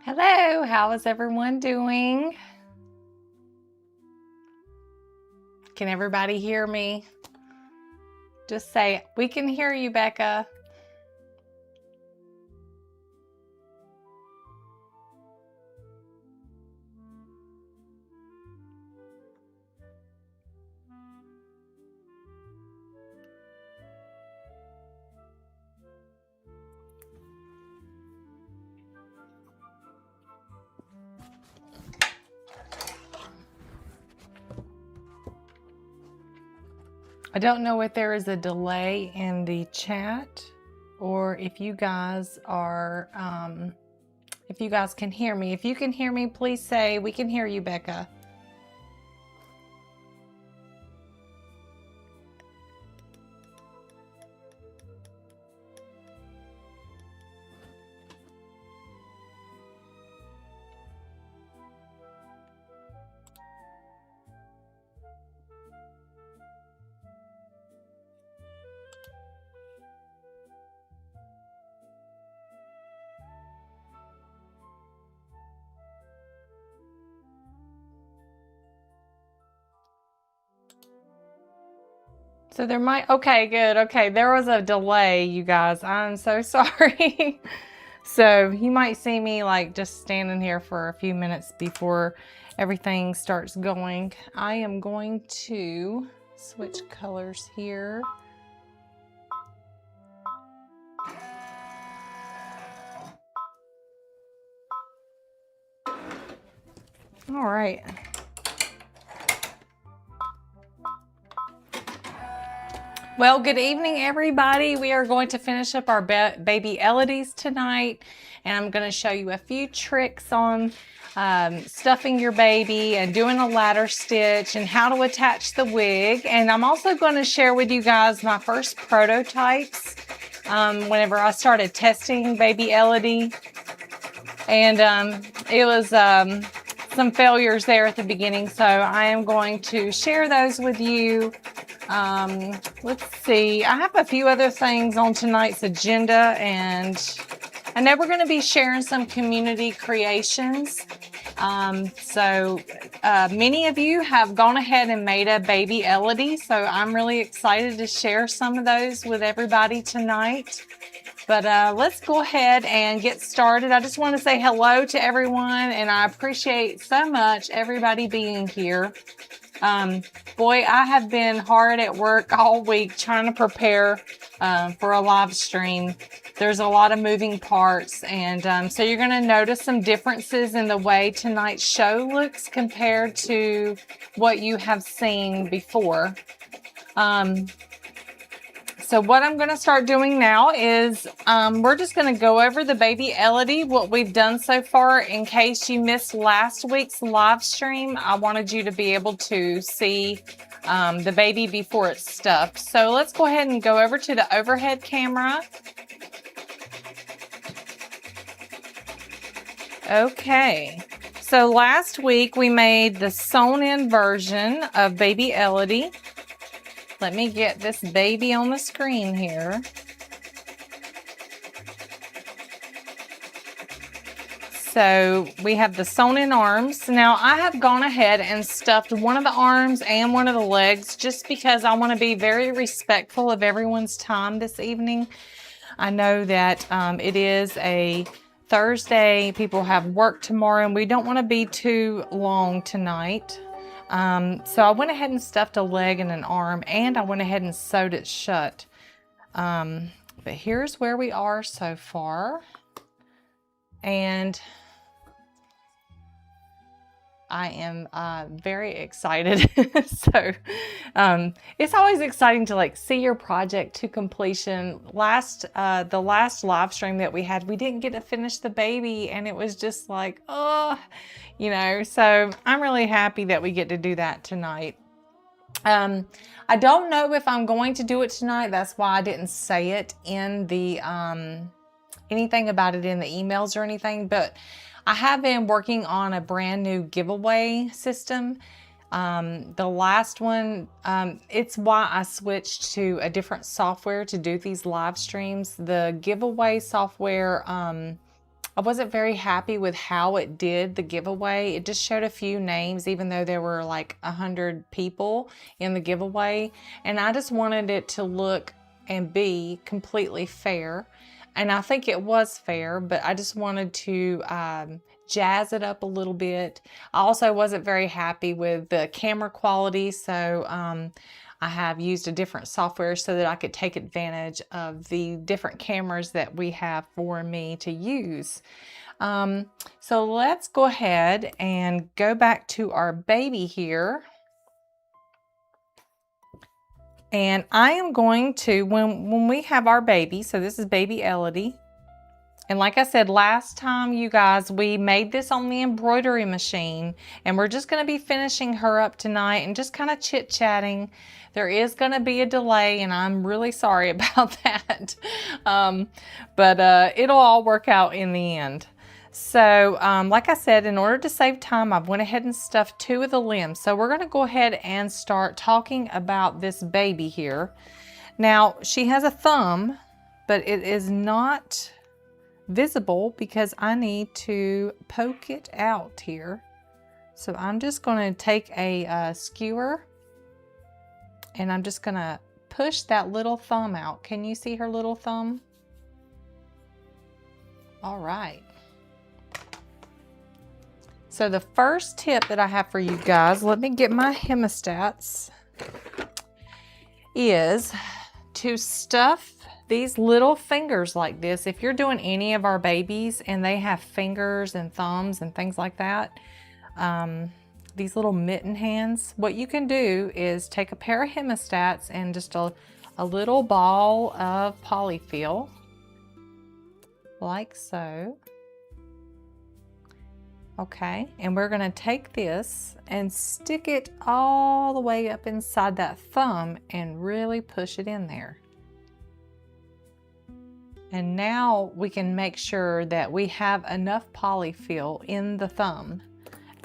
Hello, how is everyone doing? Can everybody hear me? Just say, we can hear you, Becca. I don't know if there is a delay in the chat or if you guys are, if you guys can hear me. If you can hear me, please say, we can hear you, Becca. So there might, okay, good. Okay, there was a delay, you guys. I'm so sorry. So you might see me like just standing here for a few minutes before everything starts going. I am going to switch colors here. All right. Well, good evening, everybody. We are going to finish up our baby Elodies tonight, and I'm going to show you a few tricks on stuffing your baby and doing a ladder stitch and how to attach the wig. And I'm also going to share with you guys my first prototypes whenever I started testing baby Elodie. And it was some failures there at the beginning, so I am going to share those with you. Let's see, I have a few other things on tonight's agenda, and I know we're going to be sharing some community creations. Many of you have gone ahead and made a baby Elodie, so I'm really excited to share some of those with everybody tonight. But let's go ahead and get started. I just want to say hello to everyone, and I appreciate so much everybody being here. Boy, I have been hard at work all week trying to prepare for a live stream. There's a lot of moving parts, and so you're going to notice some differences in the way tonight's show looks compared to what you have seen before. So what I'm going to start doing now is we're just going to go over the baby Elodie, what we've done so far. In case you missed last week's live stream, I wanted you to be able to see the baby before it's stuffed. So let's go ahead and go over to the overhead camera. Okay, so last week we made the sewn-in version of baby Elodie. Let me get this baby on the screen here. So we have the sewn-in arms. Now I have gone ahead and stuffed one of the arms and one of the legs just because I want to be very respectful of everyone's time this evening. I know that it is a Thursday. People have work tomorrow, and we don't want to be too long tonight. So I went ahead and stuffed a leg and an arm, and I went ahead and sewed it shut. But here's where we are so far. And I am very excited. So it's always exciting to like see your project to completion. The last live stream that we had, we didn't get to finish the baby, and it was just like, oh, you know, so I'm really happy that we get to do that tonight. I don't know if I'm going to do it tonight. That's why I didn't say it in the anything about it in the emails or anything, but I have been working on a brand new giveaway system. The last one, it's why I switched to a different software to do these live streams. The giveaway software I wasn't very happy with how it did the giveaway. It just showed a few names, even though there were like 100 people in the giveaway. And I just wanted it to look and be completely fair. And I think it was fair, but I just wanted to jazz it up a little bit. I also wasn't very happy with the camera quality, so I have used a different software so that I could take advantage of the different cameras that we have for me to use. So let's go ahead and go back to our baby here. And I am going to, when we have our baby, so this is baby Elodie. And like I said last time, you guys, we made this on the embroidery machine, and we're just going to be finishing her up tonight and just kind of chit-chatting. There is going to be a delay, and I'm really sorry about that. But it'll all work out in the end. So like I said, in order to save time, I went ahead and stuffed 2 of the limbs. So we're going to go ahead and start talking about this baby here. Now, she has a thumb, but it is not visible because I need to poke it out here. So I'm just going to take a skewer, and I'm just going to push that little thumb out. Can you see her little thumb? All right. So the first tip that I have for you guys, let me get my hemostats, is to stuff these little fingers like this. If you're doing any of our babies and they have fingers and thumbs and things like that, these little mitten hands, what you can do is take a pair of hemostats and just a little ball of polyfill, like so. Okay, and we're going to take this and stick it all the way up inside that thumb and really push it in there. And now we can make sure that we have enough polyfill in the thumb.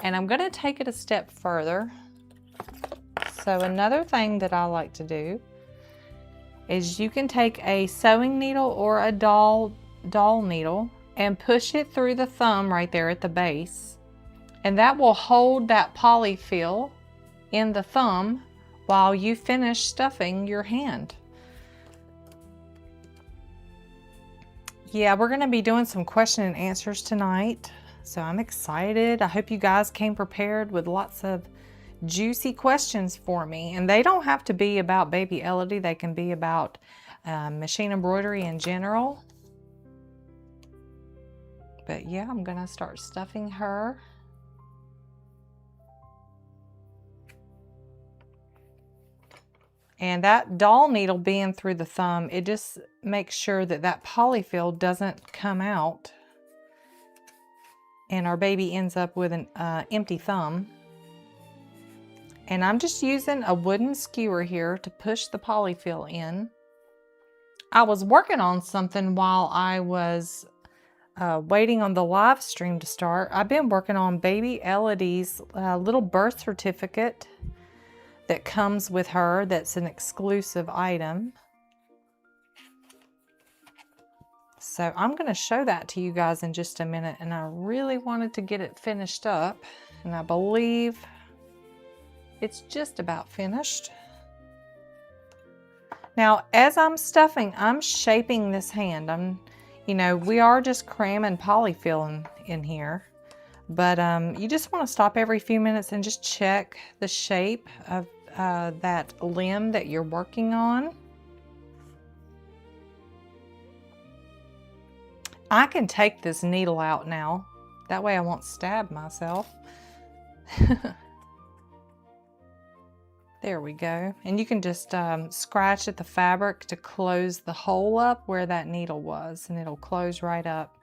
And I'm going to take it a step further. So another thing that I like to do is you can take a sewing needle or a doll needle and push it through the thumb right there at the base. And that will hold that polyfill in the thumb while you finish stuffing your hand. Yeah, we're going to be doing some question and answers tonight, so I'm excited. I hope you guys came prepared with lots of juicy questions for me. And they don't have to be about baby Elodie. They can be about machine embroidery in general. But yeah, I'm going to start stuffing her. And that doll needle being through the thumb, it just makes sure that that polyfill doesn't come out and our baby ends up with an empty thumb. And I'm just using a wooden skewer here to push the polyfill in. I was working on something while I was waiting on the live stream to start. I've been working on baby Elodie's little birth certificate that comes with her, that's an exclusive item. So I'm going to show that to you guys in just a minute, and I really wanted to get it finished up, and I believe it's just about finished. Now, as I'm stuffing, I'm shaping this hand. You know, we are just cramming polyfill in here, but you just want to stop every few minutes and just check the shape of that limb that you're working on. I can take this needle out now. That way I won't stab myself. There we go. And you can just scratch at the fabric to close the hole up where that needle was, and it'll close right up.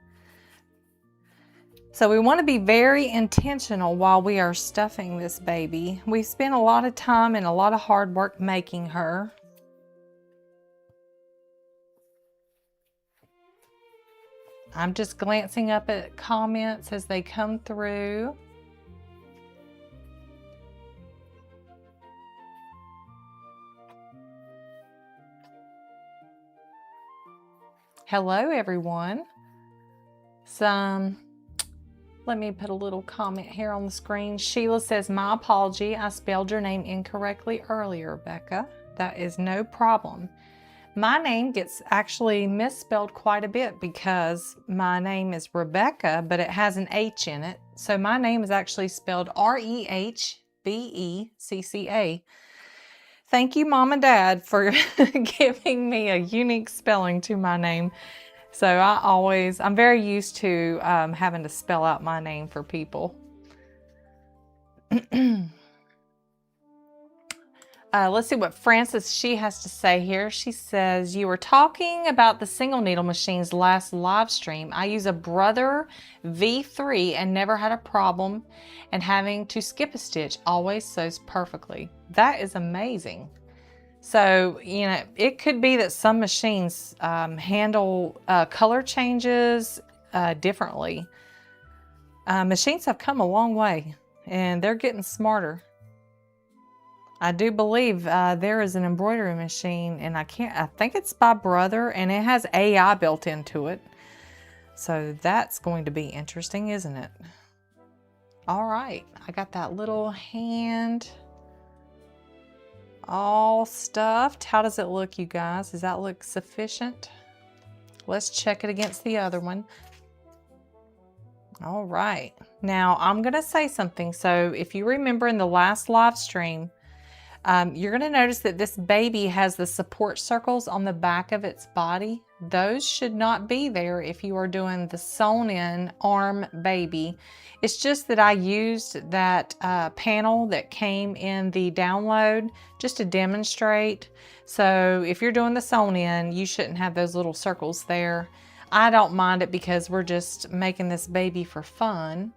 So we want to be very intentional while we are stuffing this baby. We spent a lot of time and a lot of hard work making her. I'm just glancing up at comments as they come through. Hello, everyone. Let me put a little comment here on the screen. Sheila says, my apology, I spelled your name incorrectly earlier, Becca. That is no problem. My name gets actually misspelled quite a bit because my name is Rebecca, but it has an H in it. So my name is actually spelled Rehbecca. Thank you, Mom and Dad, for giving me a unique spelling to my name. So I'm very used to having to spell out my name for people. Let's see what Frances, she has to say here. She says, you were talking about the single needle machines last live stream. I use a Brother V3 and never had a problem, and having to skip a stitch always sews perfectly. That is amazing. So, you know, it could be that some machines handle color changes differently. Machines have come a long way and they're getting smarter. I do believe there is an embroidery machine, and I think it's by Brother, and it has AI built into it. So that's going to be interesting, isn't it? All right, I got that little hand all stuffed. How does it look, you guys? Does that look sufficient? Let's check it against the other one. All right, now I'm gonna say something. So if you remember in the last live stream, you're going to notice that this baby has the support circles on the back of its body. Those should not be there if you are doing the sewn in arm baby. It's just that I used that panel that came in the download just to demonstrate. So if you're doing the sewn in, you shouldn't have those little circles there. I don't mind it because we're just making this baby for fun.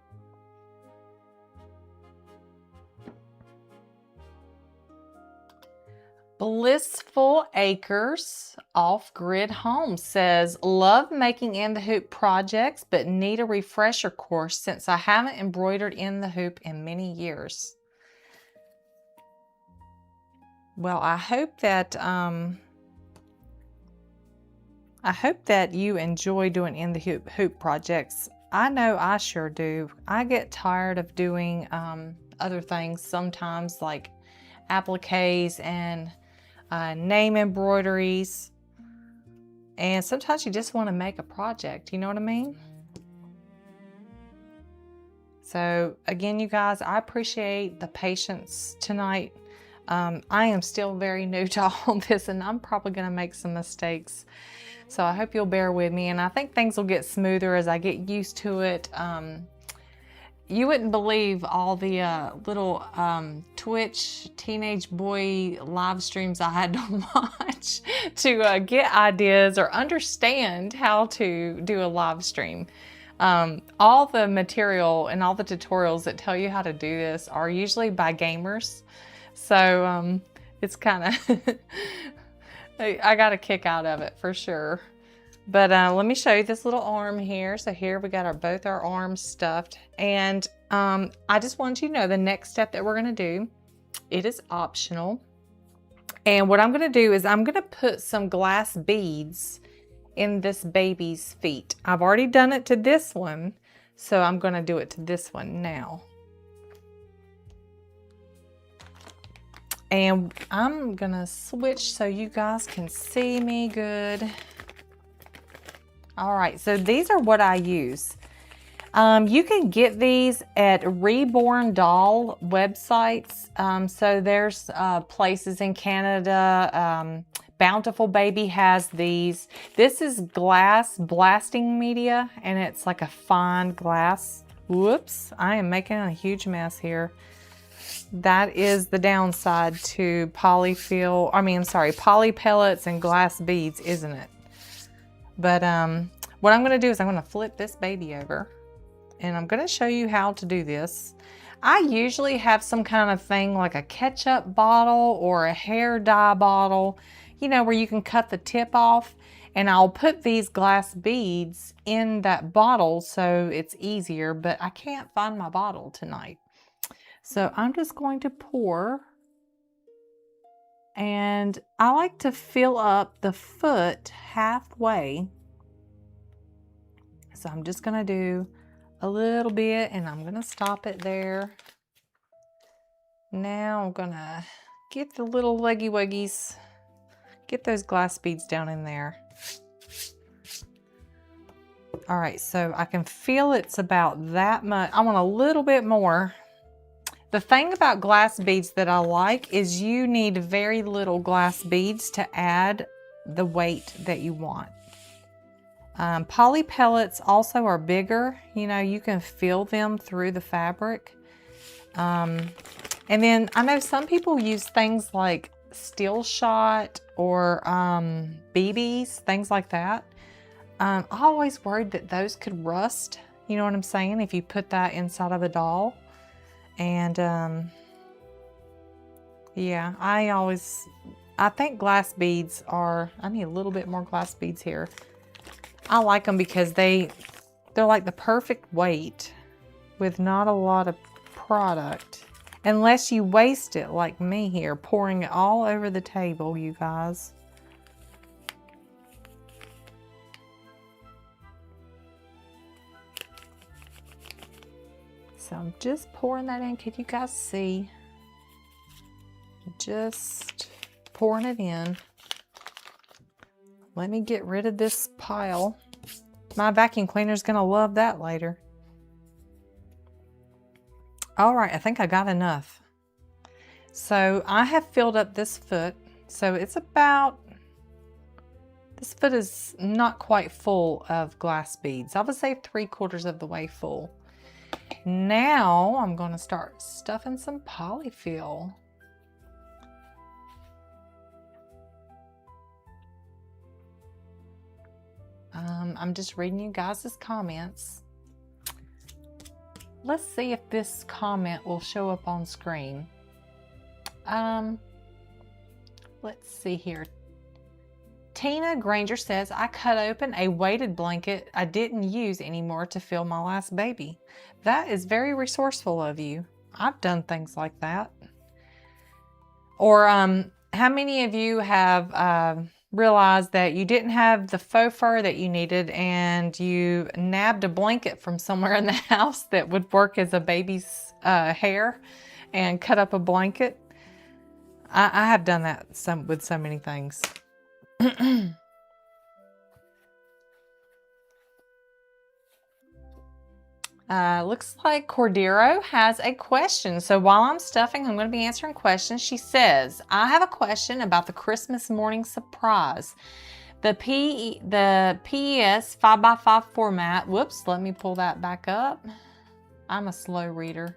Blissful Acres Off-Grid Home says, love making in the hoop projects, but need a refresher course since I haven't embroidered in the hoop in many years. Well, I hope that you enjoy doing in the hoop projects. I know I sure do. I get tired of doing other things sometimes, like appliques and name embroideries, and sometimes you just want to make a project, you know what I mean? So again, you guys, I appreciate the patience tonight. I am still very new to all this, and I'm probably going to make some mistakes, so I hope you'll bear with me, and I think things will get smoother as I get used to it. You wouldn't believe all the little Twitch teenage boy live streams I had to watch to get ideas or understand how to do a live stream. All the material and all the tutorials that tell you how to do this are usually by gamers. So it's kind of, I got a kick out of it for sure. But let me show you this little arm here. So here we got both our arms stuffed. And I just wanted you to know the next step that we're gonna do, it is optional. And what I'm gonna do is I'm gonna put some glass beads in this baby's feet. I've already done it to this one, so I'm gonna do it to this one now. And I'm gonna switch so you guys can see me good. All right, so these are what I use. You can get these at Reborn Doll websites. So there's places in Canada. Bountiful Baby has these. This is glass blasting media, and it's like a fine glass. Whoops, I am making a huge mess here. That is the downside to poly pellets and glass beads, isn't it? But what I'm going to do is I'm going to flip this baby over, and I'm going to show you how to do this. I usually have some kind of thing like a ketchup bottle or a hair dye bottle, you know, where you can cut the tip off, and I'll put these glass beads in that bottle so it's easier, but I can't find my bottle tonight. So I'm just going to pour, and I like to fill up the foot halfway. So I'm just gonna do a little bit and I'm gonna stop it there. Now I'm gonna get the little leggy weggies, get those glass beads down in there. All right, so I can feel it's about that much. I want a little bit more. The thing about glass beads that I like is you need very little glass beads to add the weight that you want. Poly pellets also are bigger. You know, you can feel them through the fabric. And then I know some people use things like steel shot or BBs, things like that. I always worried that those could rust. You know what I'm saying? If you put that inside of a doll. And yeah, I think glass beads are, I need a little bit more glass beads here. I like them because they're like the perfect weight with not a lot of product. Unless you waste it like me here, pouring it all over the table, you guys. So I'm just pouring that in. Can you guys see? Just pouring it in. Let me get rid of this pile. My vacuum cleaner is going to love that later. All right, I think I got enough. So I have filled up this foot. So it's about, this foot is not quite full of glass beads. I would say 3/4 of the way full. Now I'm going to start stuffing some polyfill. I'm just reading you guys' comments. Let's see if this comment will show up on screen. Let's see here. Tina Granger says, I cut open a weighted blanket I didn't use anymore to fill my last baby. That is very resourceful of you. I've done things like that. Or how many of you have realized that you didn't have the faux fur that you needed and you nabbed a blanket from somewhere in the house that would work as a baby's hair and cut up a blanket? I have done that with so many things. Looks like Cordero has a question. So while I'm stuffing, I'm going to be answering questions. She says, I have a question about the Christmas morning surprise. The PES 5x5 format. Whoops, let me pull that back up. I'm a slow reader.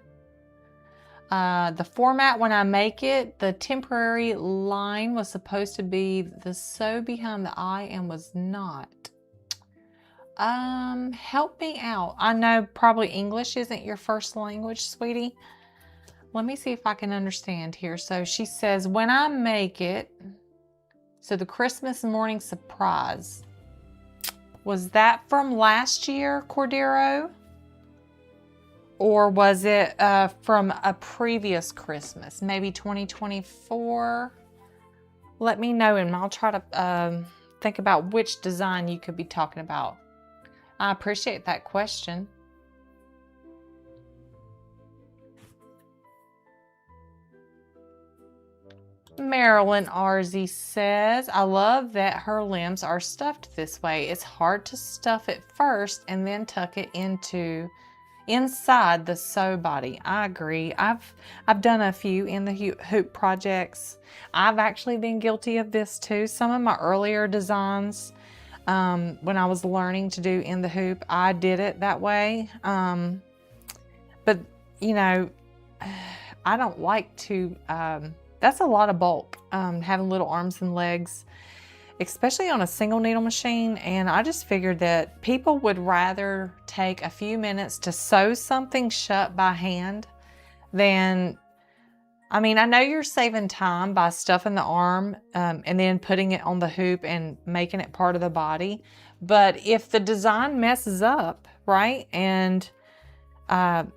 The format when I make it, the temporary line was supposed to be the sew behind the eye and was not. Help me out. I know probably English isn't your first language, sweetie. Let me see if I can understand here. So she says, when I make it, so the Christmas morning surprise, was that from last year, Cordero? Or was it from a previous Christmas, maybe 2024? Let me know and I'll try to think about which design you could be talking about. I appreciate that question. Marilyn RZ says, I love that her limbs are stuffed this way. It's hard to stuff it first and then tuck it inside the sew body. I agree. I've done a few in the hoop projects. I've actually been guilty of this too. Some of my earlier designs, when I was learning to do in the hoop, I did it that way. But you know, I don't like to, that's a lot of bulk, having little arms and legs, especially on a single needle machine. And I just figured that people would rather take a few minutes to sew something shut by hand than, I mean, I know you're saving time by stuffing the arm and then putting it on the hoop and making it part of the body. But if the design messes up, right, and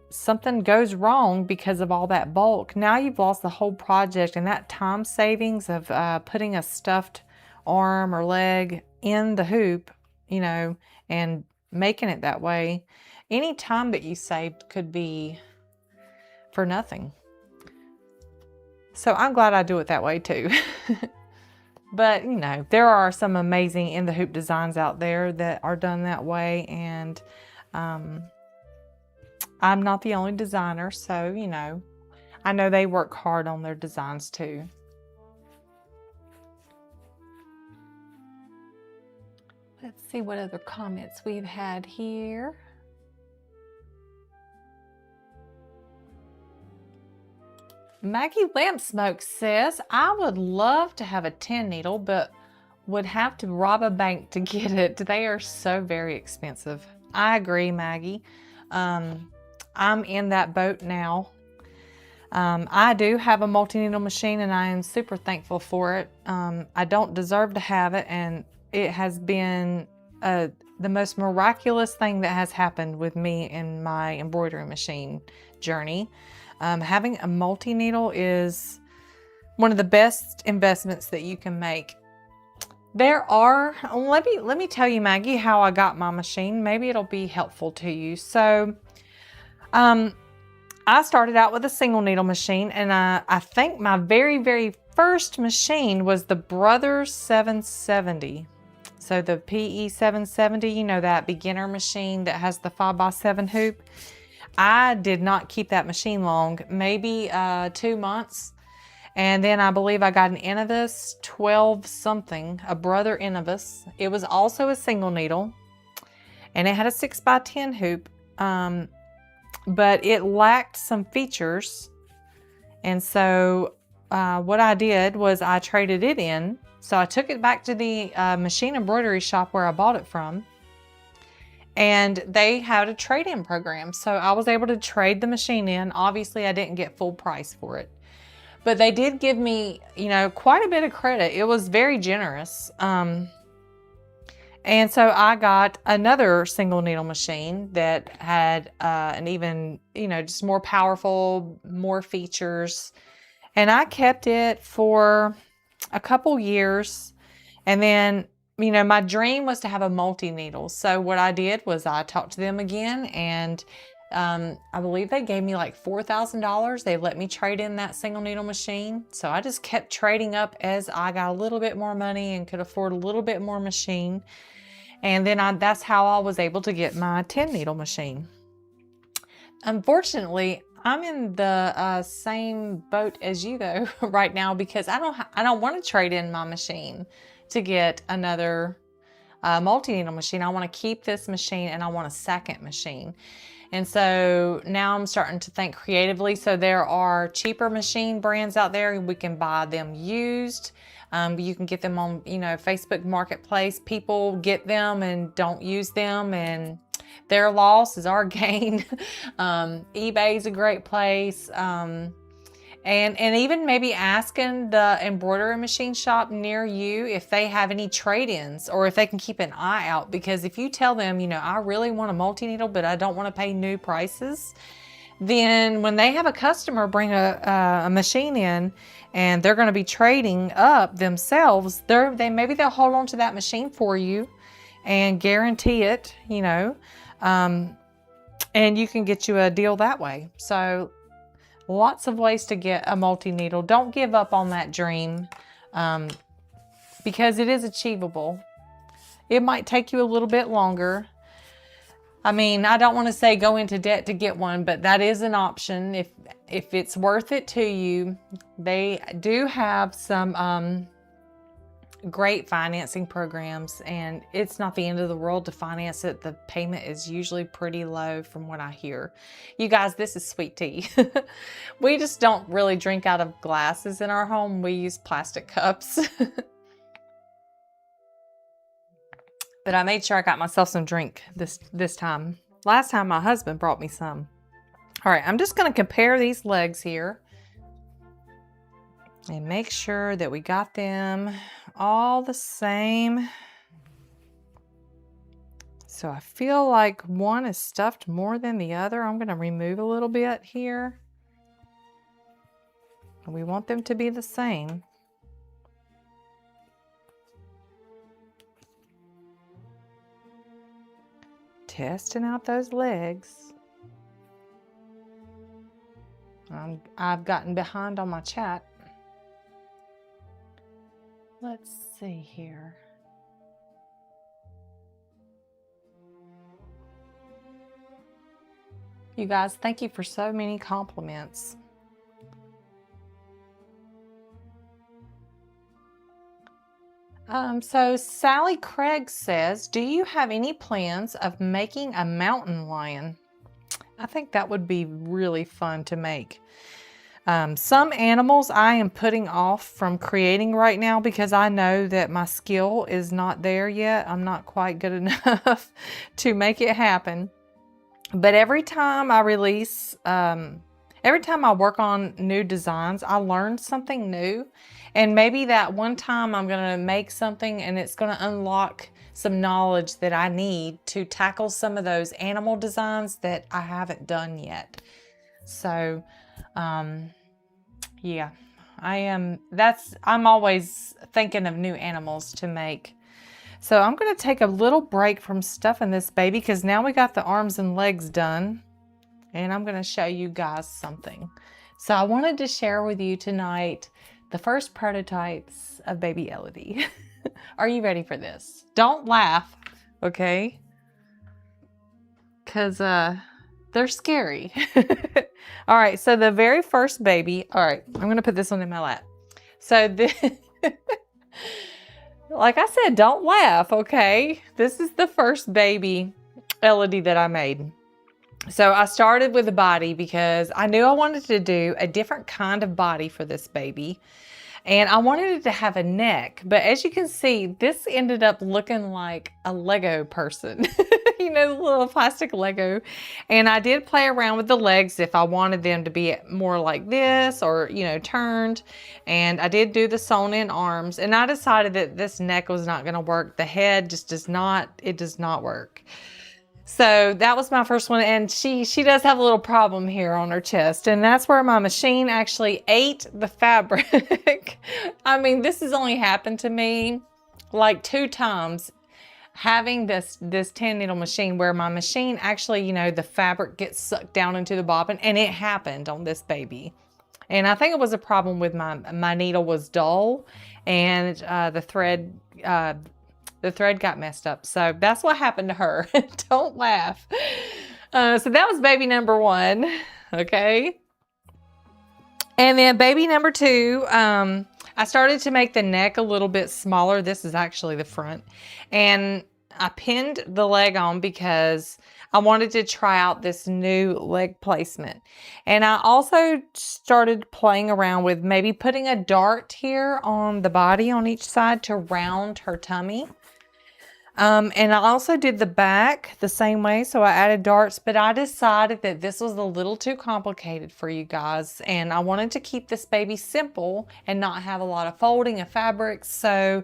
something goes wrong because of all that bulk, now you've lost the whole project, and that time savings of putting a stuffed arm or leg in the hoop, you know, and making it that way, any time that you saved could be for nothing. So I'm glad I do it that way too. But you know, there are some amazing in the hoop designs out there that are done that way, and I'm not the only designer, so you know, I know they work hard on their designs too. Let's see what other comments we've had here. Maggie Lamp Smoke says, I would love to have a 10 needle, but would have to rob a bank to get it. They are so very expensive. I agree, Maggie. I'm in that boat now. I do have a multi-needle machine and I am super thankful for it. I don't deserve to have it, and it has been the most miraculous thing that has happened with me in my embroidery machine journey. Having a multi-needle is one of the best investments that you can make. There are, let me tell you, Maggie, how I got my machine. Maybe it'll be helpful to you. So, I started out with a single needle machine, and I think my very first machine was the Brothers 770. So the PE 770, you know, that beginner machine that has the 5x7 hoop. I did not keep that machine long, maybe 2 months. And then I believe I got an Innovis 12 something, a Brother Innovis. It was also a single needle, and it had a 6x10 hoop, but it lacked some features. And so what I did was I traded it in. So I took it back to the machine embroidery shop where I bought it from, and they had a trade-in program. So I was able to trade the machine in. Obviously, I didn't get full price for it, but they did give me, you know, quite a bit of credit. It was very generous. And so I got another single needle machine that had an even, you know, just more powerful, more features. And I kept it for a couple years. And then, you know, my dream was to have a multi-needle. So what I did was I talked to them again, and I believe they gave me like $4,000. They let me trade in that single needle machine. So I just kept trading up as I got a little bit more money and could afford a little bit more machine. And then that's how I was able to get my 10 needle machine. Unfortunately, I'm in the same boat as you though right now, because I don't want to trade in my machine to get another multi-needle machine. I want to keep this machine, and I want a second machine. And so now I'm starting to think creatively. So there are cheaper machine brands out there. We can buy them used. You can get them on, you know, Facebook Marketplace. People get them and don't use them, and their loss is our gain. eBay is a great place. And even maybe asking the embroidery machine shop near you if they have any trade-ins, or if they can keep an eye out. Because if you tell them, you know, I really want a multi-needle, but I don't want to pay new prices, then when they have a customer bring a machine in and they're going to be trading up themselves, maybe they'll hold on to that machine for you and guarantee it, you know, and you can get you a deal that way. So lots of ways to get a multi-needle. Don't give up on that dream, because it is achievable. It might take you a little bit longer. I mean, I don't want to say go into debt to get one, but that is an option if it's worth it to you. They do have some great financing programs, and it's not the end of the world to finance it. The payment is usually pretty low from what I hear. You guys, this is sweet tea. We just don't really drink out of glasses in our home. We use plastic cups. But I made sure I got myself some drink this time. Last time my husband brought me some. All right, I'm just going to compare these legs here and make sure that we got them all the same. So I feel like one is stuffed more than the other. I'm going to remove a little bit here. We want them to be the same. Testing out those legs. I've gotten behind on my chat. Let's see here. You guys, thank you for so many compliments. So Sally Craig says, do you have any plans of making a mountain lion? I think that would be really fun to make. Some animals I am putting off from creating right now because I know that my skill is not there yet. I'm not quite good enough to make it happen. But every time I release, every time I work on new designs, I learn something new. And maybe that one time I'm going to make something and it's going to unlock some knowledge that I need to tackle some of those animal designs that I haven't done yet. So, yeah, I'm always thinking of new animals to make. So I'm going to take a little break from stuffing this baby because now we got the arms and legs done. And I'm going to show you guys something. So I wanted to share with you tonight the first prototypes of baby Elodie. Are you ready for this? Don't laugh, okay? Because they're scary. All right, so the very first baby, all right, I'm going to put this one in my lap. So this... Like I said, don't laugh, okay? This is the first baby Elodie that I made. So I started with the body because I knew I wanted to do a different kind of body for this baby. And I wanted it to have a neck. But as you can see, this ended up looking like a Lego person. You know, the little plastic Lego. And I did play around with the legs if I wanted them to be more like this or, you know, turned. And I did do the sewn in arms. And I decided that this neck was not going to work. The head just does not work. So that was my first one. And she does have a little problem here on her chest. And that's where my machine actually ate the fabric. I mean, this has only happened to me like 2 times. Having this 10 needle machine where my machine actually, you know, the fabric gets sucked down into the bobbin, and it happened on this baby. And I think it was a problem with my needle was dull, and the thread got messed up. So that's what happened to her. Don't laugh. So that was baby number 1. Okay. And then baby number 2, I started to make the neck a little bit smaller. This is actually the front. And I pinned the leg on because I wanted to try out this new leg placement. And I also started playing around with maybe putting a dart here on the body on each side to round her tummy. And I also did the back the same way, so I added darts, but I decided that this was a little too complicated for you guys, and I wanted to keep this baby simple and not have a lot of folding of fabrics, so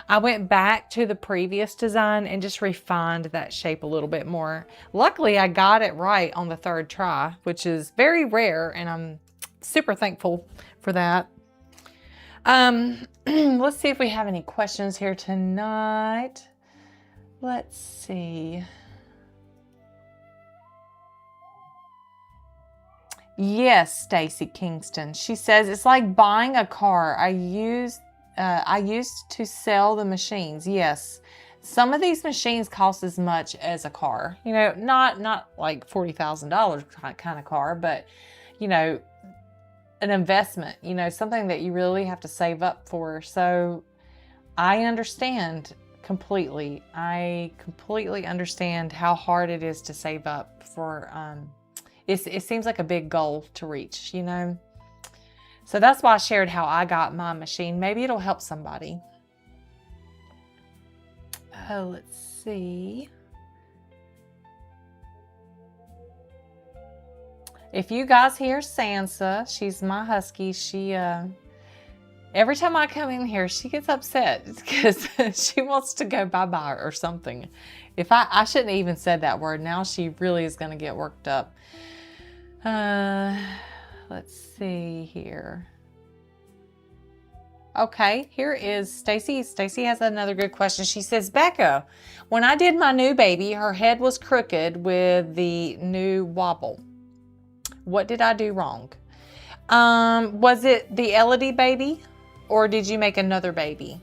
I went back to the previous design and just refined that shape a little bit more. Luckily, I got it right on the 3rd try, which is very rare, and I'm super thankful for that. Let's see if we have any questions here tonight. Let's see. Yes, Stacy Kingston. She says it's like buying a car. I used to sell the machines. Yes, some of these machines cost as much as a car. You know, not like $40,000 kind of car, but you know, an investment. You know, something that you really have to save up for. So I understand. Completely. I completely understand how hard it is to save up for, it seems like a big goal to reach, you know? So that's why I shared how I got my machine. Maybe it'll help somebody. Oh, let's see. If you guys hear Sansa, she's my husky. She, every time I come in here, she gets upset because she wants to go bye-bye or something. If I shouldn't have even said that word. Now she really is going to get worked up. Let's see here. Okay, here is Stacy. Stacy has another good question. She says, Becca, when I did my new baby, her head was crooked with the new wobble. What did I do wrong? Was it the Elodie baby or did you make another baby?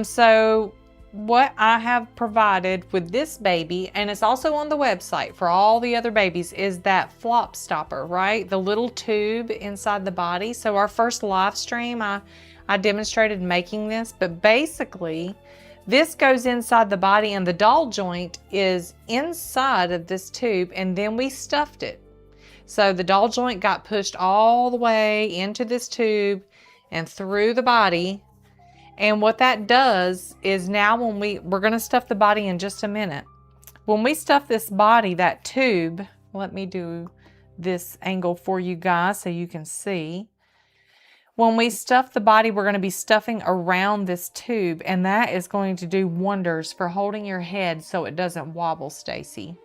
So what I have provided with this baby, and it's also on the website for all the other babies, is that flop stopper, right? The little tube inside the body. So our first live stream, I demonstrated making this, but basically this goes inside the body and the doll joint is inside of this tube, and then we stuffed it. So the doll joint got pushed all the way into this tube and through the body. And what that does is now when we're going to stuff the body in just a minute. When we stuff this body, that tube, let me do this angle for you guys so you can see. When we stuff the body, we're going to be stuffing around this tube, and that is going to do wonders for holding your head so it doesn't wobble, Stacy.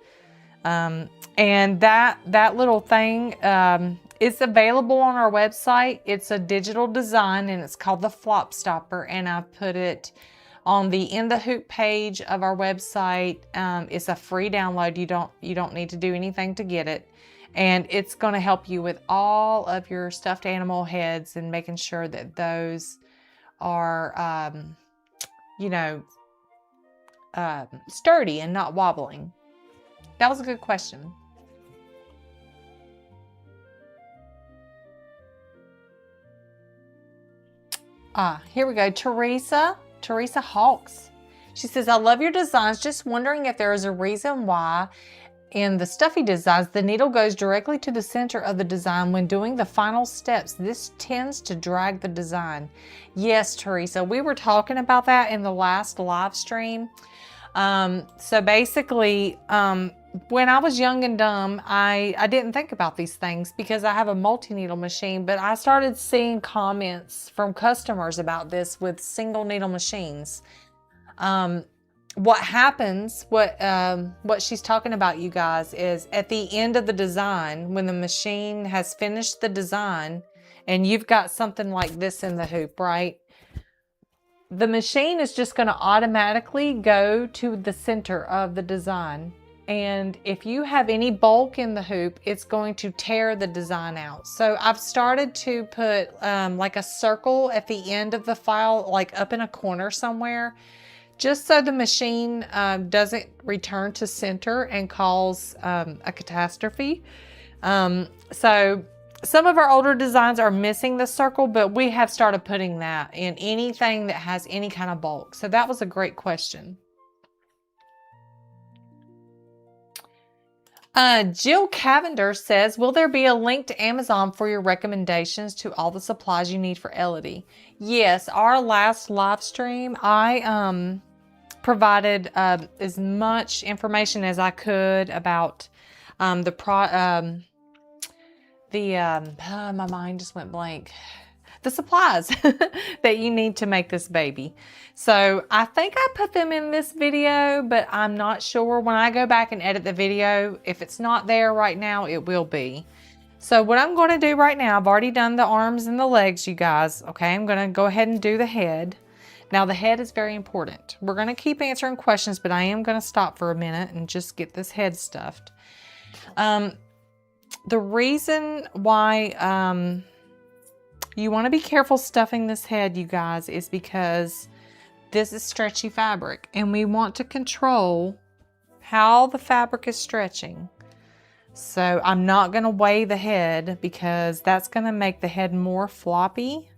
And that little thing, it's available on our website. It's a digital design and it's called the flop stopper, and I've put it on the In the Hoop page of our website. It's a free download. You don't need to do anything to get it, and it's going to help you with all of your stuffed animal heads and making sure that those are sturdy and not wobbling. That was a good question. Here we go. Teresa Hawks. She says, I love your designs. Just wondering if there is a reason why in the stuffy designs, the needle goes directly to the center of the design when doing the final steps. This tends to drag the design. Yes, Teresa, we were talking about that in the last live stream. So basically, when I was young and dumb, I didn't think about these things because I have a multi-needle machine, but I started seeing comments from customers about this with single needle machines. What happens, what she's talking about, you guys, is at the end of the design, when the machine has finished the design and you've got something like this in the hoop, right? The machine is just going to automatically go to the center of the design. And if you have any bulk in the hoop, it's going to tear the design out. So I've started to put like a circle at the end of the file, like up in a corner somewhere, just so the machine doesn't return to center and cause a catastrophe. So some of our older designs are missing the circle, but we have started putting that in anything that has any kind of bulk. So that was a great question. Jill Cavender says, will there be a link to Amazon for your recommendations to all the supplies you need for Elodie? Yes, our last live stream, I provided as much information as I could about my mind just went blank. The supplies that you need to make this baby. So I think I put them in this video, but I'm not sure. When I go back and edit the video, if it's not there right now, it will be. So what I'm going to do right now, I've already done the arms and the legs, you guys. Okay, I'm going to go ahead and do the head. Now the head is very important. We're going to keep answering questions, but I am going to stop for a minute and just get this head stuffed. The reason why you want to be careful stuffing this head, you guys, is because this is stretchy fabric and we want to control how the fabric is stretching. So I'm not going to weigh the head because that's going to make the head more floppy.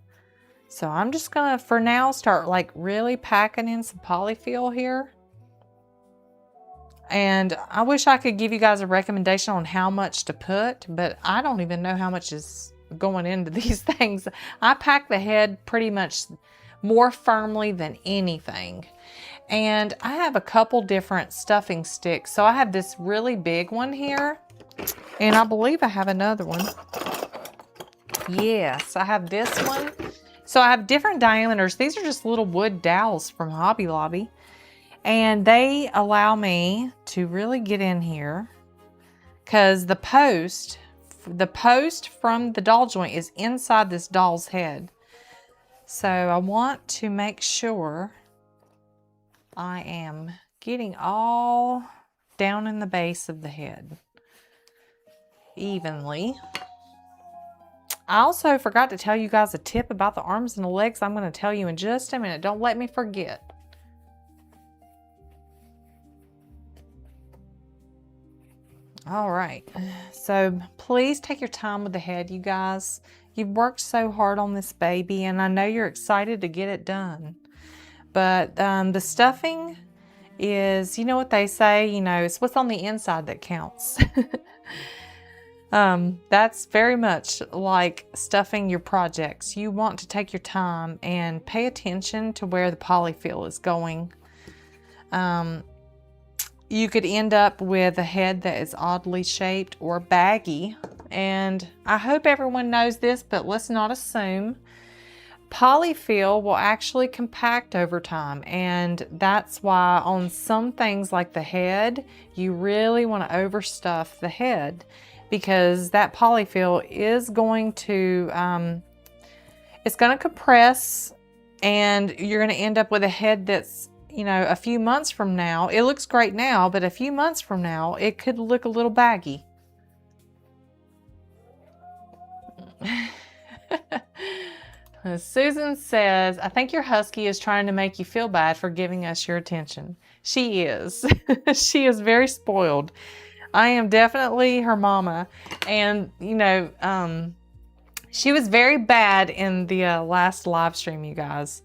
So I'm just going to, for now, start like really packing in some polyfill here. And I wish I could give you guys a recommendation on how much to put, but I don't even know how much is going into these things. I pack the head pretty much more firmly than anything. And I have a couple different stuffing sticks. So I have this really big one here, and I believe I have another one. Yes, I have this one. So I have different diameters. These are just little wood dowels from Hobby Lobby. And they allow me to really get in here because the post from the doll joint is inside this doll's head. So I want to make sure I am getting all down in the base of the head evenly. I also forgot to tell you guys a tip about the arms and the legs. I'm going to tell you in just a minute. Don't let me forget. All right, so please take your time with the head, you guys. You've worked so hard on this baby, and I know you're excited to get it done. But the stuffing is, you know what they say, you know, it's what's on the inside that counts. That's very much like stuffing your projects. You want to take your time and pay attention to where the polyfill is going. You could end up with a head that is oddly shaped or baggy. And I hope everyone knows this, but let's not assume. Polyfill will actually compact over time. And that's why on some things like the head, you really want to overstuff the head, because that polyfill is going to, it's going to compress, and you're going to end up with a head that's, you know, a few months from now, it looks great now, but a few months from now, it could look a little baggy. Susan says, I think your husky is trying to make you feel bad for giving us your attention. She is. She is very spoiled. I am definitely her mama. And, you know, she was very bad in the last live stream, you guys.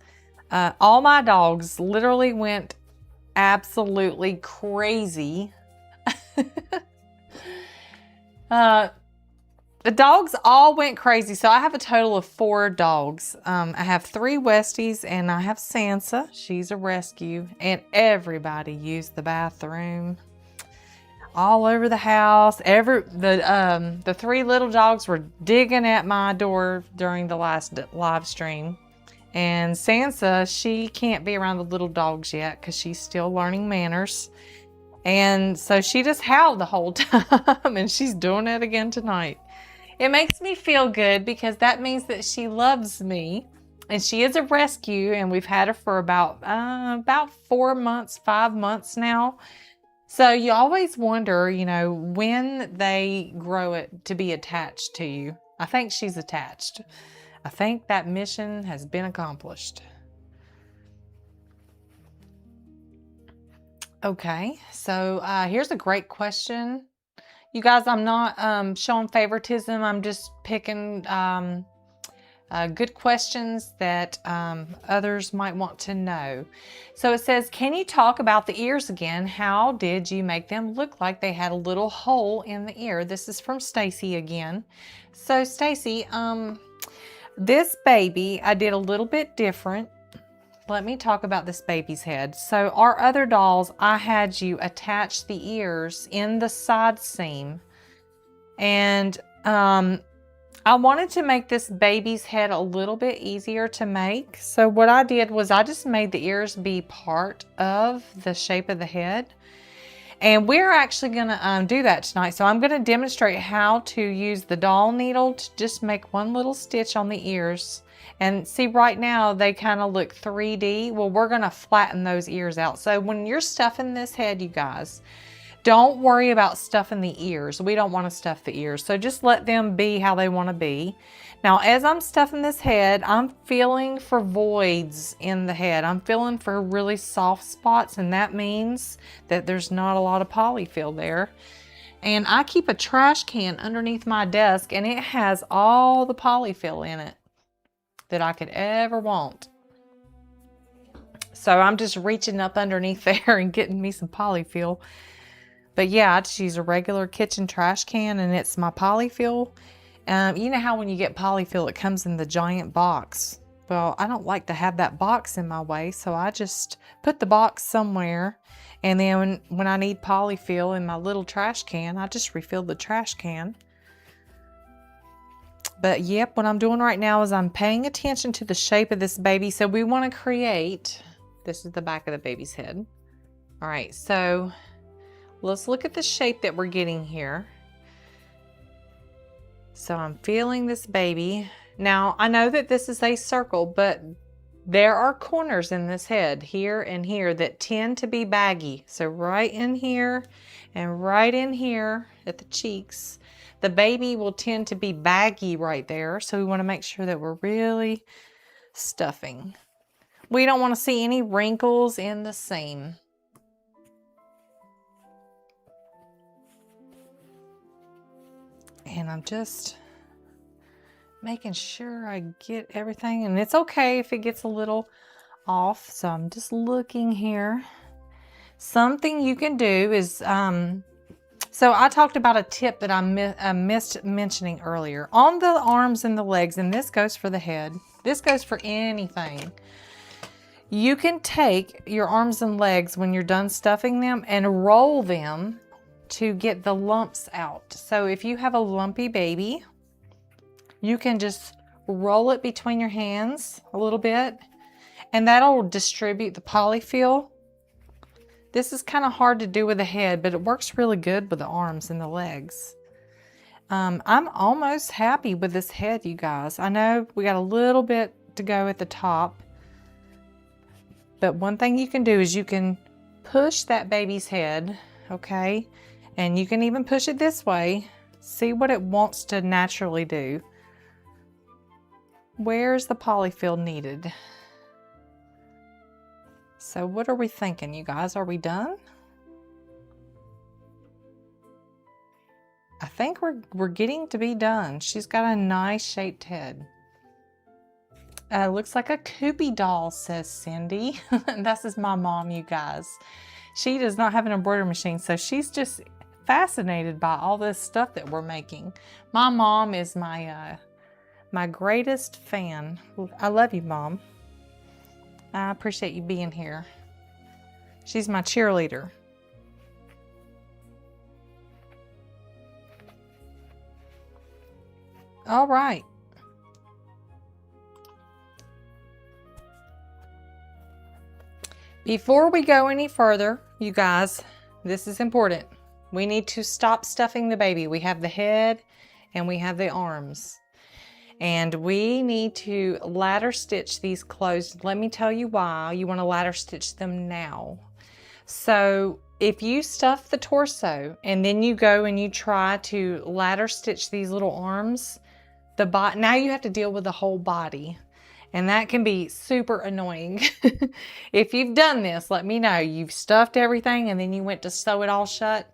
All my dogs literally went absolutely crazy. The dogs all went crazy. So I have a total of 4 dogs. I have 3 Westies and I have Sansa. She's a rescue, and everybody used the bathroom all over the house. The 3 little dogs were digging at my door during the last live stream. And Sansa, she can't be around the little dogs yet because she's still learning manners. And so she just howled the whole time, and she's doing it again tonight. It makes me feel good because that means that she loves me, and she is a rescue, and we've had her for about 4 months, 5 months now. So you always wonder, you know, when they grow it to be attached to you. I think she's attached. I think that mission has been accomplished. Okay, so here's a great question. You guys, I'm not showing favoritism. I'm just picking good questions that others might want to know. So it says, can you talk about the ears again? How did you make them look like they had a little hole in the ear? This is from Stacy again. So Stacy, this baby, I did a little bit different. Let me talk about this baby's head. So our other dolls, I had you attach the ears in the side seam. And I wanted to make this baby's head a little bit easier to make. So what I did was I just made the ears be part of the shape of the head. And we're actually going to do that tonight. So I'm going to demonstrate how to use the doll needle to just make one little stitch on the ears. And see, right now they kind of look 3D. Well, we're going to flatten those ears out. So when you're stuffing this head, you guys, don't worry about stuffing the ears. We don't want to stuff the ears. So just let them be how they want to be. Now, as I'm stuffing this head, I'm feeling for voids in the head. I'm feeling for really soft spots, and that means that there's not a lot of polyfill there. And I keep a trash can underneath my desk, and it has all the polyfill in it that I could ever want. So I'm just reaching up underneath there and getting me some polyfill. But yeah, I just use a regular kitchen trash can, and it's my polyfill. You know how when you get polyfill, it comes in the giant box. Well, I don't like to have that box in my way, so I just put the box somewhere. And then when I need polyfill in my little trash can, I just refill the trash can. But yep, what I'm doing right now is I'm paying attention to the shape of this baby. So we want to create, this is the back of the baby's head. All right, so let's look at the shape that we're getting here. So I'm feeling this baby Now, I know that this is a circle, but there are corners in this head, here and here, that tend to be baggy. So right in here and right in here at the cheeks, the baby will tend to be baggy right there. So we want to make sure that we're really stuffing. We don't want to see any wrinkles in the seam. And I'm just making sure I get everything, and it's okay if it gets a little off. So I'm just looking here. Something you can do is, so I talked about a tip that I missed mentioning earlier. On the arms and the legs, and this goes for the head, this goes for anything. You can take your arms and legs when you're done stuffing them and roll them to get the lumps out. So if you have a lumpy baby, you can just roll it between your hands a little bit, and that'll distribute the polyfill. This is kind of hard to do with the head, but it works really good with the arms and the legs. I'm almost happy with this head, you guys. I know we got a little bit to go at the top, but one thing you can do is you can push that baby's head, okay? And you can even push it this way. See what it wants to naturally do. Where's the polyfill needed? So what are we thinking, you guys? Are we done? I think we're getting to be done. She's got a nice shaped head. Looks like a Koopy doll, says Cindy. This is my mom, you guys. She does not have an embroidery machine, so she's just fascinated by all this stuff that we're making. My mom is my greatest fan. I love you, Mom. I appreciate you being here. She's my cheerleader. All right. Before we go any further, you guys, this is important. We need to stop stuffing the baby. We have the head and we have the arms. And we need to ladder stitch these closed. Let me tell you why you want to ladder stitch them now. So if you stuff the torso and then you go and you try to ladder stitch these little arms, now you have to deal with the whole body. And that can be super annoying. If you've done this, let me know. You've stuffed everything and then you went to sew it all shut.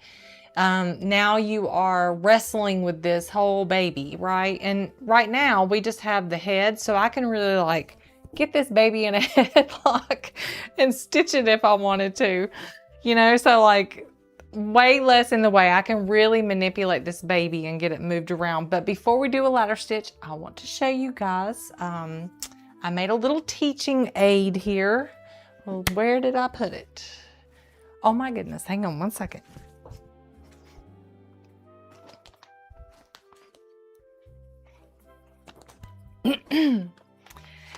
Now you are wrestling with this whole baby, right? And right now we just have the head, so I can really like get this baby in a headlock and stitch it if I wanted to, you know, so like way less in the way. I can really manipulate this baby and get it moved around. But before we do a ladder stitch, I want to show you guys, I made a little teaching aid here. Well, where did I put it? Oh my goodness, hang on one second.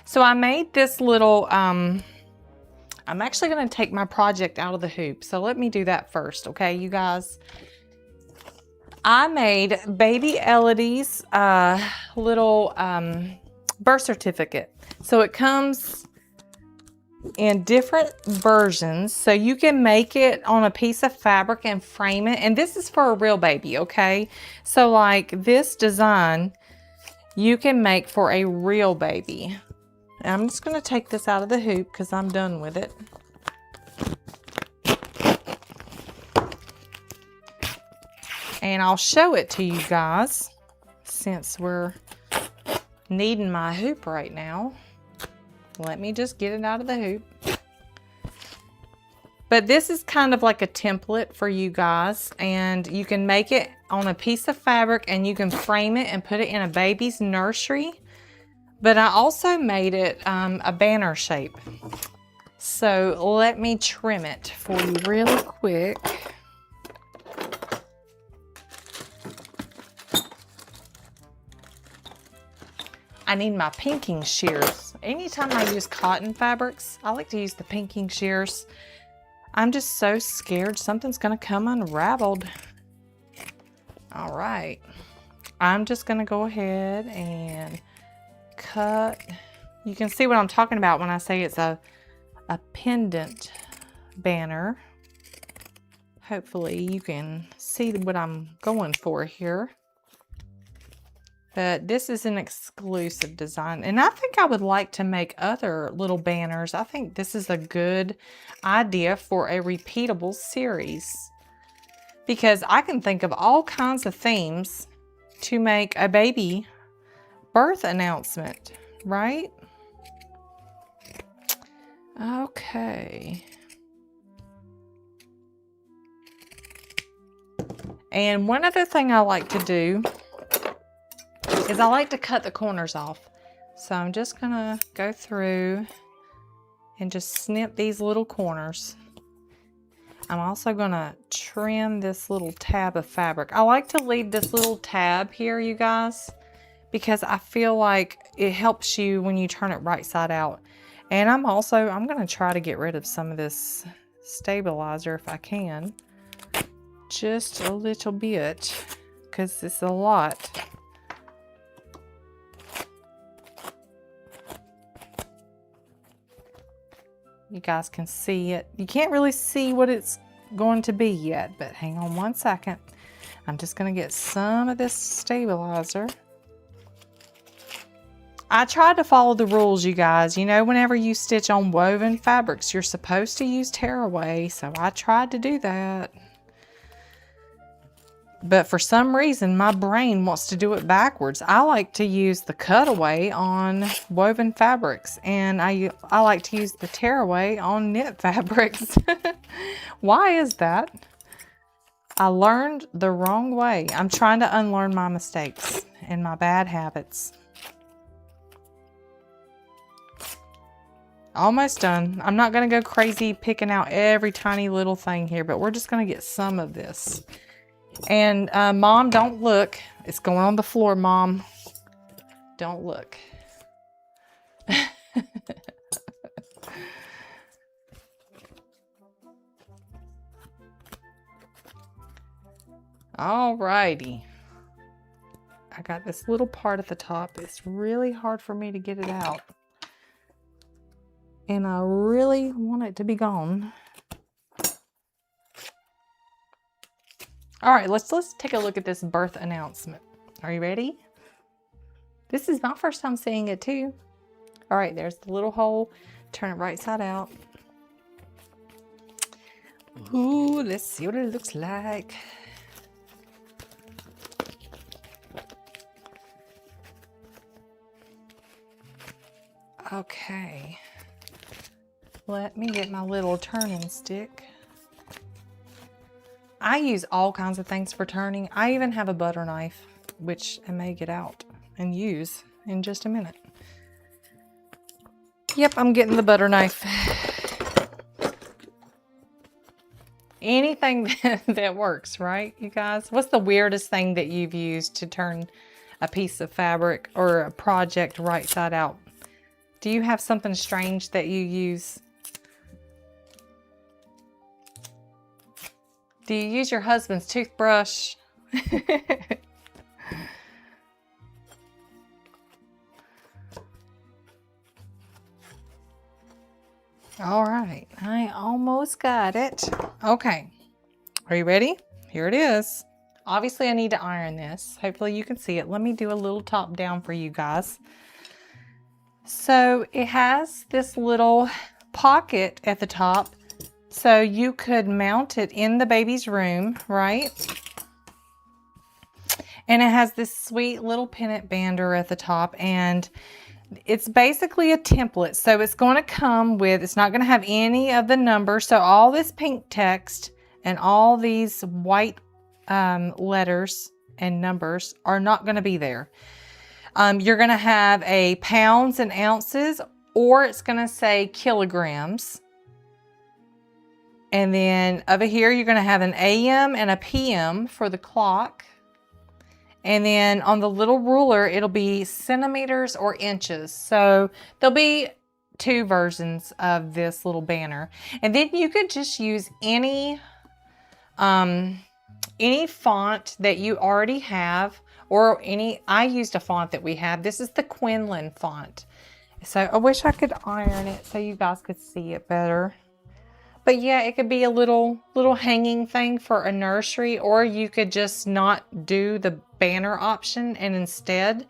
So I made this little, I'm actually going to take my project out of the hoop. So let me do that first, okay, you guys? I made baby Elodie's little birth certificate. So it comes in different versions. So you can make it on a piece of fabric and frame it. And this is for a real baby, okay? So like this design, you can make for a real baby. And I'm just going to take this out of the hoop because I'm done with it. And I'll show it to you guys since we're needing my hoop right now. Let me just get it out of the hoop. But this is kind of like a template for you guys, and you can make it on a piece of fabric and you can frame it and put it in a baby's nursery. But I also made it a banner shape. So let me trim it for you really quick. I need my pinking shears. Anytime I use cotton fabrics, I like to use the pinking shears. I'm just so scared something's gonna come unraveled. All right, I'm just gonna go ahead and cut. You can see what I'm talking about when I say it's a pendant banner. Hopefully you can see what I'm going for here. But this is an exclusive design. And I think I would like to make other little banners. I think this is a good idea for a repeatable series. Because I can think of all kinds of themes to make a baby birth announcement, right? Okay. And one other thing I like to do is I like to cut the corners off. So I'm just gonna go through and just snip these little corners. I'm also gonna trim this little tab of fabric. I like to leave this little tab here, you guys, because I feel like it helps you when you turn it right side out. And I'm gonna try to get rid of some of this stabilizer if I can. Just a little bit, because it's a lot. You guys can see it. You can't really see what it's going to be yet, but hang on one second. I'm just going to get some of this stabilizer. I tried to follow the rules, you guys. You know, whenever you stitch on woven fabrics, you're supposed to use tearaway, so I tried to do that. But for some reason, my brain wants to do it backwards. I like to use the cutaway on woven fabrics, and I like to use the tearaway on knit fabrics. Why is that? I learned the wrong way. I'm trying to unlearn my mistakes and my bad habits. Almost done. I'm not going to go crazy picking out every tiny little thing here, but we're just going to get some of this. And Mom, don't look. It's going on the floor, Mom. Don't look. Alrighty. I got this little part at the top. It's really hard for me to get it out. And I really want it to be gone. All right, let's take a look at this birth announcement. Are you ready? This is my first time seeing it too. All right, there's the little hole. Turn it right side out. Ooh, let's see what it looks like. Okay. Let me get my little turning stick. I use all kinds of things for turning. I even have a butter knife, which I may get out and use in just a minute. Yep, I'm getting the butter knife. Anything that works, right, you guys? What's the weirdest thing that you've used to turn a piece of fabric or a project right side out? Do you have something strange that you use? Do you use your husband's toothbrush? All right, I almost got it. Okay, are you ready? Here it is. Obviously, I need to iron this. Hopefully you can see it. Let me do a little top down for you guys. So it has this little pocket at the top. So you could mount it in the baby's room, right? And it has this sweet little pennant bander at the top, and it's basically a template. So it's going to come with, it's not going to have any of the numbers. So all this pink text and all these white letters and numbers are not going to be there. You're going to have a pounds and ounces, or it's going to say kilograms. And then over here, you're going to have an AM and a PM for the clock. And then on the little ruler, it'll be centimeters or inches. So there'll be two versions of this little banner. And then you could just use any font that you already have, or any, I used a font that we have. This is the Quinlan font. So I wish I could iron it so you guys could see it better. But yeah, it could be a little hanging thing for a nursery, or you could just not do the banner option and instead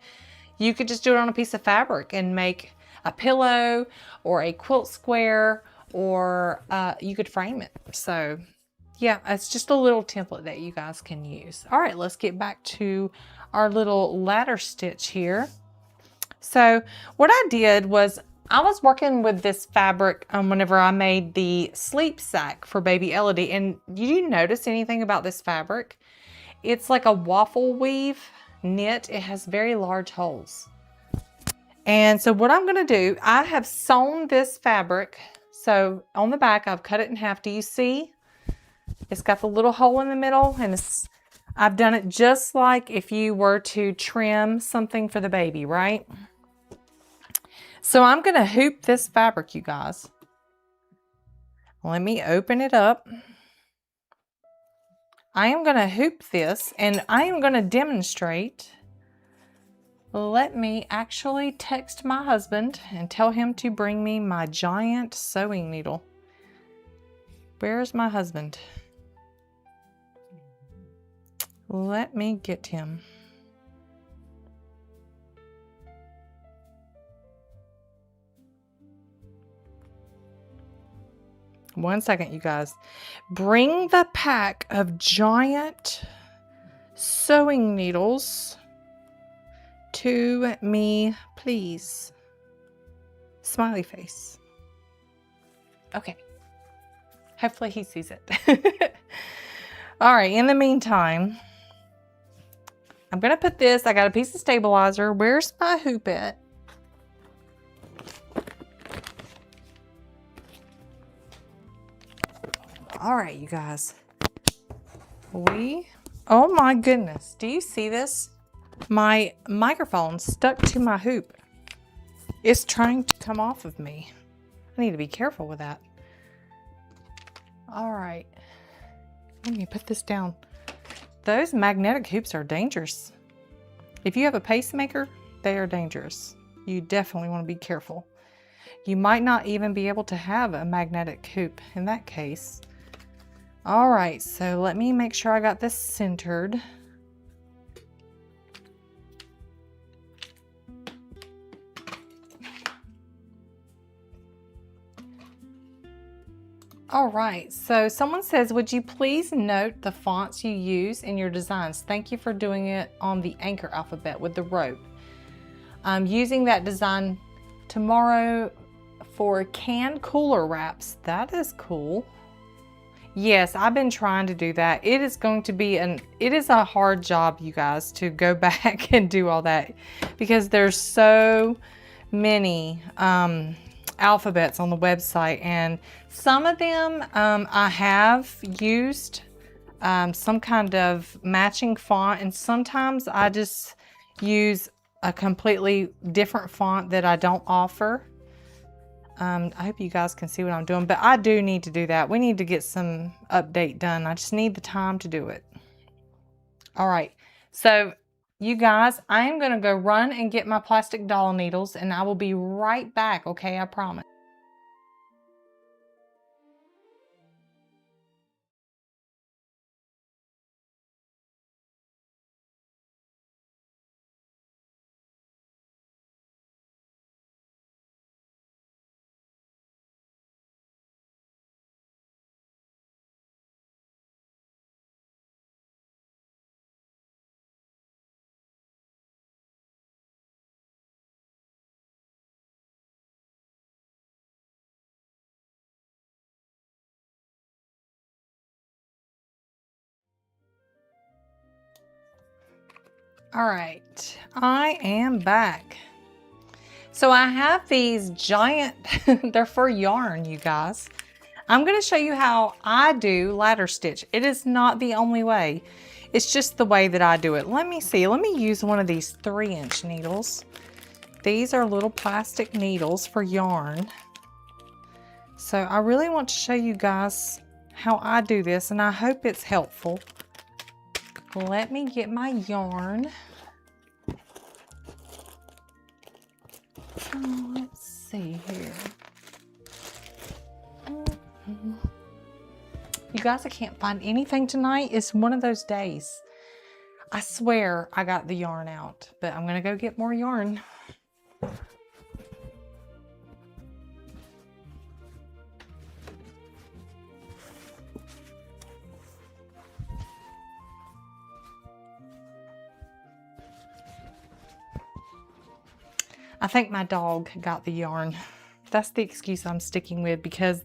you could just do it on a piece of fabric and make a pillow or a quilt square, or you could frame it. So yeah, it's just a little template that you guys can use. All right, let's get back to our little ladder stitch here. So what I did was I was working with this fabric whenever I made the sleep sack for baby Elodie. And did you notice anything about this fabric? It's like a waffle weave knit. It has very large holes. And so what I'm going to do, I have sewn this fabric. So on the back, I've cut it in half. Do you see? It's got the little hole in the middle, and I've done it just like if you were to trim something for the baby, right? So I'm going to hoop this fabric, you guys. Let me open it up. I am going to hoop this, and I am going to demonstrate. Let me actually text my husband and tell him to bring me my giant sewing needle. Where's my husband? Let me get him. One second, you guys. Bring the pack of giant sewing needles to me, please. Smiley face. Okay. Hopefully he sees it. All right, in the meantime, I'm going to put this, I got a piece of stabilizer. Where's my hoop at? All right, you guys. Oh my goodness. Do you see this? My microphone stuck to my hoop. It's trying to come off of me. I need to be careful with that. All right. Let me put this down. Those magnetic hoops are dangerous. If you have a pacemaker, they are dangerous. You definitely want to be careful. You might not even be able to have a magnetic hoop in that case. All right, so let me make sure I got this centered. All right, so someone says, would you please note the fonts you use in your designs? Thank you for doing it on the anchor alphabet with the rope. I'm using that design tomorrow for canned cooler wraps. That is cool. Yes, I've been trying to do that. It is going to be it is a hard job, you guys, to go back and do all that because there's so many alphabets on the website, and some of them I have used some kind of matching font, and sometimes I just use a completely different font that I don't offer. I hope you guys can see what I'm doing, but I do need to do that. We need to get some update done. I just need the time to do it. All right, so you guys, I am going to go run and get my plastic doll needles, and I will be right back, okay? I promise. All right, I am back. So I have these giant, they're for yarn, you guys. I'm going to show you how I do ladder stitch. It is not the only way. It's just the way that I do it. Let me see. Let me use one of these 3-inch needles. These are little plastic needles for yarn. So I really want to show you guys how I do this, and I hope it's helpful. Let me get my yarn. see here. You guys, I can't find anything tonight. It's one of those days. I swear I got the yarn out, but I'm gonna go get more yarn. I think my dog got the yarn. That's the excuse I'm sticking with, because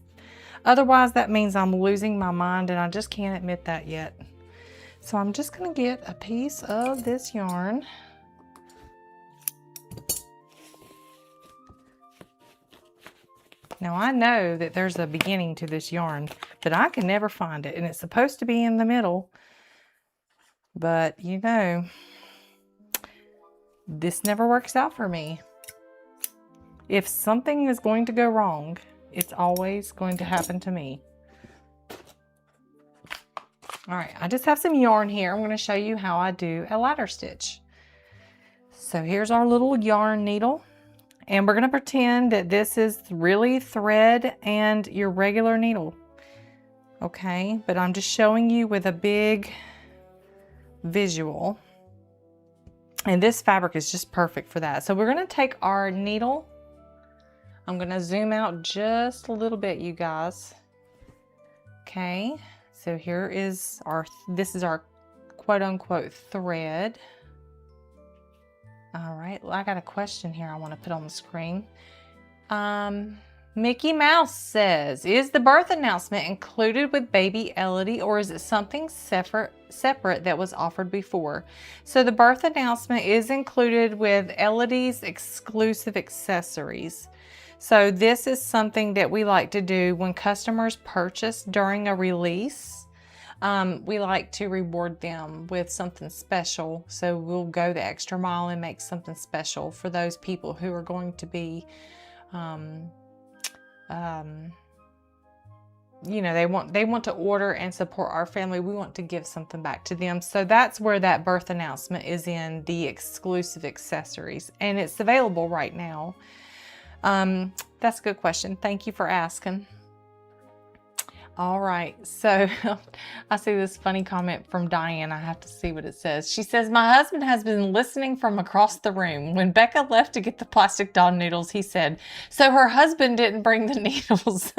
otherwise that means I'm losing my mind, and I just can't admit that yet. So I'm just gonna get a piece of this yarn. Now I know that there's a beginning to this yarn, but I can never find it, and it's supposed to be in the middle. But you know, this never works out for me. If something is going to go wrong, it's always going to happen to me. All right, I just have some yarn here. I'm going to show you how I do a ladder stitch. So here's our little yarn needle, and we're going to pretend that this is really thread and your regular needle. Okay, but I'm just showing you with a big visual. And this fabric is just perfect for that. So we're going to take our needle. I'm going to zoom out just a little bit, you guys. Okay, so here is this is our quote unquote thread. All right, well, I got a question here I want to put on the screen. Mickey Mouse says, is the birth announcement included with baby Elodie, or is it something separate that was offered before? So the birth announcement is included with Elodie's exclusive accessories. So this is something that we like to do when customers purchase during a release. We like to reward them with something special. So we'll go the extra mile and make something special for those people who are going to be, you know, they want to order and support our family. We want to give something back to them. So that's where that birth announcement is in the exclusive accessories, and it's available right now. That's a good question. Thank you for asking. All right, so I see this funny comment from Diane. I have to see what it says. She says, my husband has been listening from across the room. When Becca left to get the plastic doll noodles, he said, so her husband didn't bring the needles.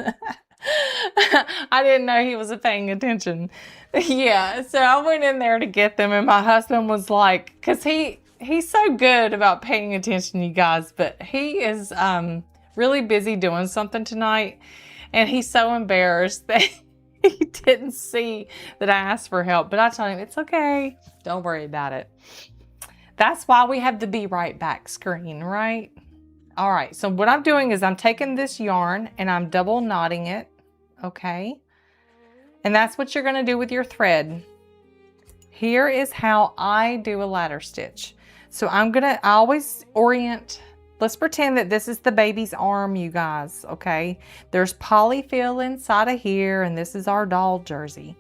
I didn't know he was paying attention. Yeah, so I went in there to get them, and my husband was like, because he's so good about paying attention, you guys, but he is really busy doing something tonight, and he's so embarrassed that he didn't see that I asked for help. But I told him, it's okay, don't worry about it. That's why we have the be right back screen, right? All right, so what I'm doing is I'm taking this yarn and I'm double knotting it, okay? And that's what you're gonna do with your thread. Here is how I do a ladder stitch. So I always orient, let's pretend that this is the baby's arm, you guys, okay? There's polyfill inside of here, and this is our doll jersey.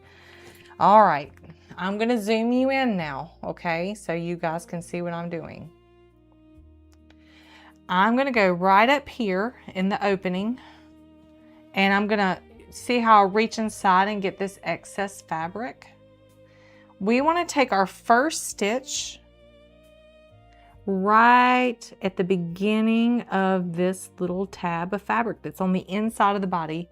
All right, I'm gonna zoom you in now, okay? So you guys can see what I'm doing. I'm gonna go right up here in the opening, and I'm gonna see how I reach inside and get this excess fabric. We wanna take our first stitch right at the beginning of this little tab of fabric that's on the inside of the body.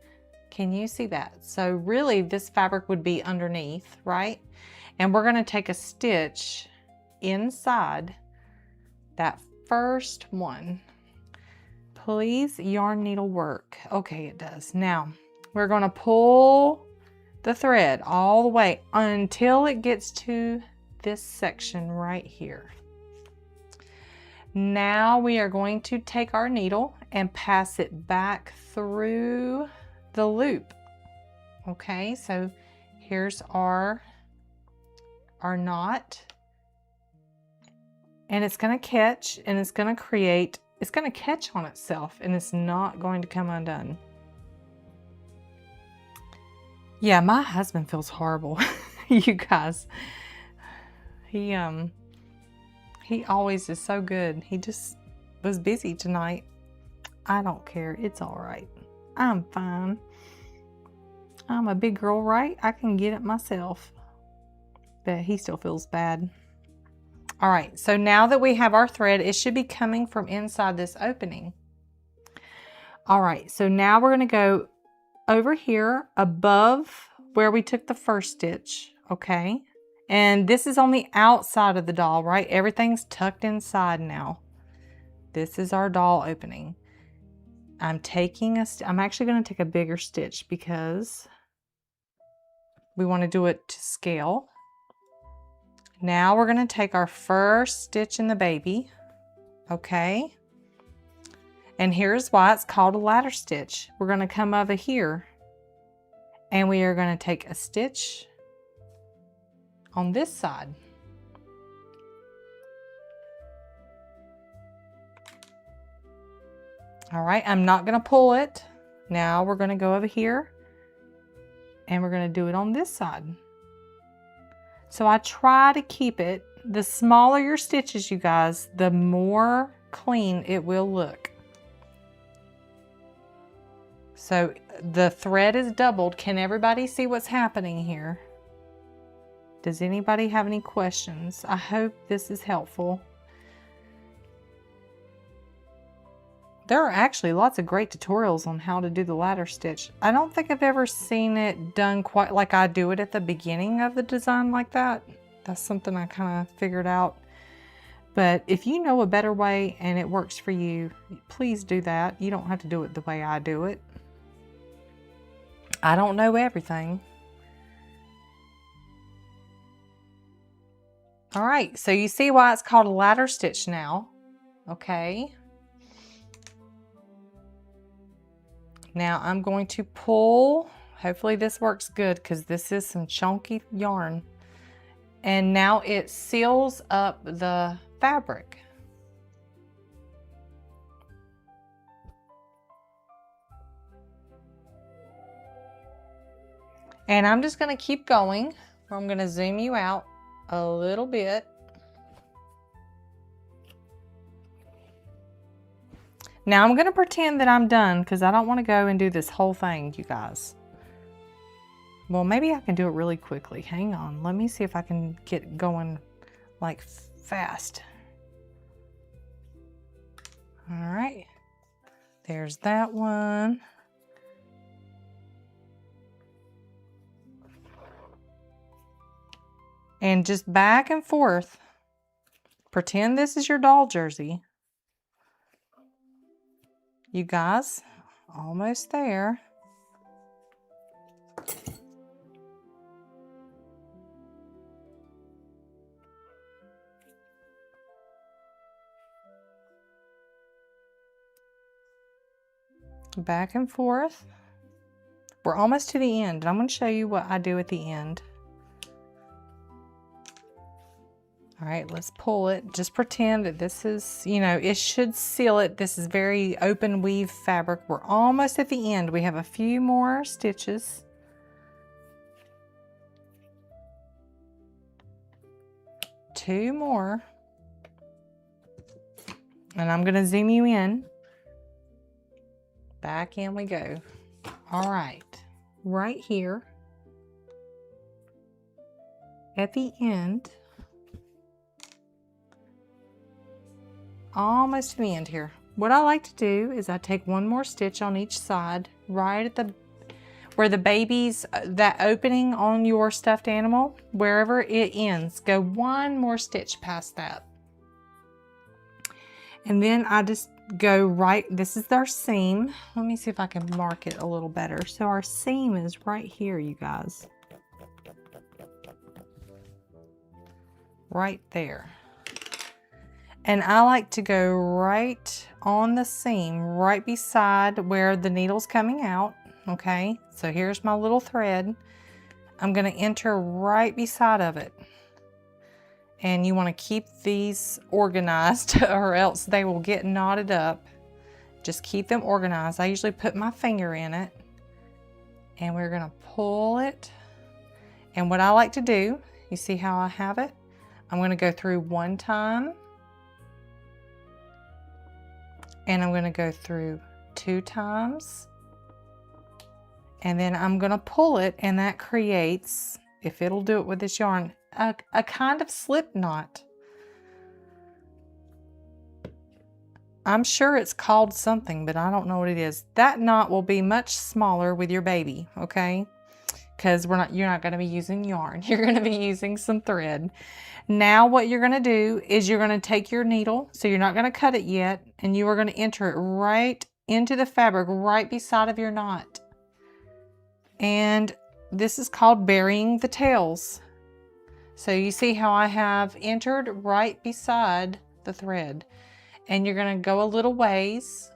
Can you see that? So really this fabric would be underneath, right? And we're going to take a stitch inside that first one. Please yarn needle work. Okay, it does. Now we're going to pull the thread all the way until it gets to this section right here. Now we are going to take our needle and pass it back through the loop. Okay, so here's our knot, and it's going to catch, and it's going to catch on itself, and it's not going to come undone. Yeah, my husband feels horrible. You guys, he always is so good. He just was busy tonight. I don't care. It's all right. I'm fine. I'm a big girl, right? I can get it myself. But he still feels bad. All right, so now that we have our thread, it should be coming from inside this opening. All right, so now we're gonna go over here above where we took the first stitch, okay? And this is on the outside of the doll, right? Everything's tucked inside now. This is our doll opening. I'm actually gonna take a bigger stitch because we wanna do it to scale. Now we're gonna take our first stitch in the baby, okay? And here's why it's called a ladder stitch. We're gonna come over here and we are gonna take a stitch on this side. All right, I'm not gonna pull it. Now we're gonna go over here and we're gonna do it on this side. So I try to keep it, the smaller your stitches, you guys, the more clean it will look. So the thread is doubled. Can everybody see what's happening here? Does anybody have any questions? I hope this is helpful. There are actually lots of great tutorials on how to do the ladder stitch. I don't think I've ever seen it done quite like I do it at the beginning of the design like that. That's something I kind of figured out. But if you know a better way and it works for you, please do that. You don't have to do it the way I do it. I don't know everything. All right, so you see why it's called a ladder stitch now, okay? Now I'm going to pull, hopefully this works good because this is some chunky yarn. And now it seals up the fabric. And I'm just gonna keep going. I'm gonna zoom you out a little bit. Now I'm gonna pretend that I'm done because I don't want to go and do this whole thing, you guys. Well, maybe I can do it really quickly. Hang on, let me see if I can get going like fast. All right, there's that one. And just back and forth. Pretend this is your doll jersey. You guys, almost there. Back and forth. We're almost to the end. I'm going to show you what I do at the end. All right, let's pull it. Just pretend that this is, you know, it should seal it. This is very open weave fabric. We're almost at the end. We have a few more stitches. Two more. And I'm going to zoom you in. Back in we go. All right, right here at the end. Almost to the end here. What I like to do is I take one more stitch on each side, right at the where the baby's, that opening on your stuffed animal, wherever it ends, go one more stitch past that. And then I just go right, this is our seam. Let me see if I can mark it a little better. So our seam is right here, you guys. Right there. And I like to go right on the seam, right beside where the needle's coming out, okay? So here's my little thread. I'm gonna enter right beside of it. And you wanna keep these organized or else they will get knotted up. Just keep them organized. I usually put my finger in it and we're gonna pull it. And what I like to do, you see how I have it? I'm gonna go through one time. And I'm going to go through 2 times. And then I'm going to pull it, and that creates, if it'll do it with this yarn, a kind of slip knot. I'm sure it's called something, but I don't know what it is. That knot will be much smaller with your baby, okay? Because you're not going to be using yarn. You're going to be using some thread. Now what you're going to do is you're going to take your needle, so you're not going to cut it yet, and you are going to enter it right into the fabric right beside of your knot. And this is called burying the tails. So you see how I have entered right beside the thread, and you're going to go a little ways,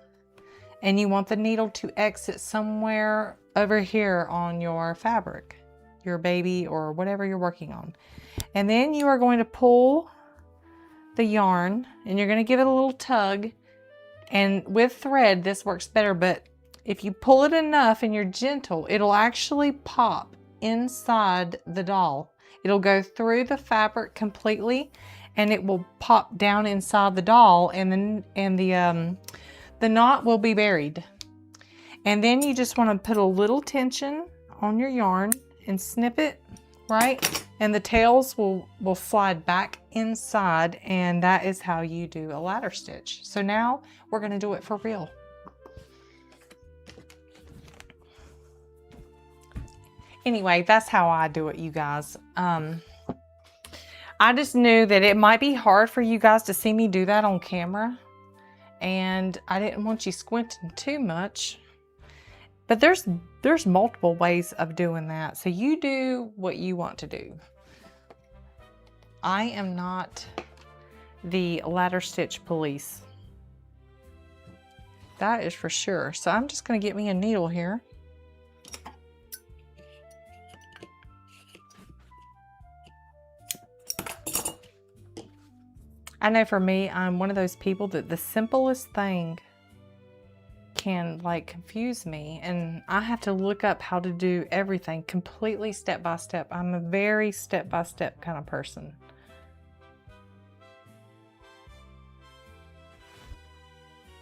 and you want the needle to exit somewhere over here on your fabric, your baby or whatever you're working on. And then you are going to pull the yarn, and you're going to give it a little tug. And with thread this works better, but if you pull it enough and you're gentle, it'll actually pop inside the doll. It'll go through the fabric completely, and it will pop down inside the doll, and the knot will be buried. And then you just want to put a little tension on your yarn and snip it, right? And the tails will slide back inside, and that is how you do a ladder stitch. So now we're going to do it for real. Anyway, that's how I do it, you guys. I just knew that it might be hard for you guys to see me do that on camera, and I didn't want you squinting too much. But there's multiple ways of doing that, so you do what you want to do. I am not the ladder stitch police. That is for sure. So I'm just going to get me a needle here. I know for me, I'm one of those people that the simplest thing can like confuse me, and I have to look up how to do everything completely step by step. I'm a very step by step kind of person.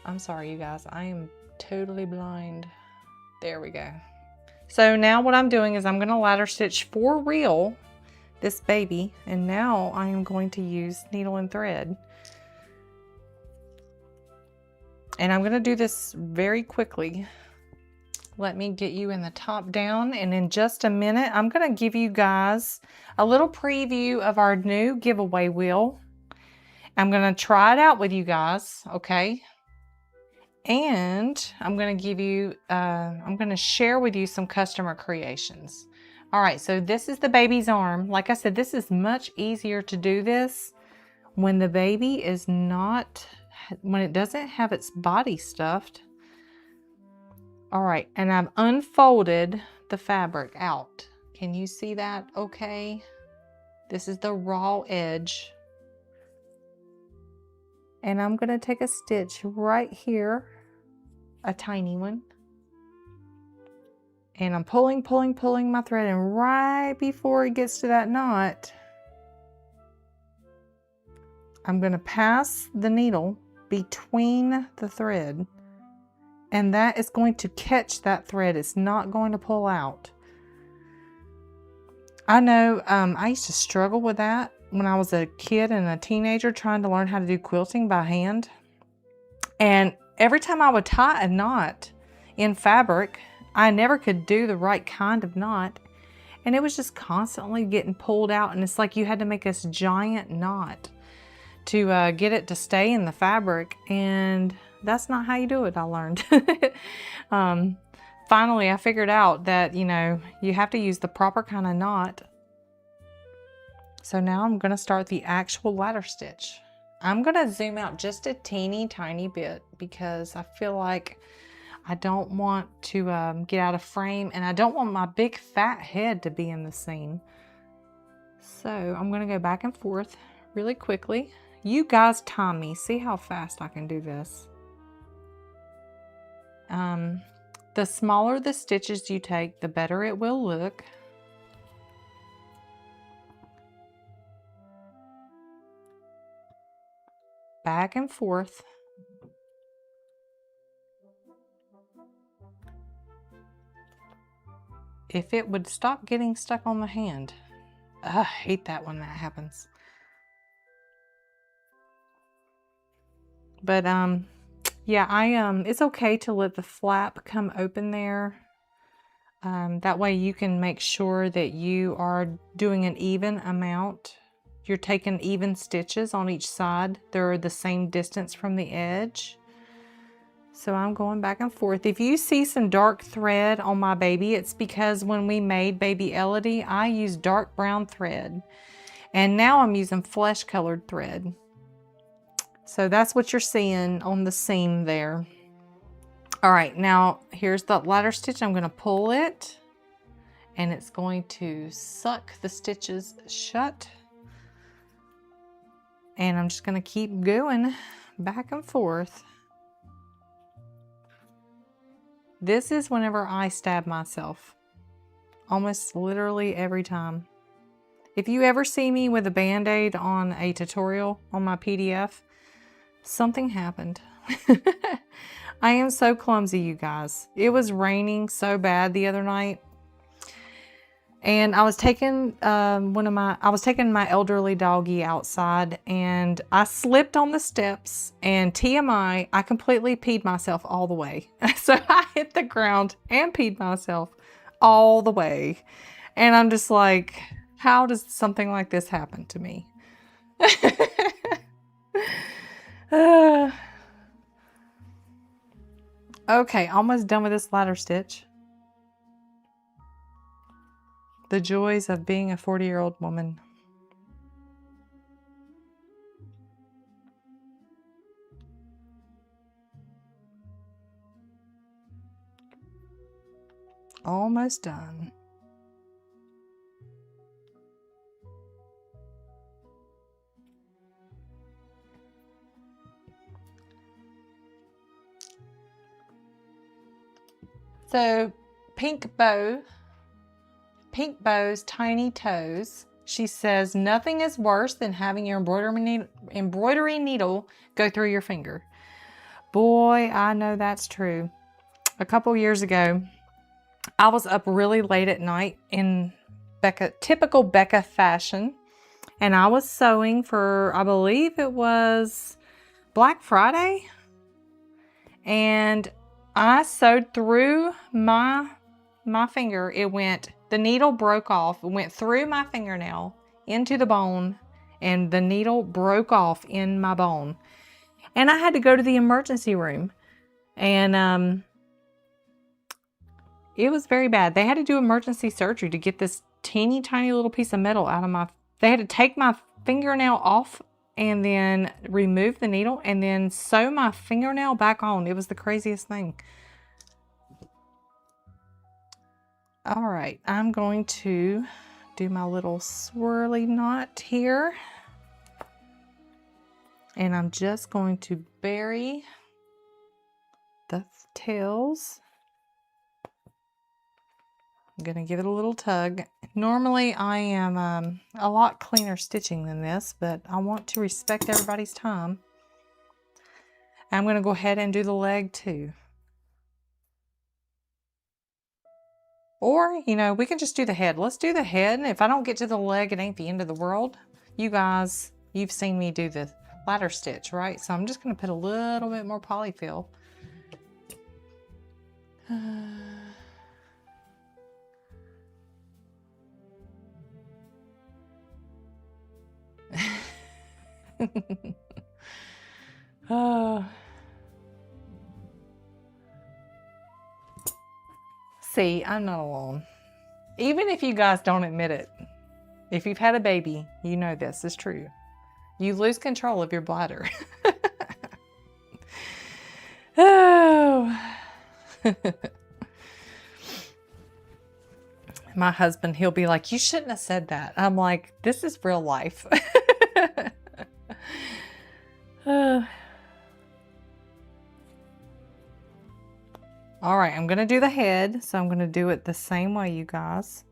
I'm sorry, you guys. I am totally blind. There we go. So now what I'm doing is I'm going to ladder stitch for real this baby, and now I am going to use needle and thread. And I'm going to do this very quickly. Let me get you in the top down, and in just a minute I'm going to give you guys a little preview of our new giveaway wheel. I'm going to try it out with you guys, okay? And I'm going to give you, I'm going to share with you some customer creations. All right, so this is the baby's arm. Like I said, this is much easier to do this when the baby is not, when it doesn't have its body stuffed. All right, and I've unfolded the fabric out. Can you see that okay? This is the raw edge. And I'm going to take a stitch right here, a tiny one. And I'm pulling my thread, and right before it gets to that knot, I'm going to pass the needle between the thread, and that is going to catch that thread. It's not going to pull out. I know I used to struggle with that when I was a kid and a teenager trying to learn how to do quilting by hand. And every time I would tie a knot in fabric, I never could do the right kind of knot, and it was just constantly getting pulled out, and it's like you had to make this giant knot to get it to stay in the fabric, and that's not how you do it, I learned. Finally, I figured out that, you know, you have to use the proper kind of knot. So now I'm going to start the actual ladder stitch. I'm going to zoom out just a teeny tiny bit because I feel like I don't want to get out of frame, and I don't want my big fat head to be in the scene. So I'm going to go back and forth really quickly. You guys time me. See how fast I can do this. The smaller the stitches you take, the better it will look. Back and forth. if it would stop getting stuck on the hand. I hate that when that happens. But yeah, it's okay to let the flap come open there. That way you can make sure that you are doing an even amount. You're taking even stitches on each side. They're the same distance from the edge. So I'm going back and forth. If you see some dark thread on my baby, it's because when we made baby Elodie, I used dark brown thread. And now I'm using flesh colored thread. So that's what you're seeing on the seam there. All right, now here's the ladder stitch. I'm going to pull it and it's going to suck the stitches shut. And I'm just going to keep going back and forth. This is whenever I stab myself, almost literally every time. If you ever see me with a Band-Aid on a tutorial on my PDF, something happened. I am so clumsy, you guys. It was raining so bad the other night. And I was taking my elderly doggy outside and I slipped on the steps, and TMI, I completely peed myself all the way. So I hit the ground and peed myself all the way. And I'm just like, how does something like this happen to me? Okay, almost done with this ladder stitch. The joys of being a 40-year-old woman. Almost done. So Pink Bow's Tiny Toes, she says, nothing is worse than having your embroidery needle go through your finger. Boy, I know that's true. A couple years ago, I was up really late at night in typical Becca fashion, and I was sewing for, I believe it was Black Friday, and I sewed through my finger. The needle broke off, it went through my fingernail into the bone, and the needle broke off in my bone. And I had to go to the emergency room, and it was very bad. They had to do emergency surgery to get this teeny tiny little piece of metal out of they had to take my fingernail off and then remove the needle and then sew my fingernail back on. It was the craziest thing. All right, I'm going to do my little swirly knot here. And I'm just going to bury the tails. I'm going to give it a little tug. Normally I am a lot cleaner stitching than this, but I want to respect everybody's time. I'm going to go ahead and do the leg too. Or, you know, we can just do the head. Let's do the head. If I don't get to the leg, it ain't the end of the world. You guys, you've seen me do the ladder stitch, right? So I'm just going to put a little bit more polyfill. See, I'm not alone. Even if you guys don't admit it, if you've had a baby, you know this is true. You lose control of your bladder. Oh. My husband, he'll be like, you shouldn't have said that. I'm like, this is real life. All right, I'm going to do the head. So I'm going to do it the same way, you guys.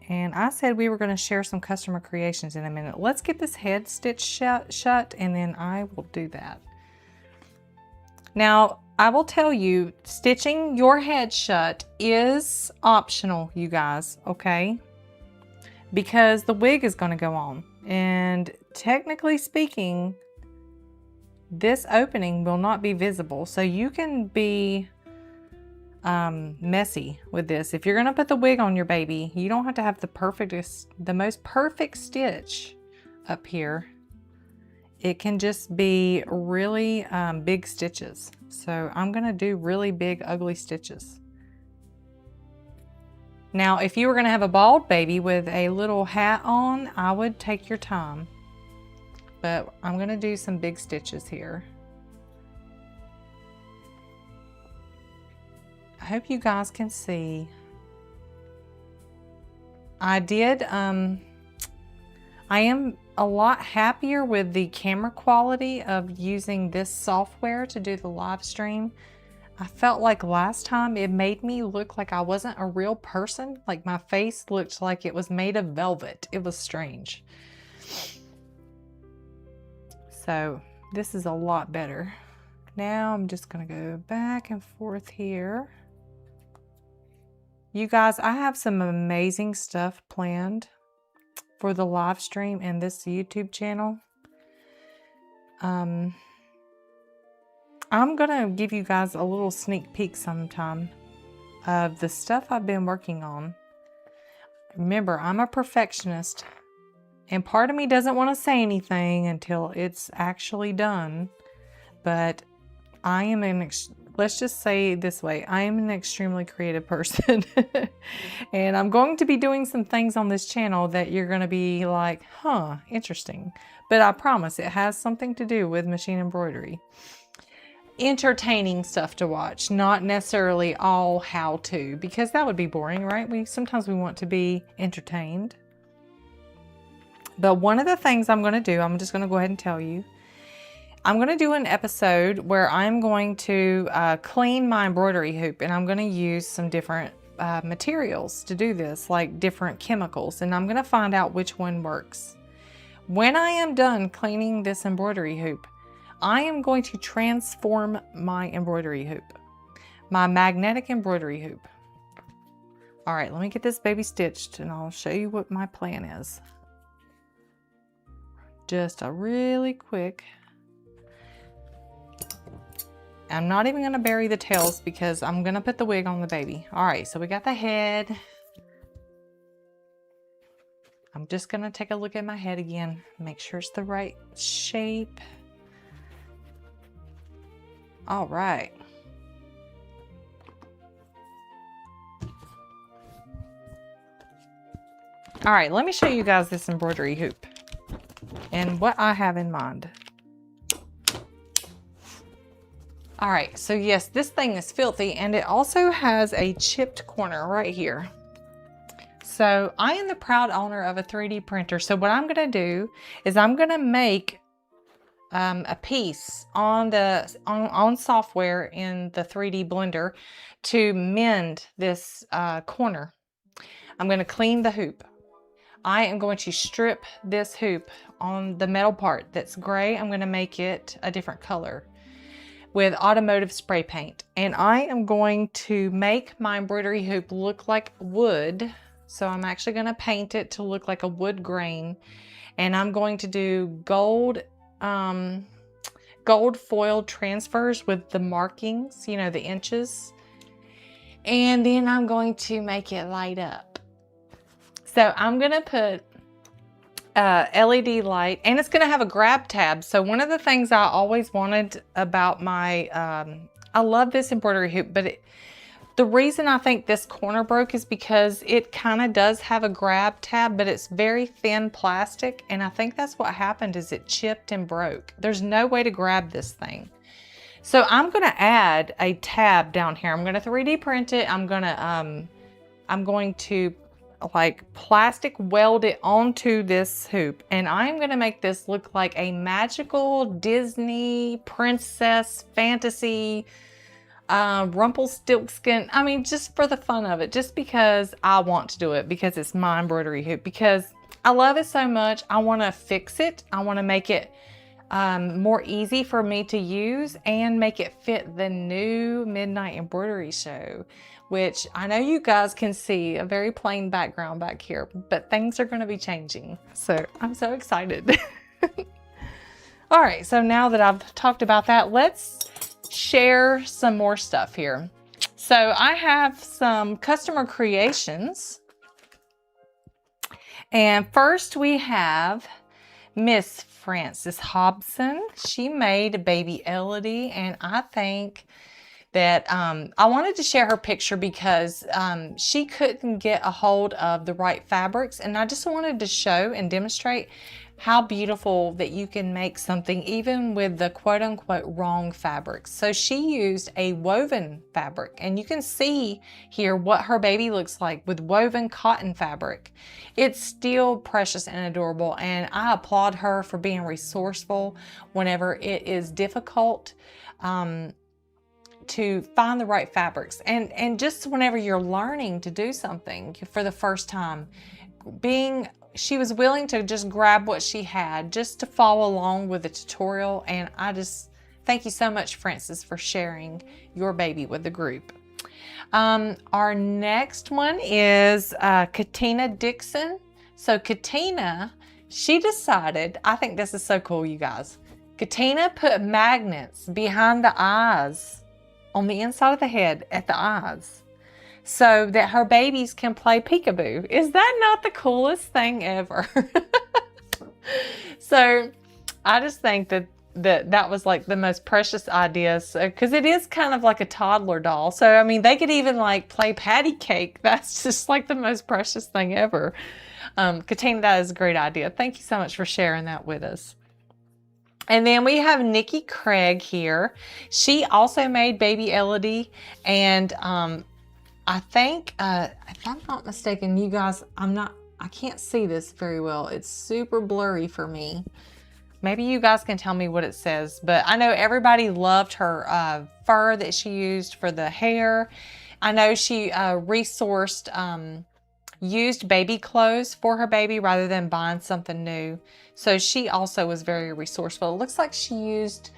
And I said we were going to share some customer creations in a minute. Let's get this head stitch shut and then I will do that. Now, I will tell you, stitching your head shut is optional, you guys, okay? Because the wig is going to go on. And technically speaking, this opening will not be visible. So you can be messy with this. If you're going to put the wig on your baby, you don't have to have the most perfect stitch up here. It can just be really big stitches. So I'm going to do really big, ugly stitches. Now, if you were going to have a bald baby with a little hat on, I would take your time. But I'm going to do some big stitches here. I hope you guys can see. I am a lot happier with the camera quality of using this software to do the live stream. I felt like last time it made me look like I wasn't a real person. Like my face looked like it was made of velvet. It was strange. So this is a lot better. Now I'm just gonna go back and forth here. You guys, I have some amazing stuff planned for the live stream and this YouTube channel. I'm gonna give you guys a little sneak peek sometime of the stuff I've been working on. Remember, I'm a perfectionist, and part of me doesn't want to say anything until it's actually done. But I am let's just say it this way, I am an extremely creative person. And I'm going to be doing some things on this channel that you're going to be like, huh, interesting. But I promise it has something to do with machine embroidery. Entertaining stuff to watch, not necessarily all how to, because that would be boring, right? Sometimes we want to be entertained. But one of the things I'm going to do, I'm just going to go ahead and tell you, I'm going to do an episode where I'm going to clean my embroidery hoop, and I'm going to use some different materials to do this, like different chemicals, and I'm going to find out which one works. When I am done cleaning this embroidery hoop, I am going to transform my embroidery hoop, my magnetic embroidery hoop. All right, let me get this baby stitched and I'll show you what my plan is. Just a really quick. I'm not even going to bury the tails because I'm going to put the wig on the baby. All right, so we got the head. I'm just going to take a look at my head again, make sure it's the right shape. All right. All right, let me show you guys this embroidery hoop and what I have in mind. All right, so yes, this thing is filthy, and it also has a chipped corner right here. So I am the proud owner of a 3D printer. So what I'm gonna do is I'm gonna make a piece on software in the 3D blender to mend this corner. I'm going to clean the hoop. I am going to strip this hoop on the metal part that's gray. I'm going to make it a different color with automotive spray paint, and I am going to make my embroidery hoop look like wood. So I'm actually going to paint it to look like a wood grain, and I'm going to do gold foil transfers with the markings, you know, the inches. And then I'm going to make it light up. So I'm going to put LED light, and it's going to have a grab tab. So one of the things I always wanted about my, I love this embroidery hoop, but the reason I think this corner broke is because it kind of does have a grab tab, but it's very thin plastic. And I think that's what happened, is it chipped and broke. There's no way to grab this thing. So I'm going to add a tab down here. I'm going to 3D print it. I'm going to like plastic weld it onto this hoop. And I'm going to make this look like a magical Disney princess fantasy Rumpelstiltskin. I mean, just for the fun of it, just because I want to do it, because it's my embroidery hoop, because I love it so much. I want to fix it. I want to make it more easy for me to use and make it fit the new Midnight Embroidery show, which I know you guys can see a very plain background back here, but things are going to be changing. So I'm so excited. All right, so now that I've talked about that, let's share some more stuff here. So I have some customer creations. And first we have Miss Frances Hobson. She made baby Elodie, and I think that I wanted to share her picture because she couldn't get a hold of the right fabrics, and I just wanted to show and demonstrate how beautiful that you can make something even with the quote-unquote wrong fabrics. So she used a woven fabric, and you can see here what her baby looks like with woven cotton fabric. It's still precious and adorable, and I applaud her for being resourceful whenever it is difficult to find the right fabrics, and just whenever you're learning to do something for the first time, she was willing to just grab what she had just to follow along with the tutorial. And I just thank you so much, Frances, for sharing your baby with the group. Our next one is Katina Dixon. So Katina, she decided, I think this is so cool, you guys. Katina put magnets behind the eyes, on the inside of the head at the eyes, so that her babies can play peekaboo. Is that not the coolest thing ever? So I just think that was like the most precious idea, because it is kind of like a toddler doll. So I mean, they could even like play patty cake. That's just like the most precious thing ever. Katina, that is a great idea. Thank you so much for sharing that with us. And then we have Nikki Craig here. She also made baby Elodie, and I think, if I'm not mistaken, you guys, I can't see this very well. It's super blurry for me. Maybe you guys can tell me what it says, but I know everybody loved her fur that she used for the hair. I know she resourced used baby clothes for her baby rather than buying something new. So she also was very resourceful. It looks like she used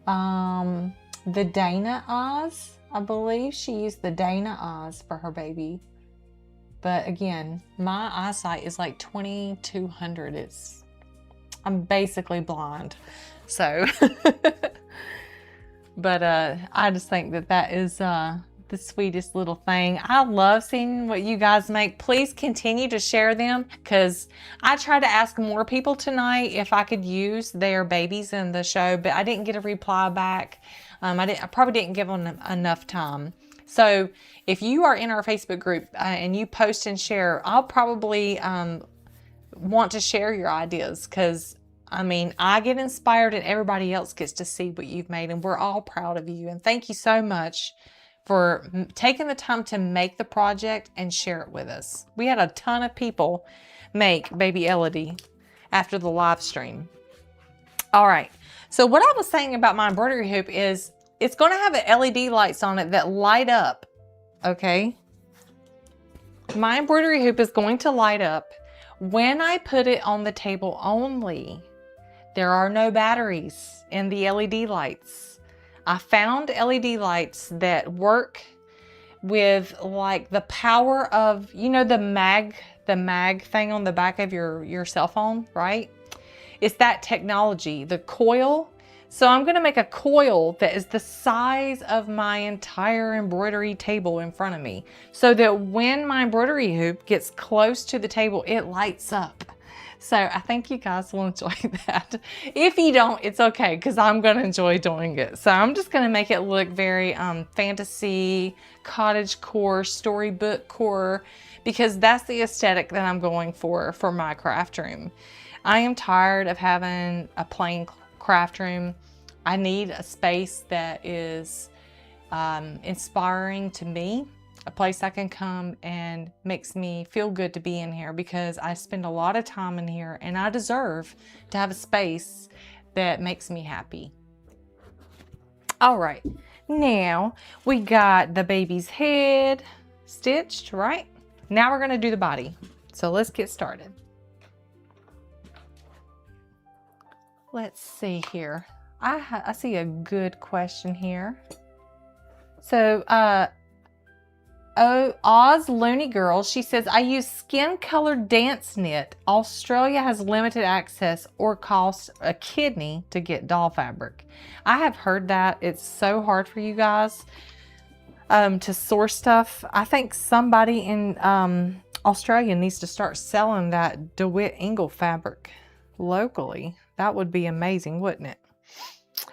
the Dana eyes. I believe she used the Dana eyes for her baby. But again, my eyesight is like 2200. I'm basically blind. So, but I just think that is the sweetest little thing. I love seeing what you guys make. Please continue to share them, because I tried to ask more people tonight if I could use their babies in the show, but I didn't get a reply back. I probably didn't give them enough time. So if you are in our Facebook group and you post and share, I'll probably want to share your ideas, because I mean, I get inspired and everybody else gets to see what you've made, and we're all proud of you. And thank you so much for taking the time to make the project and share it with us. We had a ton of people make baby Elodie after the live stream. All right, so what I was saying about my embroidery hoop is it's going to have LED lights on it that light up, okay? My embroidery hoop is going to light up when I put it on the table only. There are no batteries in the LED lights. I found LED lights that work with like the power of, you know, the mag thing on the back of your cell phone, right? It's that technology, the coil. So I'm gonna make a coil that is the size of my entire embroidery table in front of me, so that when my embroidery hoop gets close to the table, it lights up. So I think you guys will enjoy that. If you don't, it's okay, because I'm going to enjoy doing it. So I'm just going to make it look very fantasy, cottage core, storybook core, because that's the aesthetic that I'm going for my craft room. I am tired of having a plain craft room. I need a space that is inspiring to me. A place I can come and makes me feel good to be in here, because I spend a lot of time in here and I deserve to have a space that makes me happy. All right, now we got the baby's head stitched, right? Now we're gonna do the body. So let's get started. let's see here. I see a good question here. So, Oz Looney Girl, she says, I use skin colored dance knit. Australia has limited access or costs a kidney to get doll fabric. I have heard that. It's so hard for you guys to source stuff. I think somebody in Australia needs to start selling that DeWitt Ingle fabric locally. That would be amazing, wouldn't it?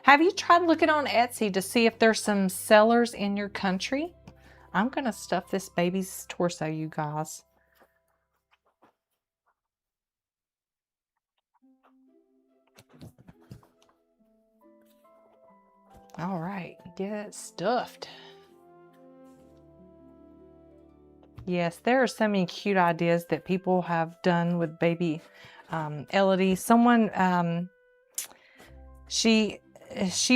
Have you tried looking on Etsy to see if there's some sellers in your country? I'm going to stuff this baby's torso, you guys. All right, get it stuffed. Yes, there are so many cute ideas that people have done with baby Elodie. Someone, she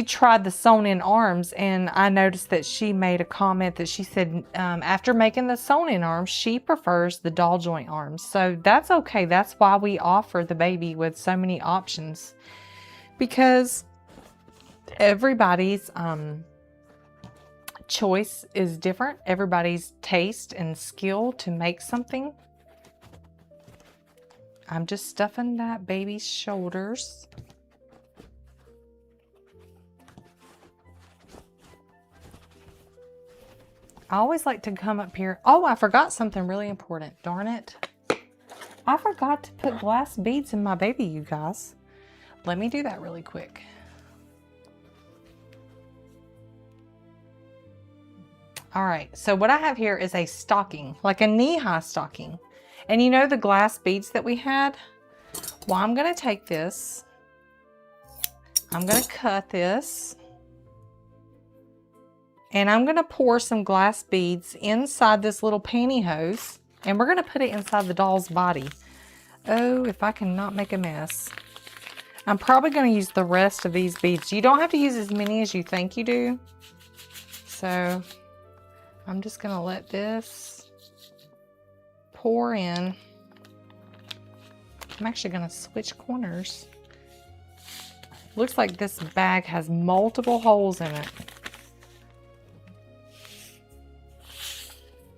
tried the sewn-in arms, and I noticed that she made a comment that she said after making the sewn-in arms, she prefers the doll joint arms. So that's okay. That's why we offer the baby with so many options, because everybody's choice is different. Everybody's taste and skill to make something. I'm just stuffing that baby's shoulders. I always like to come up here. Oh, I forgot something really important. Darn it. I forgot to put glass beads in my baby, you guys. Let me do that really quick. All right, so what I have here is a stocking, like a knee-high stocking. And you know the glass beads that we had? Well, I'm gonna take this. I'm gonna cut this. And I'm gonna pour some glass beads inside this little pantyhose, and we're gonna put it inside the doll's body. Oh, if I cannot make a mess. I'm probably gonna use the rest of these beads. You don't have to use as many as you think you do. So I'm just gonna let this pour in. I'm actually gonna switch corners. Looks like this bag has multiple holes in it.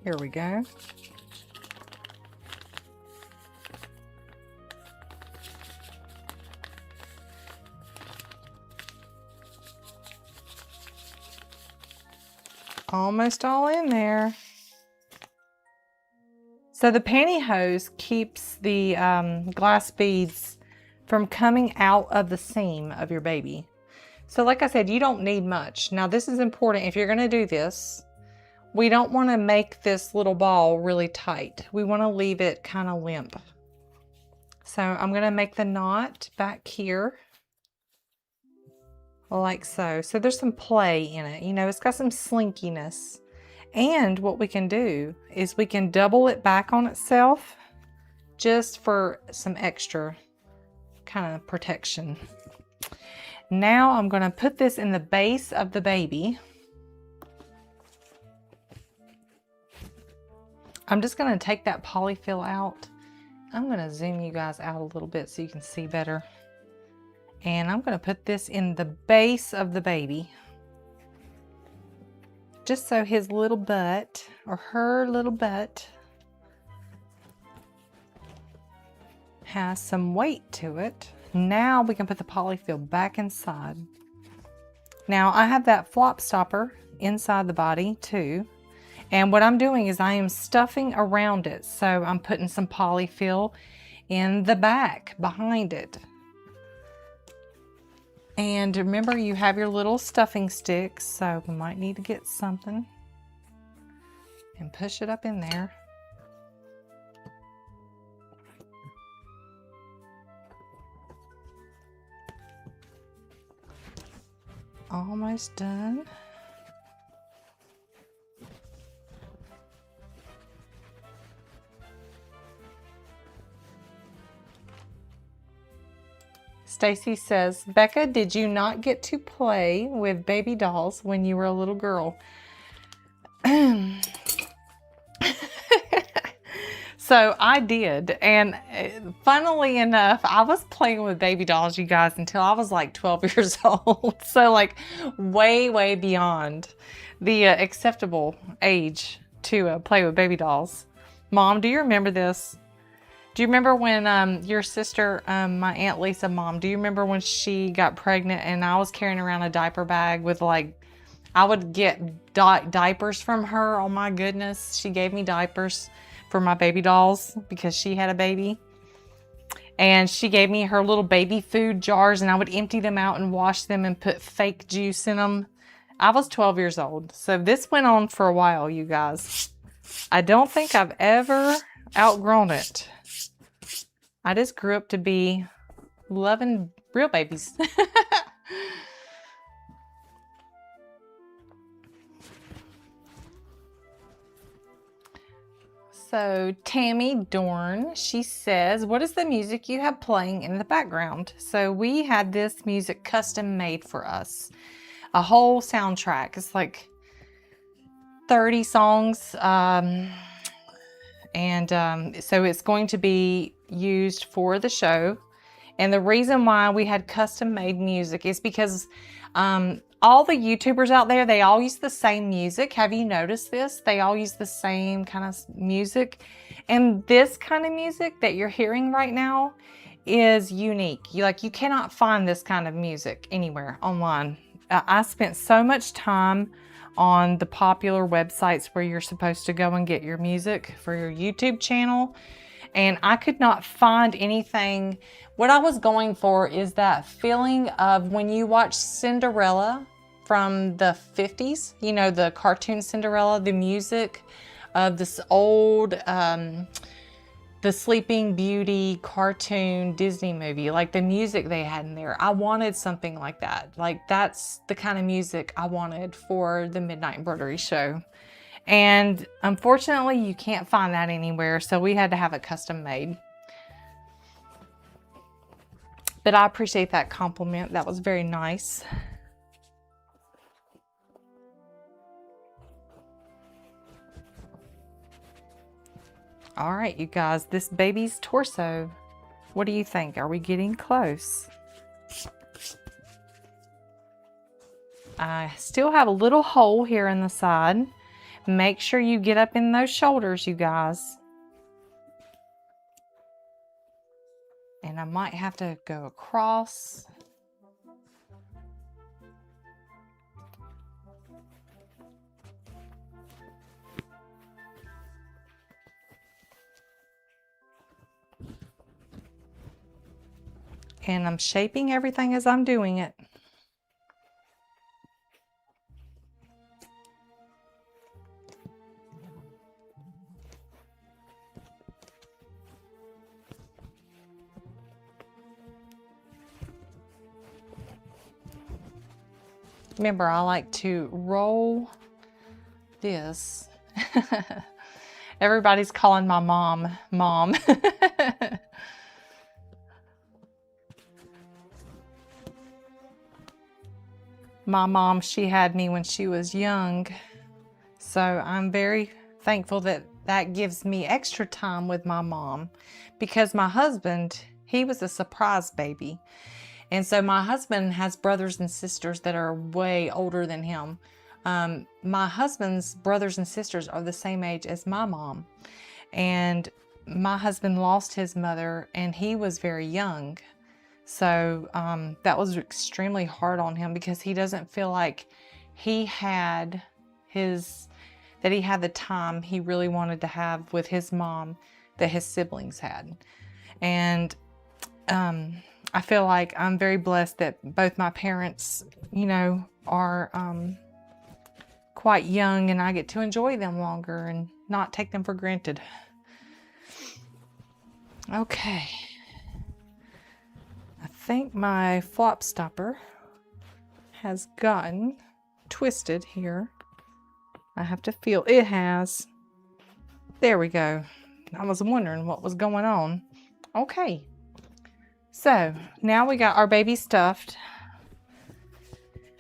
Here we go. Almost all in there. So the pantyhose keeps the glass beads from coming out of the seam of your baby. So like I said, you don't need much. Now this is important. If you're gonna do this, we don't wanna make this little ball really tight. We wanna leave it kind of limp. So I'm gonna make the knot back here, like so. So there's some play in it. You know, it's got some slinkiness. And what we can do is we can double it back on itself just for some extra kind of protection. Now I'm going to put this in the base of the baby. I'm just going to take that polyfill out. I'm going to zoom you guys out a little bit so you can see better. And I'm going to put this in the base of the baby, just so his little butt, or her little butt, has some weight to it. Now we can put the polyfill back inside. Now I have that flop stopper inside the body too. And what I'm doing is I am stuffing around it. So I'm putting some polyfill in the back behind it. And remember, you have your little stuffing sticks, so we might need to get something and push it up in there. Almost done. Stacy says, Becca, did you not get to play with baby dolls when you were a little So I did, and funnily enough, I was playing with baby dolls, you guys, until I was like 12 years old. So like way, way beyond the acceptable age to play with baby dolls. Mom, do you remember this? Do you remember when your sister, my Aunt Lisa mom, do you remember when she got pregnant and I was carrying around a diaper bag with like, I would get diapers from her. Oh my goodness. She gave me diapers for my baby dolls because she had a baby. And she gave me her little baby food jars and I would empty them out and wash them and put fake juice in them. I was 12 years old. So this went on for a while, you guys. I don't think I've ever outgrown it. I just grew up to be loving real babies. So Tammy Dorn, she says, what is the music you have playing in the background? So we had this music custom made for us. A whole soundtrack. It's like 30 songs. So it's going to be used for the show. And the reason why we had custom made music is because all the YouTubers out there, they all use the same music. Have you noticed this? They all use the same kind of music. And this kind of music that you're hearing right now is unique. You cannot find this kind of music anywhere online. I spent so much time on the popular websites where you're supposed to go and get your music for your YouTube channel. And I could not find anything. What I was going for is that feeling of when you watch Cinderella from the 50s, you know, the cartoon Cinderella, the music of this old, the Sleeping Beauty cartoon Disney movie, like the music they had in there. I wanted something like that. Like that's the kind of music I wanted for the Midnight Embroidery show. And unfortunately, you can't find that anywhere, so we had to have it custom made. But I appreciate that compliment. That was very nice. All right, you guys, this baby's torso. What do you think? Are we getting close? I still have a little hole here in the side. Make sure you get up in those shoulders, you guys. And I might have to go across. And I'm shaping everything as I'm doing it. Remember, I like to roll this. Everybody's calling my mom, Mom. My mom, she had me when she was young. So I'm very thankful that that gives me extra time with my mom, because my husband, he was a surprise baby. And so my husband has brothers and sisters that are way older than him. My husband's brothers and sisters are the same age as my mom. And my husband lost his mother and he was very young. So that was extremely hard on him, because he doesn't feel like he had the time he really wanted to have with his mom that his siblings had. And I feel like I'm very blessed that both my parents, you know, are quite young, and I get to enjoy them longer and not take them for granted. Okay. I think my flop stopper has gotten twisted here. I have to feel it has. There we go. I was wondering what was going on. Okay. So now we got our baby stuffed.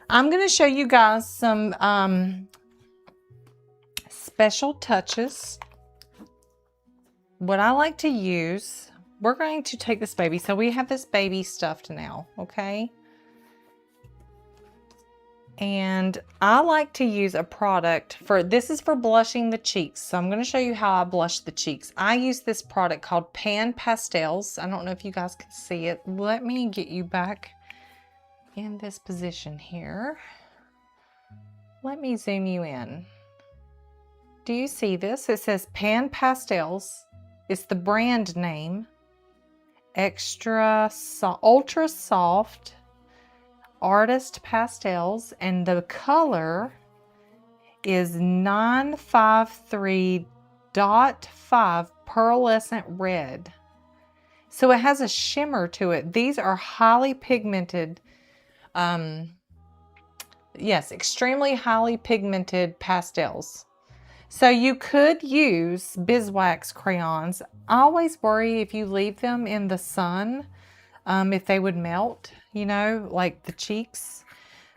I'm going to show you guys some special touches. what I like to use, we're going to take this baby. So we have this baby stuffed now, okay? And I like to use a product for, this is for blushing the cheeks. So I'm going to show you how I blush the cheeks. I use this product called Pan Pastels. I don't know if you guys can see it. Let me get you back in this position here. Let me zoom you in. Do you see this? It says Pan Pastels. It's the brand name. Ultra soft artist pastels, and the color is 953.5 pearlescent red. So it has a shimmer to it. These are highly pigmented, yes, extremely highly pigmented pastels. So you could use beeswax crayons. I always worry if you leave them in the sun, if they would melt, you know, like the cheeks.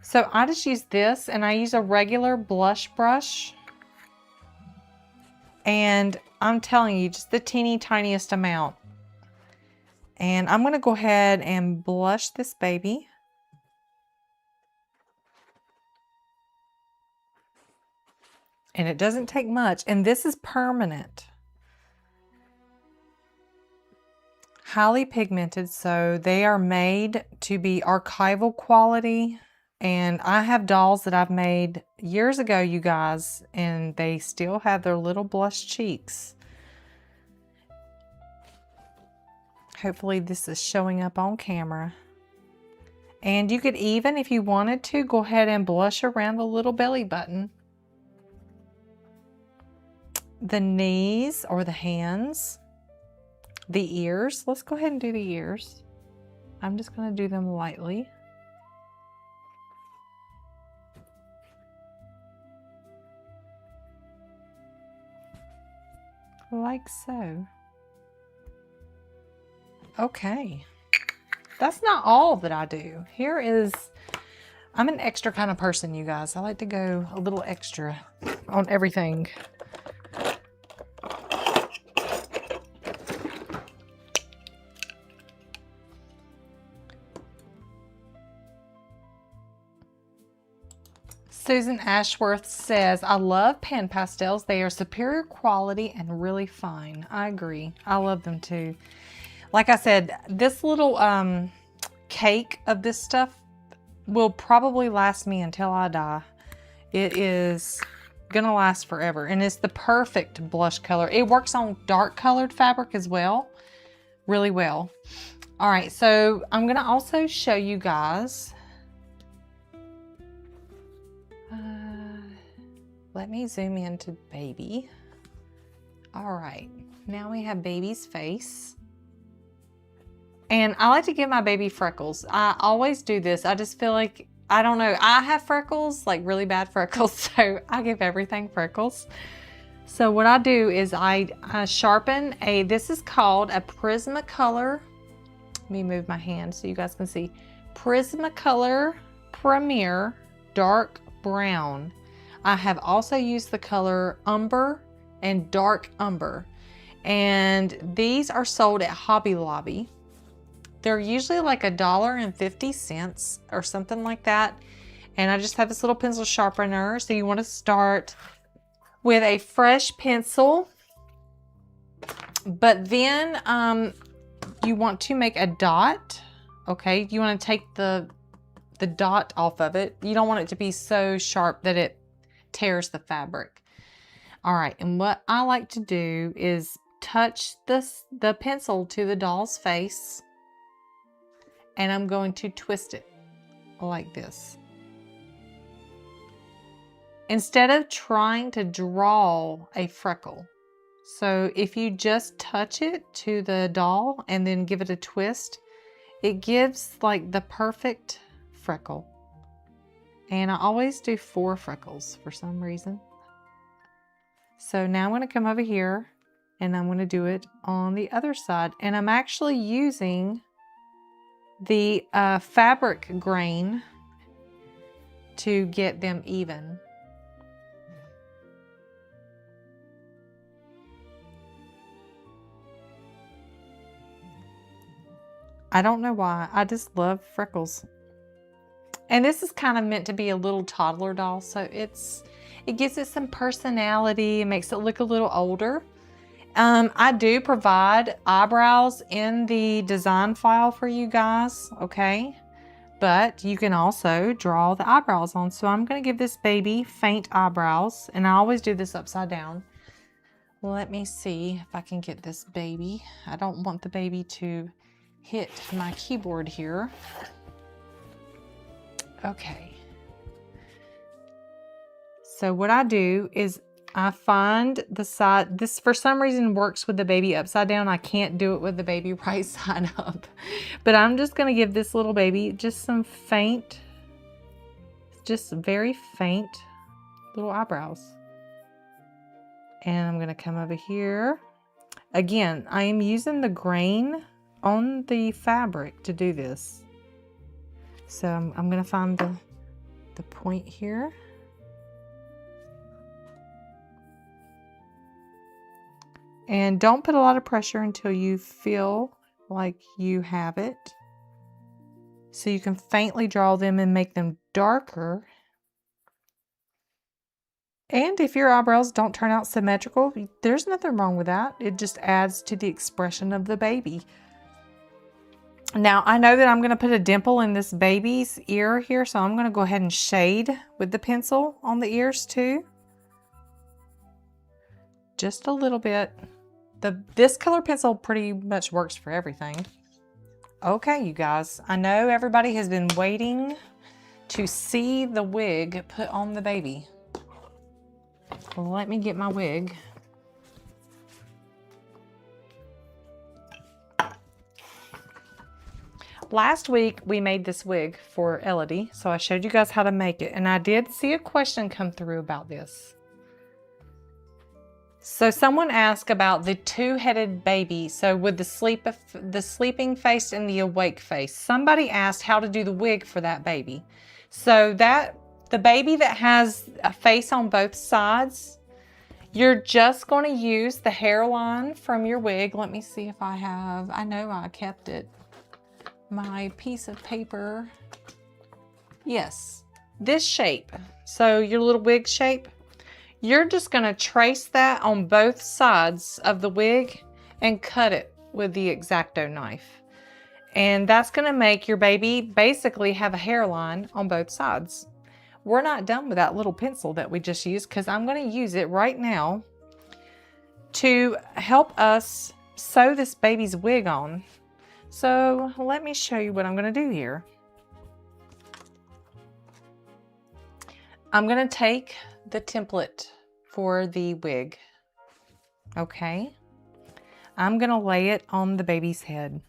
So I just use this, and I use a regular blush brush. And I'm telling you, just the teeny tiniest amount. And I'm going to go ahead and blush this baby. And it doesn't take much. And this is permanent. Highly pigmented, so they are made to be archival quality. And I have dolls that I've made years ago, you guys, and they still have their little blush cheeks. Hopefully this is showing up on camera. And you could even, if you wanted to, go ahead and blush around the little belly button, the knees or the hands, the ears. Let's go ahead and do the ears. I'm just going to do them lightly. Like so. Okay. That's not all that I do. Here is, I'm an extra kind of person, you guys. I like to go a little extra on everything. Susan Ashworth says, I love pan pastels. They are superior quality and really fine. I agree. I love them too. Like I said, this little cake of this stuff will probably last me until I die. It is gonna last forever, and it's the perfect blush color. It works on dark colored fabric as well, really well. All right, so I'm gonna also show you guys. Let me zoom into baby. All right, now we have baby's face. And I like to give my baby freckles. I always do this. I just feel like, I don't know, I have freckles, like really bad freckles, so I give everything freckles. So what I do is I sharpen this is called a Prismacolor. Let me move my hand so you guys can see. Prismacolor Premier Dark Brown. I have also used the color Umber and Dark Umber. And these are sold at Hobby Lobby. They're usually like $1.50 or something like that. And I just have this little pencil sharpener. So you want to start with a fresh pencil. But then you want to make a dot. Okay, you want to take the dot off of it. You don't want it to be so sharp that it tears the fabric. All right, and what I like to do is touch the pencil to the doll's face, and I'm going to twist it like this. Instead of trying to draw a freckle. So if you just touch it to the doll and then give it a twist, it gives like the perfect freckle. And I always do 4 freckles for some reason. So now I'm going to come over here and I'm going to do it on the other side. And I'm actually using the fabric grain to get them even. I don't know why. I just love Freckles. And this is kind of meant to be a little toddler doll, so it gives it some personality. It makes it look a little older. I do provide eyebrows in the design file for you guys, okay? But you can also draw the eyebrows on. So I'm going to give this baby faint eyebrows, and I always do this upside down. Let me see if I can get this baby. I don't want the baby to hit my keyboard here. Okay. So what I do is I find the side, this for some reason works with the baby upside down. I can't do it with the baby right side up. But I'm just going to give this little baby just some faint, just very faint little eyebrows. And I'm going to come over here. Again, I am using the grain on the fabric to do this. So I'm going to find the point here. And don't put a lot of pressure until you feel like you have it. So you can faintly draw them and make them darker. And if your eyebrows don't turn out symmetrical, there's nothing wrong with that. It just adds to the expression of the baby. Now, I know that I'm going to put a dimple in this baby's ear here, so I'm going to go ahead and shade with the pencil on the ears too. Just a little bit. This color pencil pretty much works for everything. Okay, you guys, I know everybody has been waiting to see the wig put on the baby. Well, let me get my wig. Last week we made this wig for Elodie, so I showed you guys how to make it, and I did see a question come through about this. So someone asked about the two-headed baby, so with the sleeping face and the awake face. Somebody asked how to do the wig for that baby. So the baby that has a face on both sides, you're just going to use the hairline from your wig. Let me see if I have, I know I kept it. My piece of paper. Yes, this shape. So your little wig shape, you're just going to trace that on both sides of the wig and cut it with the X-Acto knife. And that's going to make your baby basically have a hairline on both sides. We're not done with that little pencil that we just used, because I'm going to use it right now to help us sew this baby's wig on. So let me show you what I'm going to do here. I'm going to take the template for the wig. Okay. I'm going to lay it on the baby's head.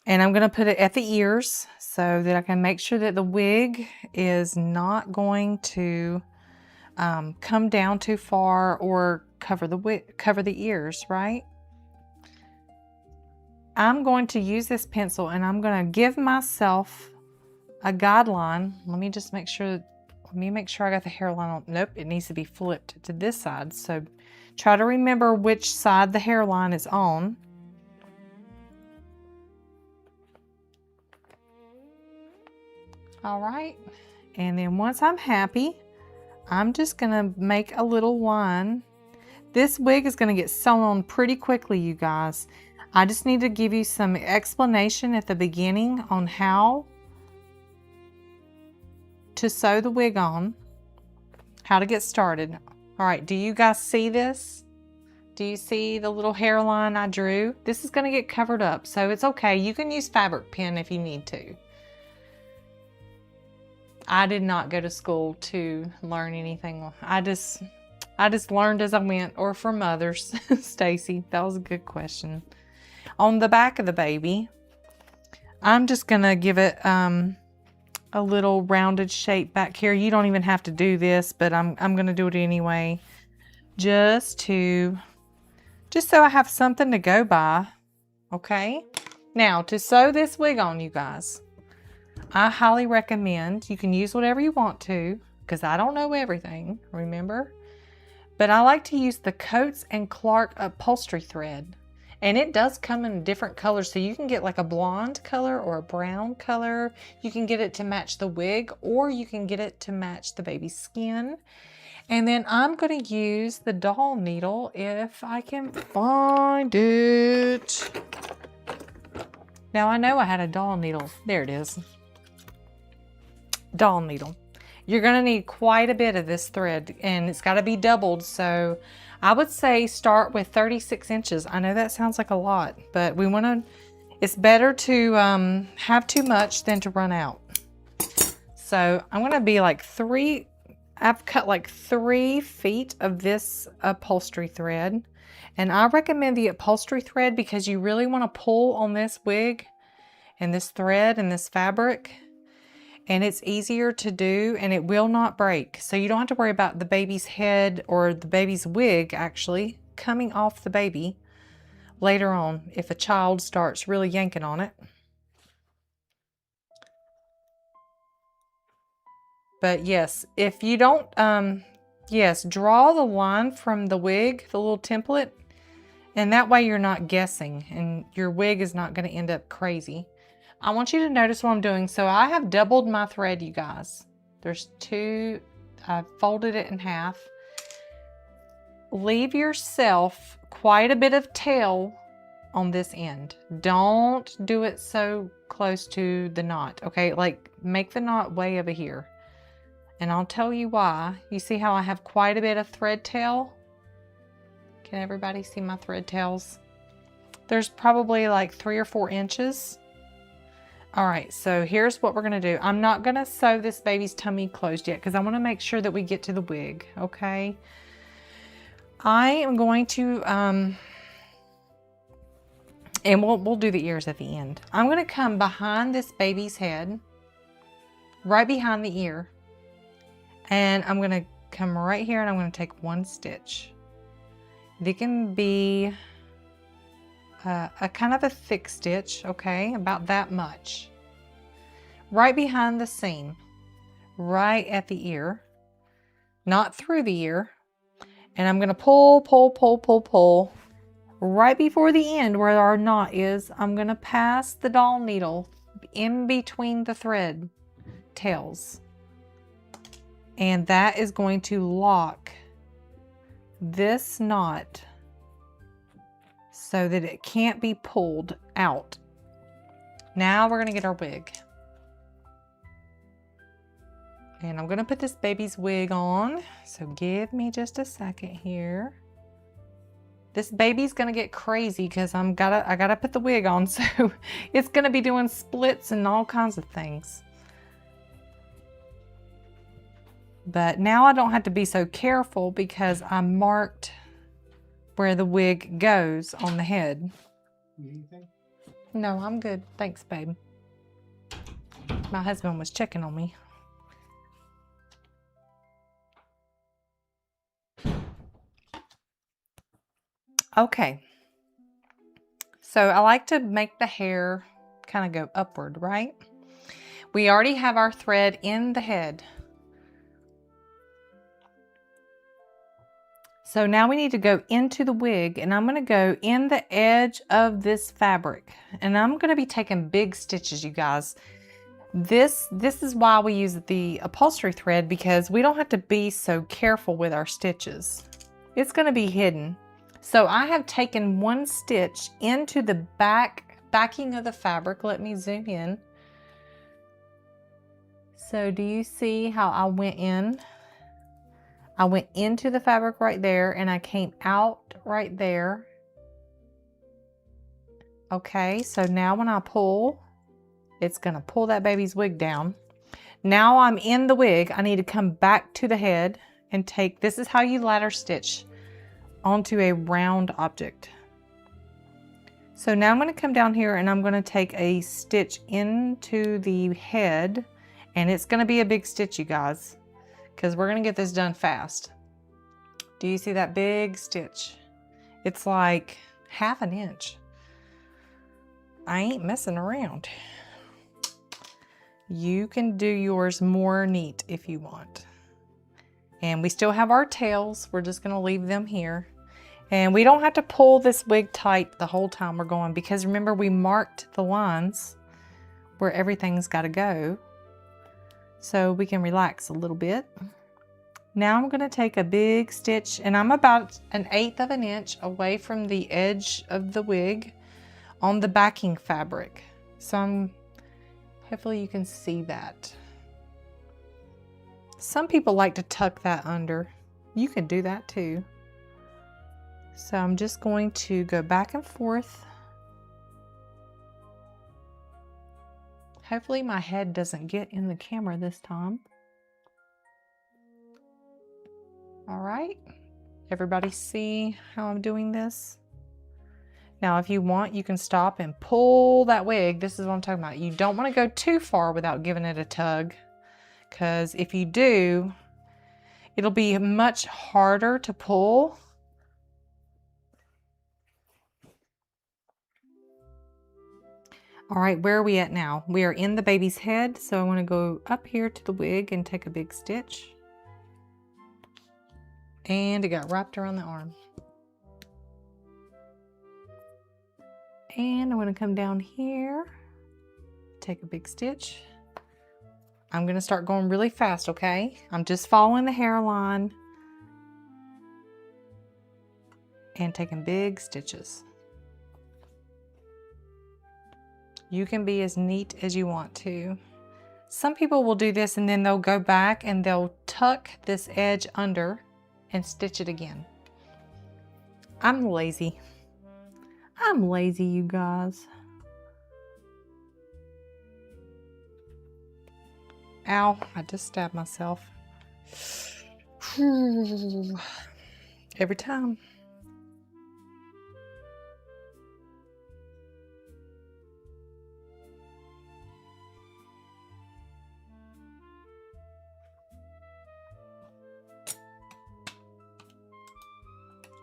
And I'm going to put it at the ears so that I can make sure that the wig is not going to come down too far or cover the ears, right? I'm going to use this pencil and I'm going to give myself a guideline. Let me just make sure, I got the hairline on. Nope, it needs to be flipped to this side. So try to remember which side the hairline is on. All right, and then once I'm happy, I'm just gonna make a little line. This wig is gonna get sewn on pretty quickly, you guys. I just need to give you some explanation at the beginning on how to sew the wig on, how to get started. All right, do you guys see this? Do you see the little hairline I drew? This is gonna get covered up, so it's okay. You can use fabric pen if you need to. I did not go to school to learn anything. I just learned as I went, or from others. Stacy, that was a good question. On the back of the baby, I'm just gonna give it a little rounded shape back here. You don't even have to do this, but I'm gonna do it anyway, just so I have something to go by. Okay. Now to sew this wig on, you guys, I highly recommend, you can use whatever you want to, because I don't know everything, remember? But I like to use the Coats and Clark upholstery thread. And it does come in different colors. So you can get like a blonde color or a brown color. You can get it to match the wig, or you can get it to match the baby's skin. And then I'm going to use the doll needle if I can find it. Now I know I had a doll needle. There it is. Doll needle. You're going to need quite a bit of this thread, and it's got to be doubled. So I would say start with 36 inches. I know that sounds like a lot, but we want to, it's better to have too much than to run out. So I'm going to be like I've cut like 3 feet of this upholstery thread. And I recommend the upholstery thread because you really want to pull on this wig and this thread and this fabric. And it's easier to do, and it will not break. So you don't have to worry about the baby's head or the baby's wig actually coming off the baby later on if a child starts really yanking on it. But yes, if you don't, yes, draw the line from the wig, the little template, and that way you're not guessing and your wig is not going to end up crazy. I want you to notice what I'm doing. So I have doubled my thread, you guys. There's 2, I've folded it in half. Leave yourself quite a bit of tail on this end. Don't do it so close to the knot, okay? Like make the knot way over here. And I'll tell you why. You see how I have quite a bit of thread tail? Can everybody see my thread tails? There's probably like 3 or 4 inches. All right, so here's what we're gonna do. I'm not gonna sew this baby's tummy closed yet because I wanna make sure that we get to the wig, okay? I am going to, and we'll do the ears at the end. I'm gonna come behind this baby's head, right behind the ear, and I'm gonna come right here and I'm gonna take 1 stitch. It can be a kind of a thick stitch, okay, about that much. Right behind the seam, right at the ear, not through the ear. And I'm gonna pull, pull, pull, pull, pull. Right before the end where our knot is, I'm gonna pass the doll needle in between the thread tails. And that is going to lock this knot so that it can't be pulled out. Now we're gonna get our wig. And I'm gonna put this baby's wig on. So give me just a second here. This baby's gonna get crazy because I gotta put the wig on. So it's gonna be doing splits and all kinds of things. But now I don't have to be so careful because I marked where the wig goes on the head. Anything? No, I'm good. Thanks, babe. My husband was checking on me. Okay. So I like to make the hair kind of go upward, right? We already have our thread in the head. So now we need to go into the wig, and I'm going to go in the edge of this fabric, and I'm going to be taking big stitches, you guys. This is why we use the upholstery thread, because we don't have to be so careful with our stitches. It's going to be hidden. So I have taken 1 stitch into the backing of the fabric. Let me zoom in. So do you see how I went in? I went into the fabric right there and I came out right there. Okay, so now when I pull, it's gonna pull that baby's wig down. Now I'm in the wig. I need to come back to the head and take, this is how you ladder stitch onto a round object. So now I'm gonna come down here and I'm gonna take a stitch into the head, and it's gonna be a big stitch, you guys, because we're gonna get this done fast. Do you see that big stitch? It's like 1/2 inch. I ain't messing around. You can do yours more neat if you want. And we still have our tails. We're just gonna leave them here. And we don't have to pull this wig tight the whole time we're going, because remember we marked the lines where everything's got to go. So we can relax a little bit. Now I'm going to take a big stitch, and I'm about 1/8 of an inch away from the edge of the wig on the backing fabric. So hopefully you can see that. Some people like to tuck that under. You can do that too. So I'm just going to go back and forth. Hopefully my head doesn't get in the camera this time. All right, everybody see how I'm doing this? Now, if you want, you can stop and pull that wig. This is what I'm talking about. You don't want to go too far without giving it a tug, because if you do, it'll be much harder to pull. All right, where are we at now? We are in the baby's head, so I want to go up here to the wig and take a big stitch. And it got wrapped around the arm. And I'm going to come down here, take a big stitch. I'm going to start going really fast, okay? I'm just following the hairline and taking big stitches. You can be as neat as you want to. Some people will do this and then they'll go back and they'll tuck this edge under and stitch it again. I'm lazy. I'm lazy, you guys. Ow, I just stabbed myself. Every time.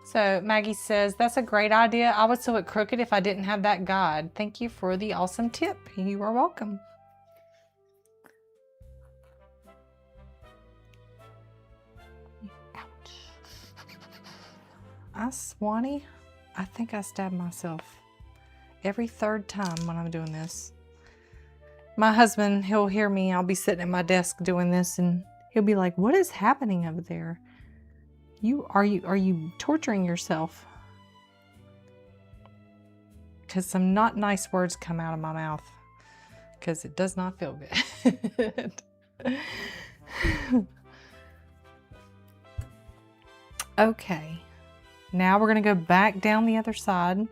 So Maggie says, that's a great idea. I would sew it crooked if I didn't have that guide. Thank you for the awesome tip. You are welcome. Ouch. Swanee, I think I stabbed myself every third time when I'm doing this. My husband, he'll hear me. I'll be sitting at my desk doing this and he'll be like, what is happening over there? Are you torturing yourself? Because some not nice words come out of my mouth, because it does not feel good. Okay, now we're gonna go back down the other side.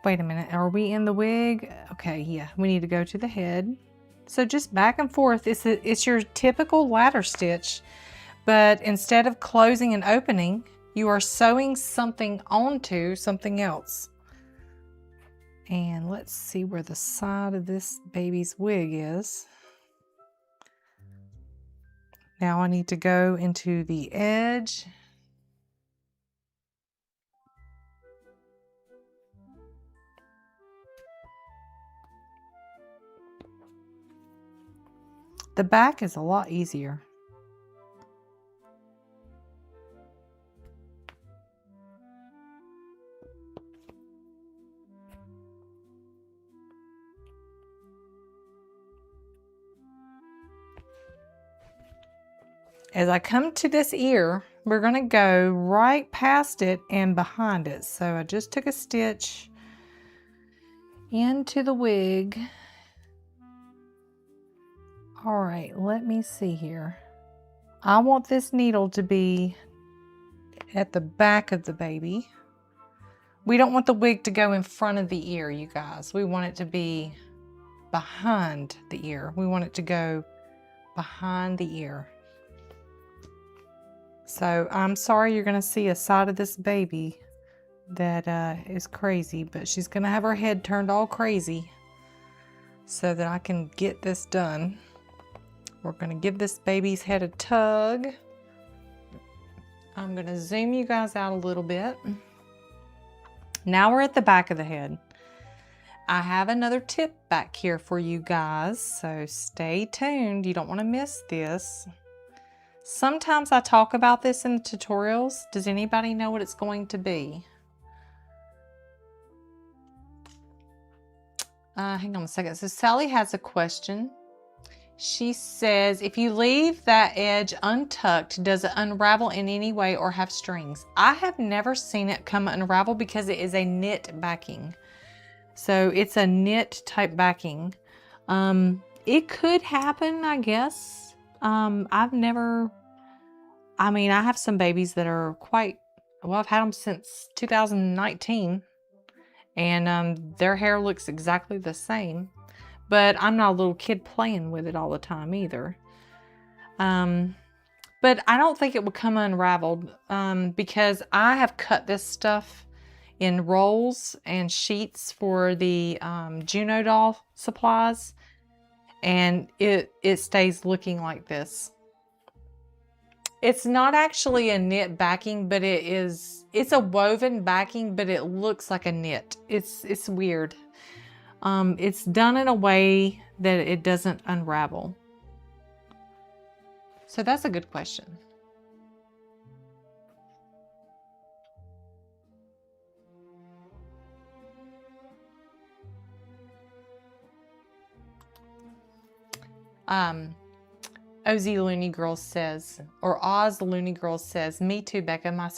Wait a minute, are we in the wig? Okay, yeah, we need to go to the head. So just back and forth. It's your typical ladder stitch. But instead of closing and opening, you are sewing something onto something else. And let's see where the side of this baby's wig is. Now I need to go into the edge. The back is a lot easier. As I come to this ear, we're going to go right past it and behind it. So I just took a stitch into the wig. All right, let me see here. I want this needle to be at the back of the baby. We don't want the wig to go in front of the ear, you guys. We want it to be behind the ear. We want it to go behind the ear. So I'm sorry you're going to see a side of this baby that is crazy, but she's going to have her head turned all crazy so that I can get this done. We're going to give this baby's head a tug. I'm going to zoom you guys out a little bit. Now we're at the back of the head. I have another tip back here for you guys, so stay tuned. You don't want to miss this. Sometimes I talk about this in the tutorials. Does anybody know what it's going to be? Hang on a second. So Sally has a question. She says, if you leave that edge untucked, does it unravel in any way or have strings? I have never seen it come unravel because it is a knit backing. So it's a knit type backing. It could happen, I guess. I've never, I mean, I have some babies that are quite, well, I've had them since 2019 and their hair looks exactly the same. But I'm not a little kid playing with it all the time either. But I don't think it would come unraveled because I have cut this stuff in rolls and sheets for the Juno doll supplies. And it stays looking like this. It's not actually a knit backing, but it's a woven backing, but it looks like a knit. It's weird. It's done in a way that it doesn't unravel. So that's a good question. Ozzy Looney Girl says, or Oz Looney Girl says, me too, Becca. My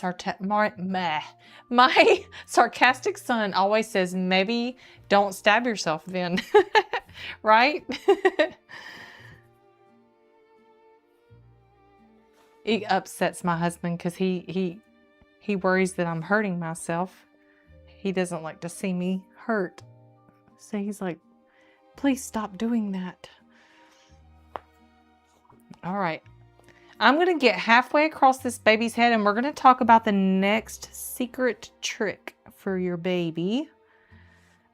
sarcastic son always says, maybe don't stab yourself then. Right? It upsets my husband because he worries that I'm hurting myself. He doesn't like to see me hurt. So he's like, please stop doing that. All right, I'm going to get halfway across this baby's head and we're going to talk about the next secret trick for your baby.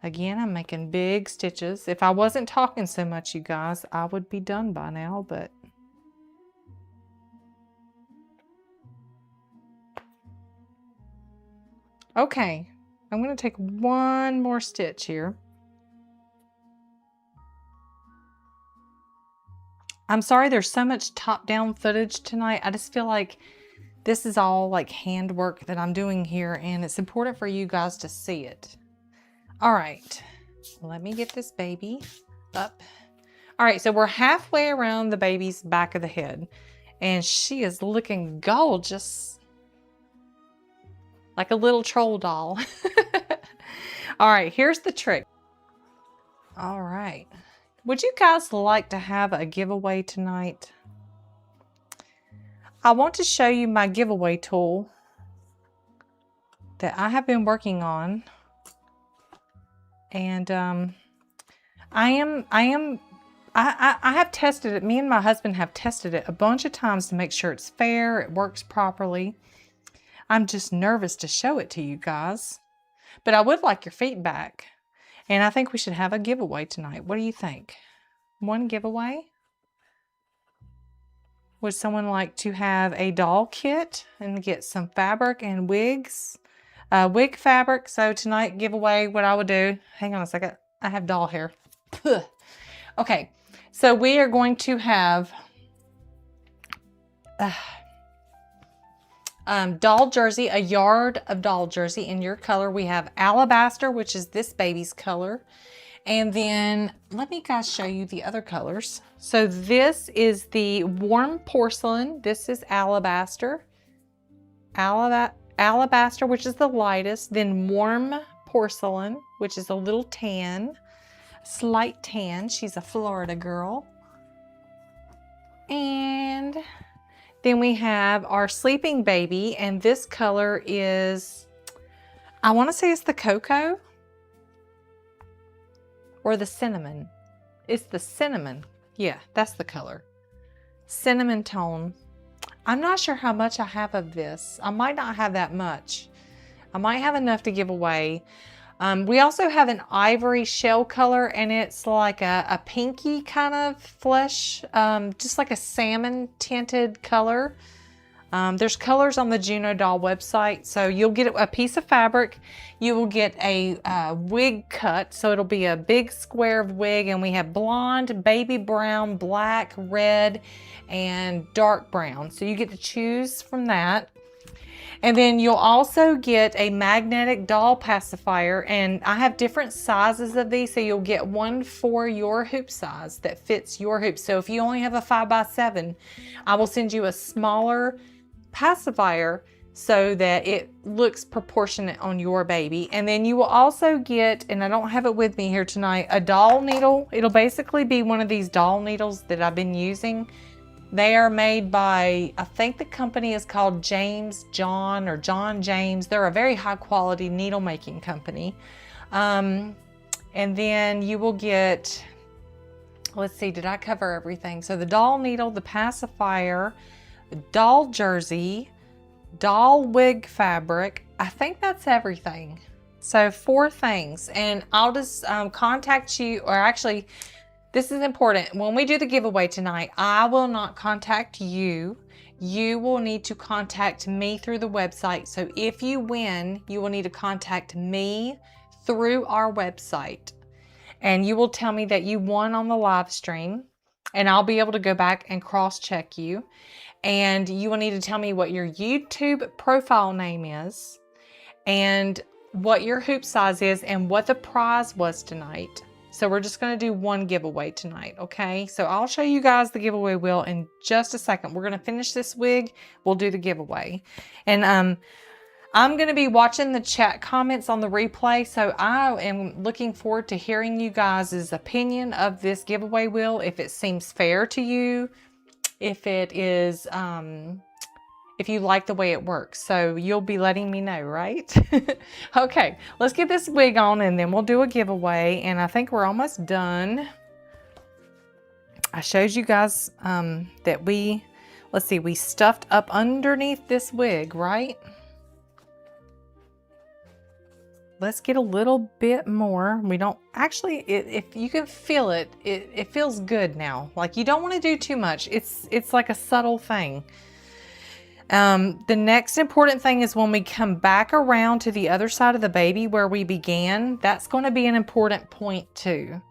Again, I'm making big stitches. If I wasn't talking so much, you guys, I would be done by now, but okay, I'm going to take one more stitch here. I'm sorry there's so much top-down footage tonight. I just feel like this is all like handwork that I'm doing here and it's important for you guys to see it. All right, let me get this baby up. All right, so we're halfway around the baby's back of the head and she is looking gorgeous. Like a little troll doll. All right, here's the trick. All right. Would you guys like to have a giveaway tonight? I want to show you my giveaway tool that I have been working on. And I have tested it. Me and my husband have tested it a bunch of times to make sure it's fair, it works properly. I'm just nervous to show it to you guys. But I would like your feedback. And I think we should have a giveaway tonight. What do you think? One giveaway? Would someone like to have a doll kit and get some fabric and wigs? Wig fabric. So tonight giveaway, what I would do, hang on a second. I have doll hair. Okay, so we are going to have doll jersey, a yard of doll jersey in your color. We have alabaster, which is this baby's color. And then let me guys show you the other colors. So this is the warm porcelain. This is alabaster. Alabaster, which is the lightest. Then warm porcelain, which is a little tan. Slight tan. She's a Florida girl. And then we have our sleeping baby, and this color is, I want to say it's the cocoa or the cinnamon. It's the cinnamon. Yeah, that's the color. Cinnamon tone. I'm not sure how much I have of this. I might not have that much. I might have enough to give away. We also have an ivory shell color, and it's like a pinky kind of flesh, just like a salmon tinted color. There's colors on the Juno Doll website. So you'll get a piece of fabric. You will get a wig cut. So it'll be a big square of wig, and we have blonde, baby brown, black, red, and dark brown. So you get to choose from that. And then you'll also get a magnetic doll pacifier, and I have different sizes of these, so you'll get one for your hoop size that fits your hoop. So if you only have a 5x7, I will send you a smaller pacifier so that it looks proportionate on your baby. And then you will also get, and I don't have it with me here tonight, a doll needle. It'll basically be one of these doll needles that I've been using. They are made by, I think the company is called John James. They're a very high quality needle making company. And then you will get, let's see, did I cover everything? So the doll needle, the pacifier, doll jersey, doll wig fabric. I think that's everything. So 4 things. And I'll just contact you, or actually, this is important. When we do the giveaway tonight, I will not contact you. You will need to contact me through the website. So if you win, you will need to contact me through our website. And you will tell me that you won on the live stream. And I'll be able to go back and cross-check you. And you will need to tell me what your YouTube profile name is, and what your hoop size is, and what the prize was tonight. So we're just going to do one giveaway tonight, okay? So I'll show you guys the giveaway wheel in just a second. We're going to finish this wig. We'll do the giveaway. And I'm going to be watching the chat comments on the replay. So I am looking forward to hearing you guys' opinion of this giveaway wheel. If it seems fair to you, if it is, if you like the way it works. So you'll be letting me know, right? Okay, let's get this wig on and then we'll do a giveaway. And I think we're almost done. I showed you guys that let's see, we stuffed up underneath this wig, right? Let's get a little bit more. We don't actually, if you can feel it, it feels good now. Like, you don't want to do too much. It's like a subtle thing. The next important thing is when we come back around to the other side of the baby where we began, that's going to be an important point too.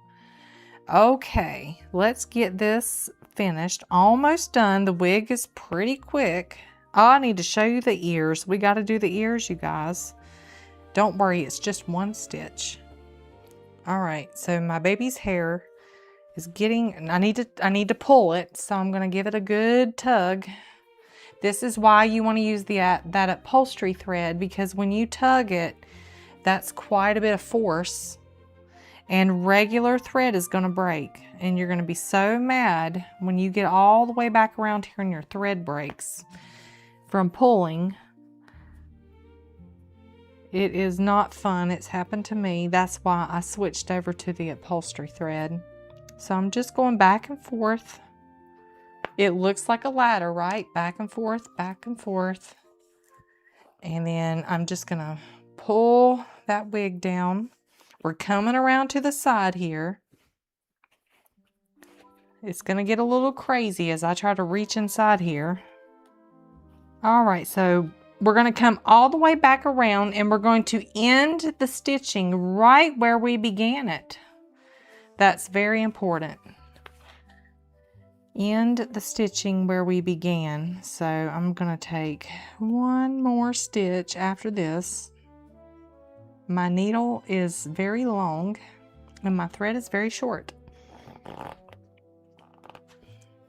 Okay, let's get this finished. Almost done. The wig is pretty quick. Oh, I need to show you the ears. We got to do the ears, you guys. Don't worry, it's just one stitch. All right, so my baby's hair is getting, I need to pull it, so I'm going to give it a good tug. This is why you want to use that upholstery thread, because when you tug it, that's quite a bit of force, and regular thread is going to break, and you're going to be so mad when you get all the way back around here and your thread breaks from pulling. It is not fun. It's happened to me. That's why I switched over to the upholstery thread. So I'm just going back and forth. It looks like a ladder, right? Back and forth, back and forth. And then I'm just going to pull that wig down. We're coming around to the side here. It's going to get a little crazy as I try to reach inside here. All right, so we're going to come all the way back around, and we're going to end the stitching right where we began it. That's very important. End the stitching where we began. So I'm going to take one more stitch after this. My needle is very long and my thread is very short.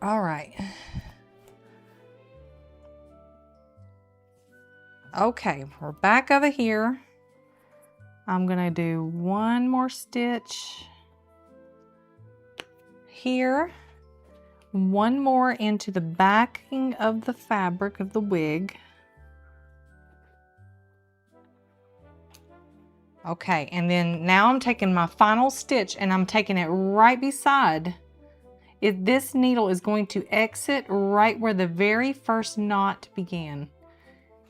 All right. Okay, we're back over here. I'm going to do one more stitch here. One more into the backing of the fabric of the wig. Okay, and then now I'm taking my final stitch and I'm taking it right beside. This needle is going to exit right where the very first knot began.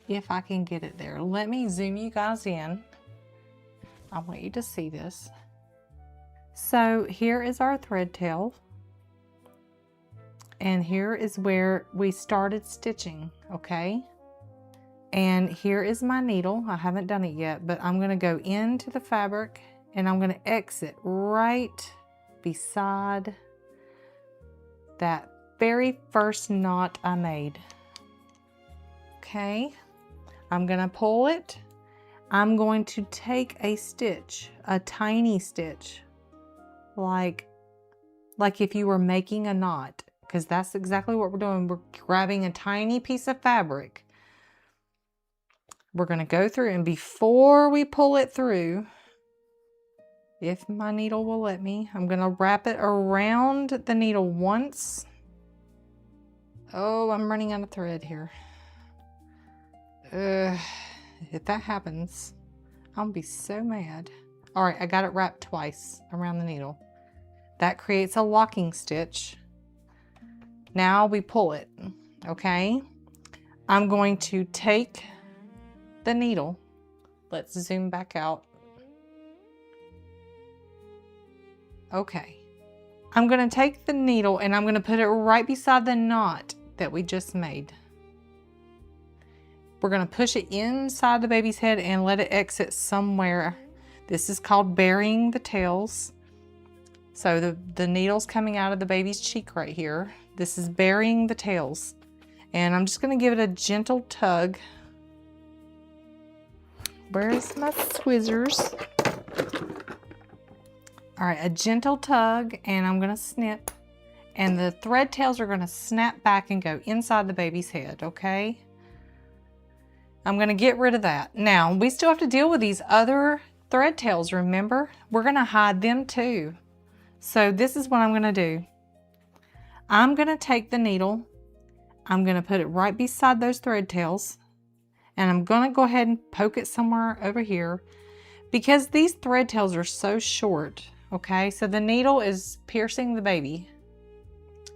If I can get it there. Let me zoom you guys in. I want you to see this. So here is our thread tail. and here is where we started stitching, okay? And here is my needle. I haven't done it yet, but I'm gonna go into the fabric and I'm gonna exit right beside that very first knot I made. Okay, I'm gonna pull it. I'm going to take a stitch, a tiny stitch, like if you were making a knot, because that's exactly what we're doing. We're grabbing a tiny piece of fabric. We're gonna go through, and before we pull it through, if my needle will let me, I'm gonna wrap it around the needle once. Oh, I'm running out of thread here. If that happens, I'll be so mad. All right, I got it wrapped twice around the needle. That creates a locking stitch. Now we pull it, okay? I'm going to take the needle. Let's zoom back out. Okay. I'm gonna take the needle and I'm gonna put it right beside the knot that we just made. We're gonna push it inside the baby's head and let it exit somewhere. This is called burying the tails. So the needle's coming out of the baby's cheek right here. This is burying the tails. And I'm just gonna give it a gentle tug. Where's my tweezers? All right, a gentle tug, and I'm gonna snip. And the thread tails are gonna snap back and go inside the baby's head, okay? I'm gonna get rid of that. Now, we still have to deal with these other thread tails, remember? We're gonna hide them too. So this is what I'm gonna do. I'm gonna take the needle, I'm gonna put it right beside those thread tails, and I'm gonna go ahead and poke it somewhere over here because these thread tails are so short, okay? So the needle is piercing the baby.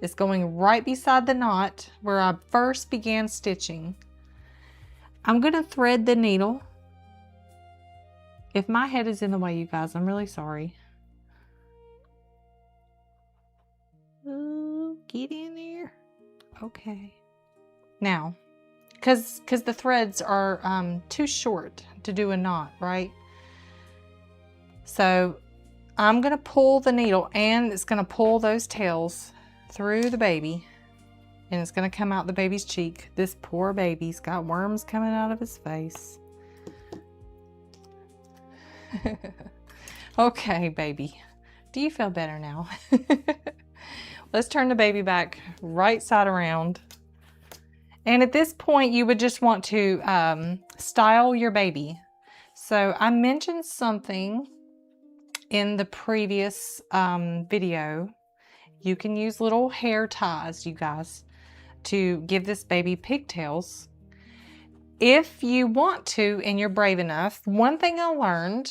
It's going right beside the knot where I first began stitching. I'm gonna thread the needle. If my head is in the way, you guys, I'm really sorry. Ooh, get in there. Okay. Now, because the threads are too short to do a knot, right? So I'm gonna pull the needle and it's gonna pull those tails through the baby and it's gonna come out the baby's cheek. This poor baby's got worms coming out of his face. Okay, baby, do you feel better now? Let's turn the baby back right side around. And at this point, you would just want to style your baby. So I mentioned something in the previous video. You can use little hair ties, you guys, to give this baby pigtails. If you want to and you're brave enough, one thing I learned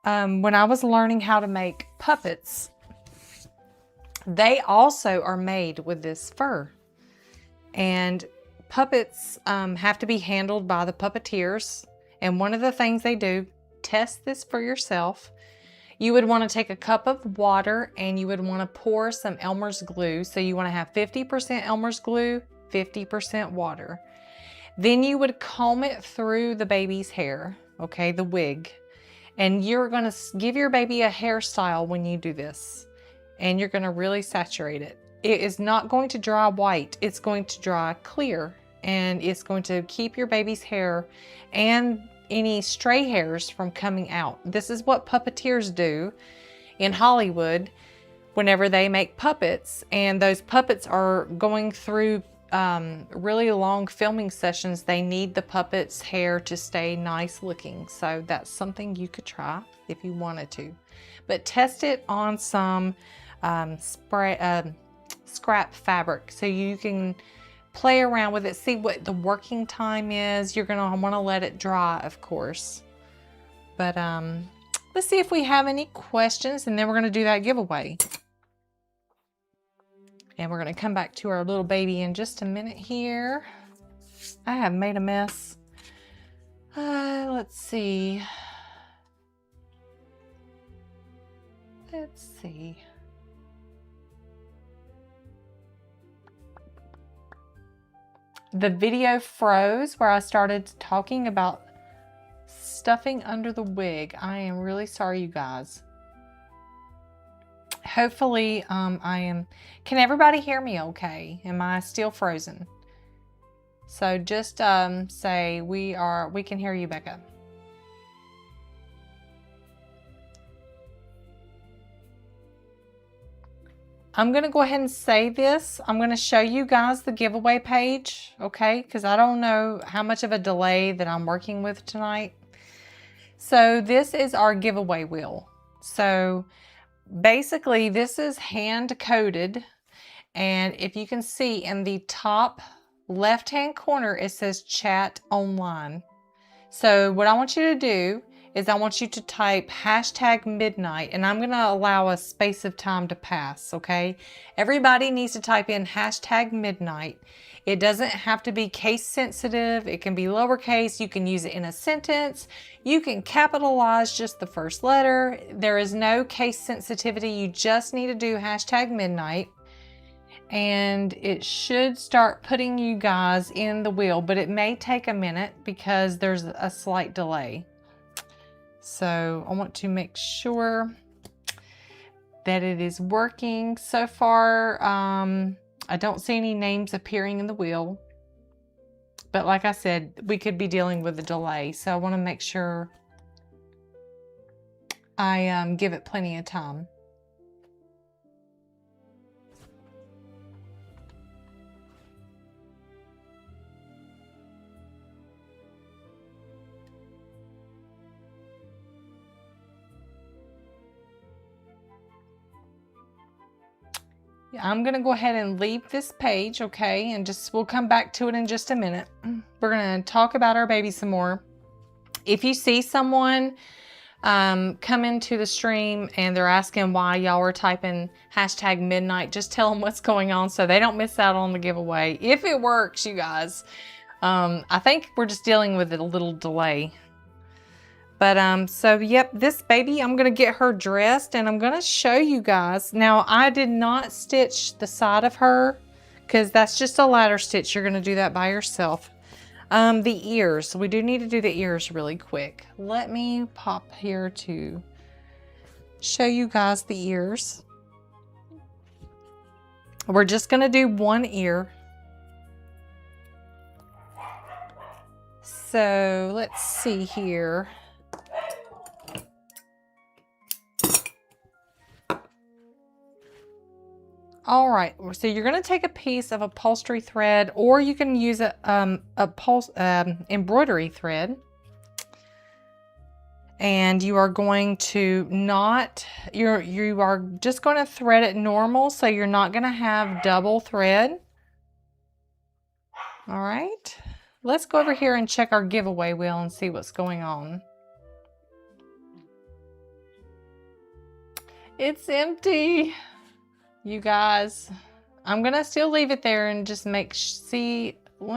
when I was learning how to make puppets, they also are made with this fur. And puppets have to be handled by the puppeteers. And one of the things they do, test this for yourself. You would want to take a cup of water and you would want to pour some Elmer's glue. So you want to have 50% Elmer's glue, 50% water. Then you would comb it through the baby's hair, okay, the wig. And you're going to give your baby a hairstyle when you do this. And you're going to really saturate it. It is not going to dry white. It's going to dry clear. And it's going to keep your baby's hair and any stray hairs from coming out. This is what puppeteers do in Hollywood whenever they make puppets. And those puppets are going through really long filming sessions. They need the puppet's hair to stay nice looking. So that's something you could try if you wanted to. But test it on some scrap fabric so you can play around with it, see what the working time is. You're gonna want to let it dry, of course. But let's see if we have any questions, and then we're gonna do that giveaway. And we're gonna come back to our little baby in just a minute here. I have made a mess. Let's see. Let's see. the video froze where I started talking about stuffing under the wig. I am really sorry, you guys. Hopefully, can everybody hear me okay? Am I still frozen? So just say we can hear you, Becca. I'm going to go ahead and say this. I'm going to show you guys the giveaway page, okay? Because I don't know how much of a delay that I'm working with tonight. So this is our giveaway wheel. So basically this is hand coded. And if you can see in the top left-hand corner, it says chat online. So what I want you to do is I want you to type #midnight, and I'm going to allow a space of time to pass, okay? Everybody needs to type in #midnight. It doesn't have to be case sensitive. It can be lowercase. You can use it in a sentence. You can capitalize just the first letter. There is no case sensitivity. You just need to do #midnight. And it should start putting you guys in the wheel, but it may take a minute because there's a slight delay. So I want to make sure that it is working. So far, I don't see any names appearing in the wheel, but like I said, we could be dealing with a delay. So I want to make sure I give it plenty of time. I'm going to go ahead and leave this page, okay? And we'll come back to it in just a minute. We're going to talk about our baby some more. If you see someone come into the stream and they're asking why y'all are typing #midnight, just tell them what's going on so they don't miss out on the giveaway. If it works, you guys. I think we're just dealing with a little delay. But so yep, this baby, I'm gonna get her dressed and I'm gonna show you guys. Now I did not stitch the side of her because that's just a ladder stitch. You're gonna do that by yourself. The ears, we do need to do the ears really quick. Let me pop here to show you guys the ears. We're just gonna do one ear. So let's see here. All right, so you're going to take a piece of upholstery thread, or you can use embroidery thread. And you are going to you are just going to thread it normal, so you're not going to have double thread. All right, let's go over here and check our giveaway wheel and see what's going on. It's empty. You guys, I'm gonna still leave it there and just let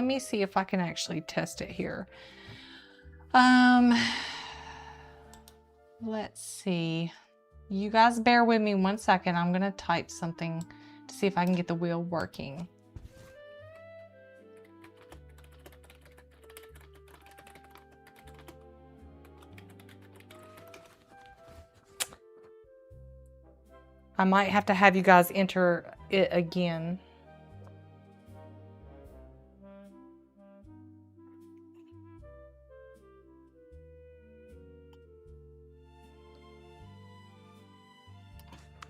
me see if I can actually test it here. Let's see. You guys bear with me 1 second. I'm gonna type something to see if I can get the wheel working. I might have to have you guys enter it again.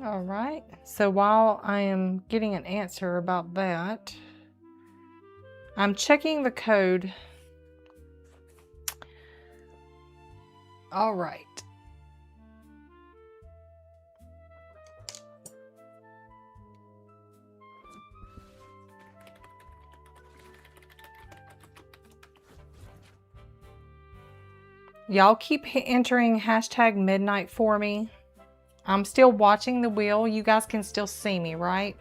All right, so while I am getting an answer about that, I'm checking the code. All right. Y'all keep entering #midnight for me. I'm still watching the wheel. You guys can still see me, right?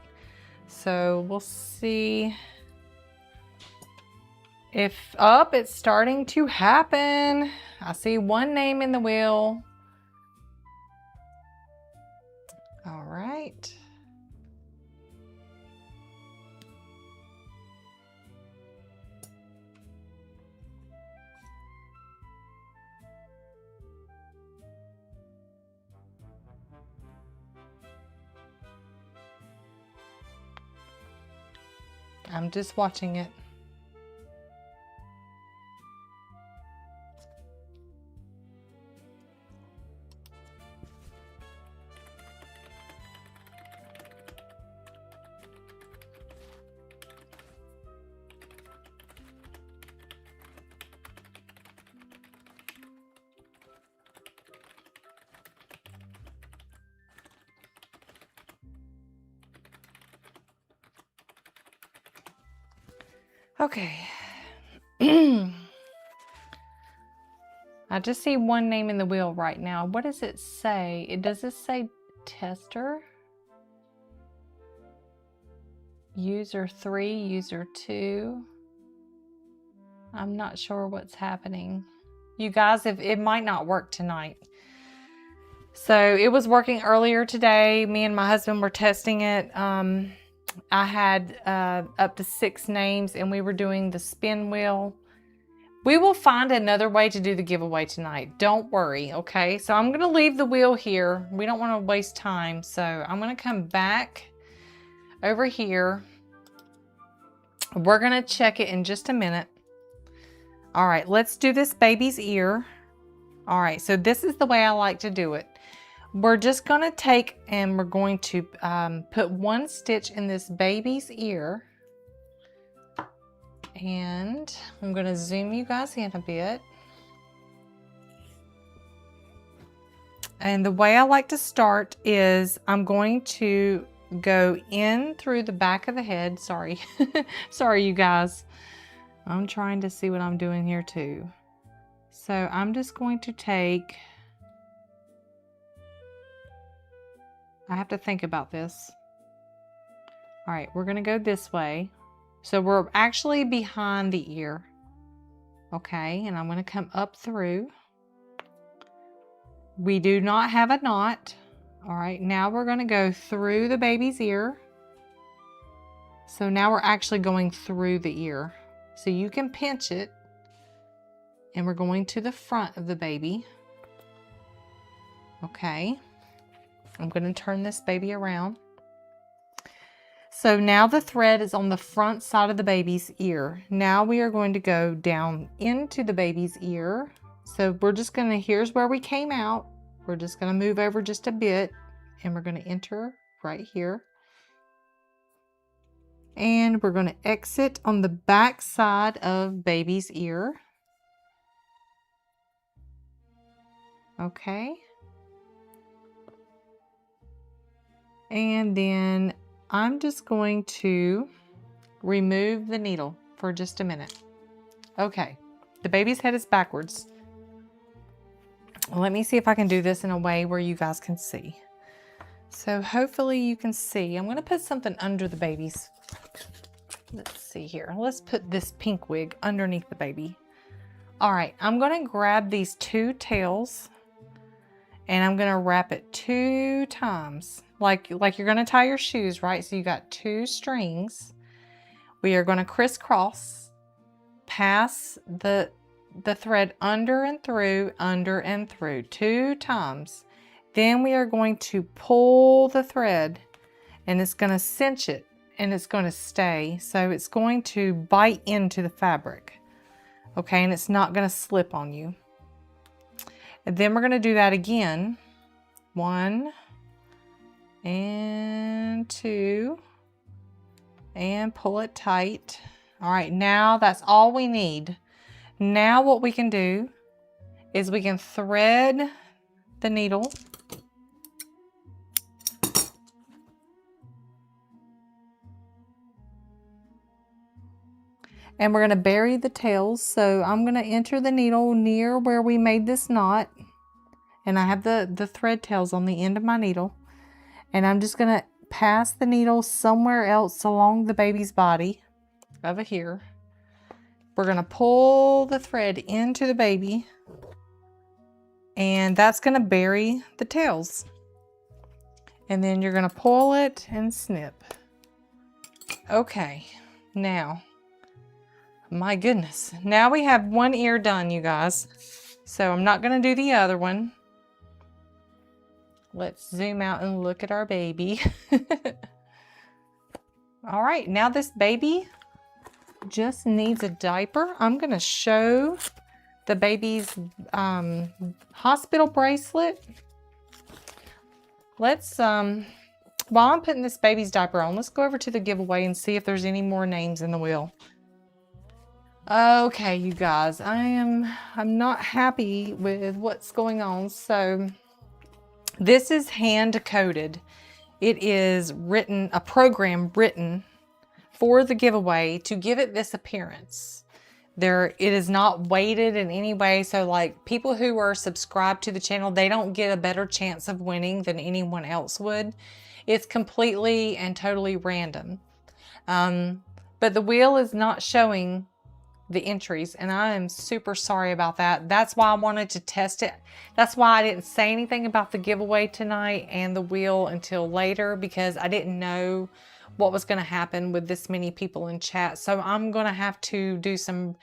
So we'll see if it's starting to happen. I see one name in the wheel. All right. I'm just watching it. Okay. I just see one name in the wheel right now. What does it say? Does it say tester? User 3, user 2. I'm not sure what's happening. You guys, if it might not work tonight. So it was working earlier today. Me and my husband were testing it. I had up to 6 names and we were doing the spin wheel. We will find another way to do the giveaway tonight. Don't worry, okay? So I'm going to leave the wheel here. We don't want to waste time. So I'm going to come back over here. We're going to check it in just a minute. All right, let's do this baby's ear. All right, so this is the way I like to do it. We're just going to take and we're going to put 1 stitch in this baby's ear. And I'm going to zoom you guys in a bit. And the way I like to start is I'm going to go in through the back of the head. Sorry. Sorry, you guys. I'm trying to see what I'm doing here too. So I'm just going to take... I have to think about this. All right, we're going to go this way. So we're actually behind the ear. Okay, and I'm going to come up through. We do not have a knot. All right, now we're going to go through the baby's ear. So now we're actually going through the ear. So you can pinch it. And we're going to the front of the baby. Okay. I'm going to turn this baby around. So now the thread is on the front side of the baby's ear. Now we are going to go down into the baby's ear. So we're just going to, here's where we came out. We're just going to move over just a bit and we're going to enter right here. And we're going to exit on the back side of baby's ear. Okay. And then I'm just going to remove the needle for just a minute. Okay, the baby's head is backwards. Let me see if I can do this in a way where you guys can see. So hopefully you can see. I'm going to put something under the baby's. Let's see here. Let's put this pink wig underneath the baby. All right, I'm going to grab these 2 tails and I'm going to wrap it 2 times. Like you're going to tie your shoes, right? So you got 2 strings. We are going to crisscross, pass the thread under and through 2 times. Then we are going to pull the thread and it's going to cinch it and it's going to stay. So it's going to bite into the fabric. Okay, and it's not going to slip on you. And then we're going to do that again. 1 and 2 and pull it tight. All right, now that's all we need. Now what we can do is we can thread the needle. And we're going to bury the tails. So I'm going to enter the needle near where we made this knot. And I have the thread tails on the end of my needle. And I'm just going to pass the needle somewhere else along the baby's body over here. We're going to pull the thread into the baby. And that's going to bury the tails. And then you're going to pull it and snip. Okay, now, my goodness. Now we have 1 ear done, you guys. So I'm not going to do the other one. Let's zoom out and look at our baby. All right, now this baby just needs a diaper. I'm gonna show the baby's hospital bracelet. Let's, while I'm putting this baby's diaper on, let's go over to the giveaway and see if there's any more names in the wheel. Okay, you guys, I'm not happy with what's going on. So this is hand coded. It is written, a program written for the giveaway to give it this appearance. It is not weighted in any way. So like people who are subscribed to the channel, they don't get a better chance of winning than anyone else would. It's completely and totally random. But the wheel is not showing the entries, and I am super sorry about that. That's why I wanted to test it. That's why I didn't say anything about the giveaway tonight and the wheel until later, because I didn't know what was going to happen with this many people in chat. So I'm going to have to do some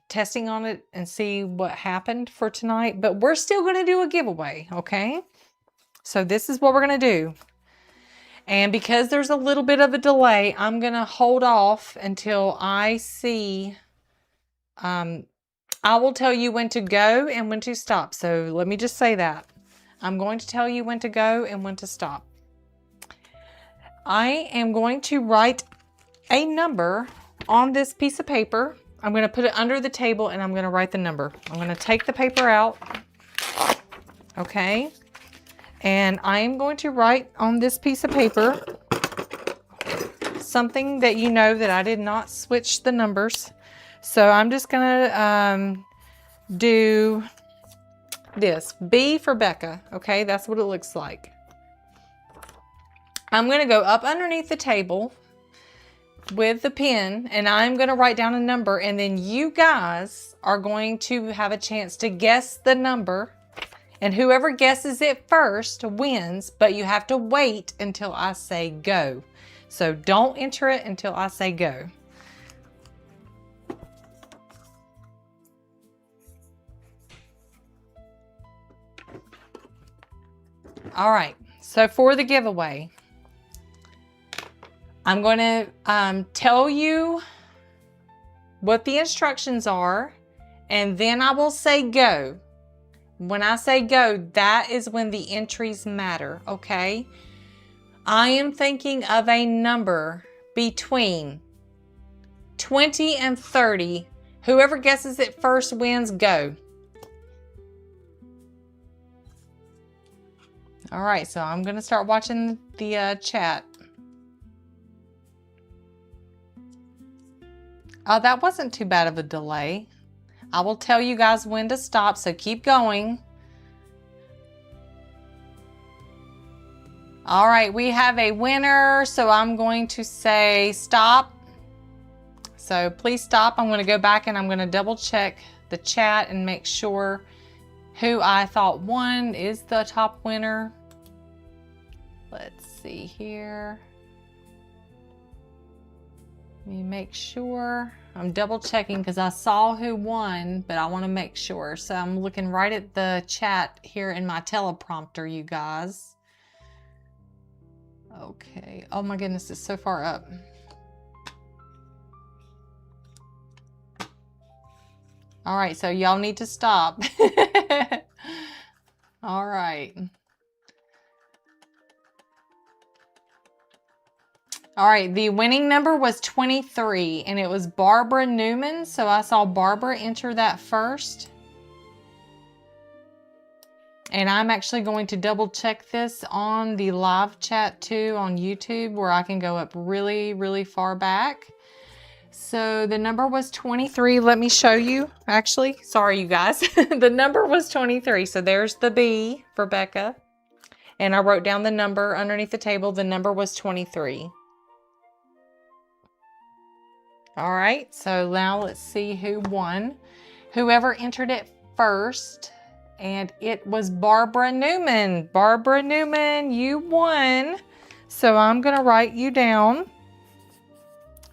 testing on it and see what happened for tonight, but we're still going to do a giveaway. Okay, so this is what we're going to do. And because there's a little bit of a delay, I'm going to hold off until I see, I will tell you when to go and when to stop. So let me just say that. I'm going to tell you when to go and when to stop. I am going to write a number on this piece of paper. I'm going to put it under the table and I'm going to write the number. I'm going to take the paper out. Okay. And I am going to write on this piece of paper something that you know that I did not switch the numbers. So I'm just going to do this. B for Becca. Okay, that's what it looks like. I'm going to go up underneath the table with the pen and I'm going to write down a number, and then you guys are going to have a chance to guess the number. And whoever guesses it first wins, but you have to wait until I say go. So don't enter it until I say go. All right, so for the giveaway, I'm going to tell you what the instructions are, and then I will say go. When I say go, that is when the entries matter, okay? I am thinking of a number between 20 and 30. Whoever guesses it first wins. Go. All right, so I'm going to start watching the chat. Oh, that wasn't too bad of a delay. I will tell you guys when to stop, so keep going. All right, we have a winner, so I'm going to say stop. So please stop. I'm going to go back and I'm going to double check the chat and make sure who I thought won is the top winner. Let's see here. Let me make sure. I'm double checking because I saw who won, but I want to make sure. So I'm looking right at the chat here in my teleprompter, you guys. Okay. Oh my goodness, it's so far up. All right, so y'all need to stop. All right. All right, the winning number was 23, and it was Barbara Newman. So I saw Barbara enter that first. And I'm actually going to double check this on the live chat too on YouTube, where I can go up really, really far back. So the number was 23. Let me show you. Actually, sorry, you guys. The number was 23. So there's the B for Becca. And I wrote down the number underneath the table. The number was 23. All right, so now let's see who won. Whoever entered it first, and it was Barbara Newman. Barbara Newman, you won. So I'm gonna write you down.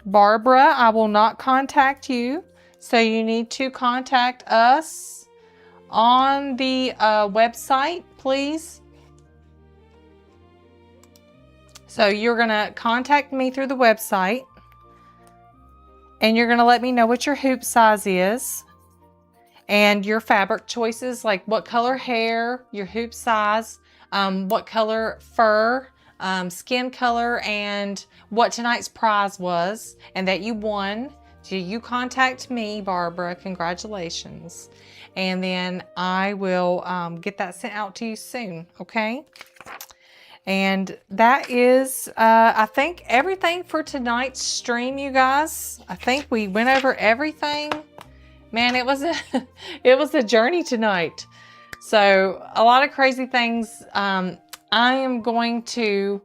Barbara, I will not contact you. So you need to contact us on the website, please. So you're gonna contact me through the website, and you're gonna let me know what your hoop size is and your fabric choices, like what color hair, your hoop size, what color fur, skin color, and what tonight's prize was, and that you won. So you contact me, Barbara, congratulations. And then I will get that sent out to you soon, okay? And that is, I think, everything for tonight's stream, you guys. I think we went over everything. Man, it was a, it was a journey tonight. So a lot of crazy things. I am going to,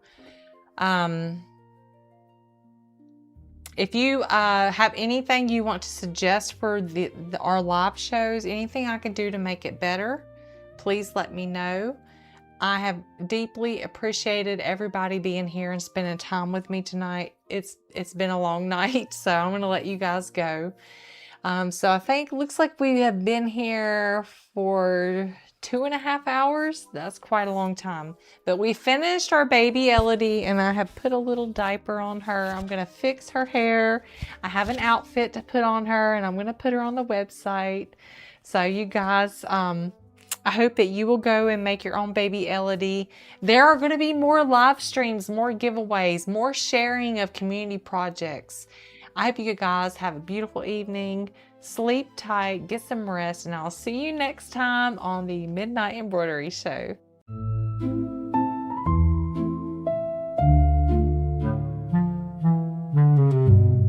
if you have anything you want to suggest for our live shows, anything I can do to make it better, please let me know. I have deeply appreciated everybody being here and spending time with me tonight. It's been a long night, so I'm going to let you guys go. So I think, looks like we have been here for 2.5 hours. That's quite a long time. But we finished our baby Elodie, and I have put a little diaper on her. I'm going to fix her hair. I have an outfit to put on her, and I'm going to put her on the website. So you guys, I hope that you will go and make your own baby Elodie. There are going to be more live streams, more giveaways, more sharing of community projects. I hope you guys have a beautiful evening. Sleep tight, get some rest, and I'll see you next time on the Midnight Embroidery Show.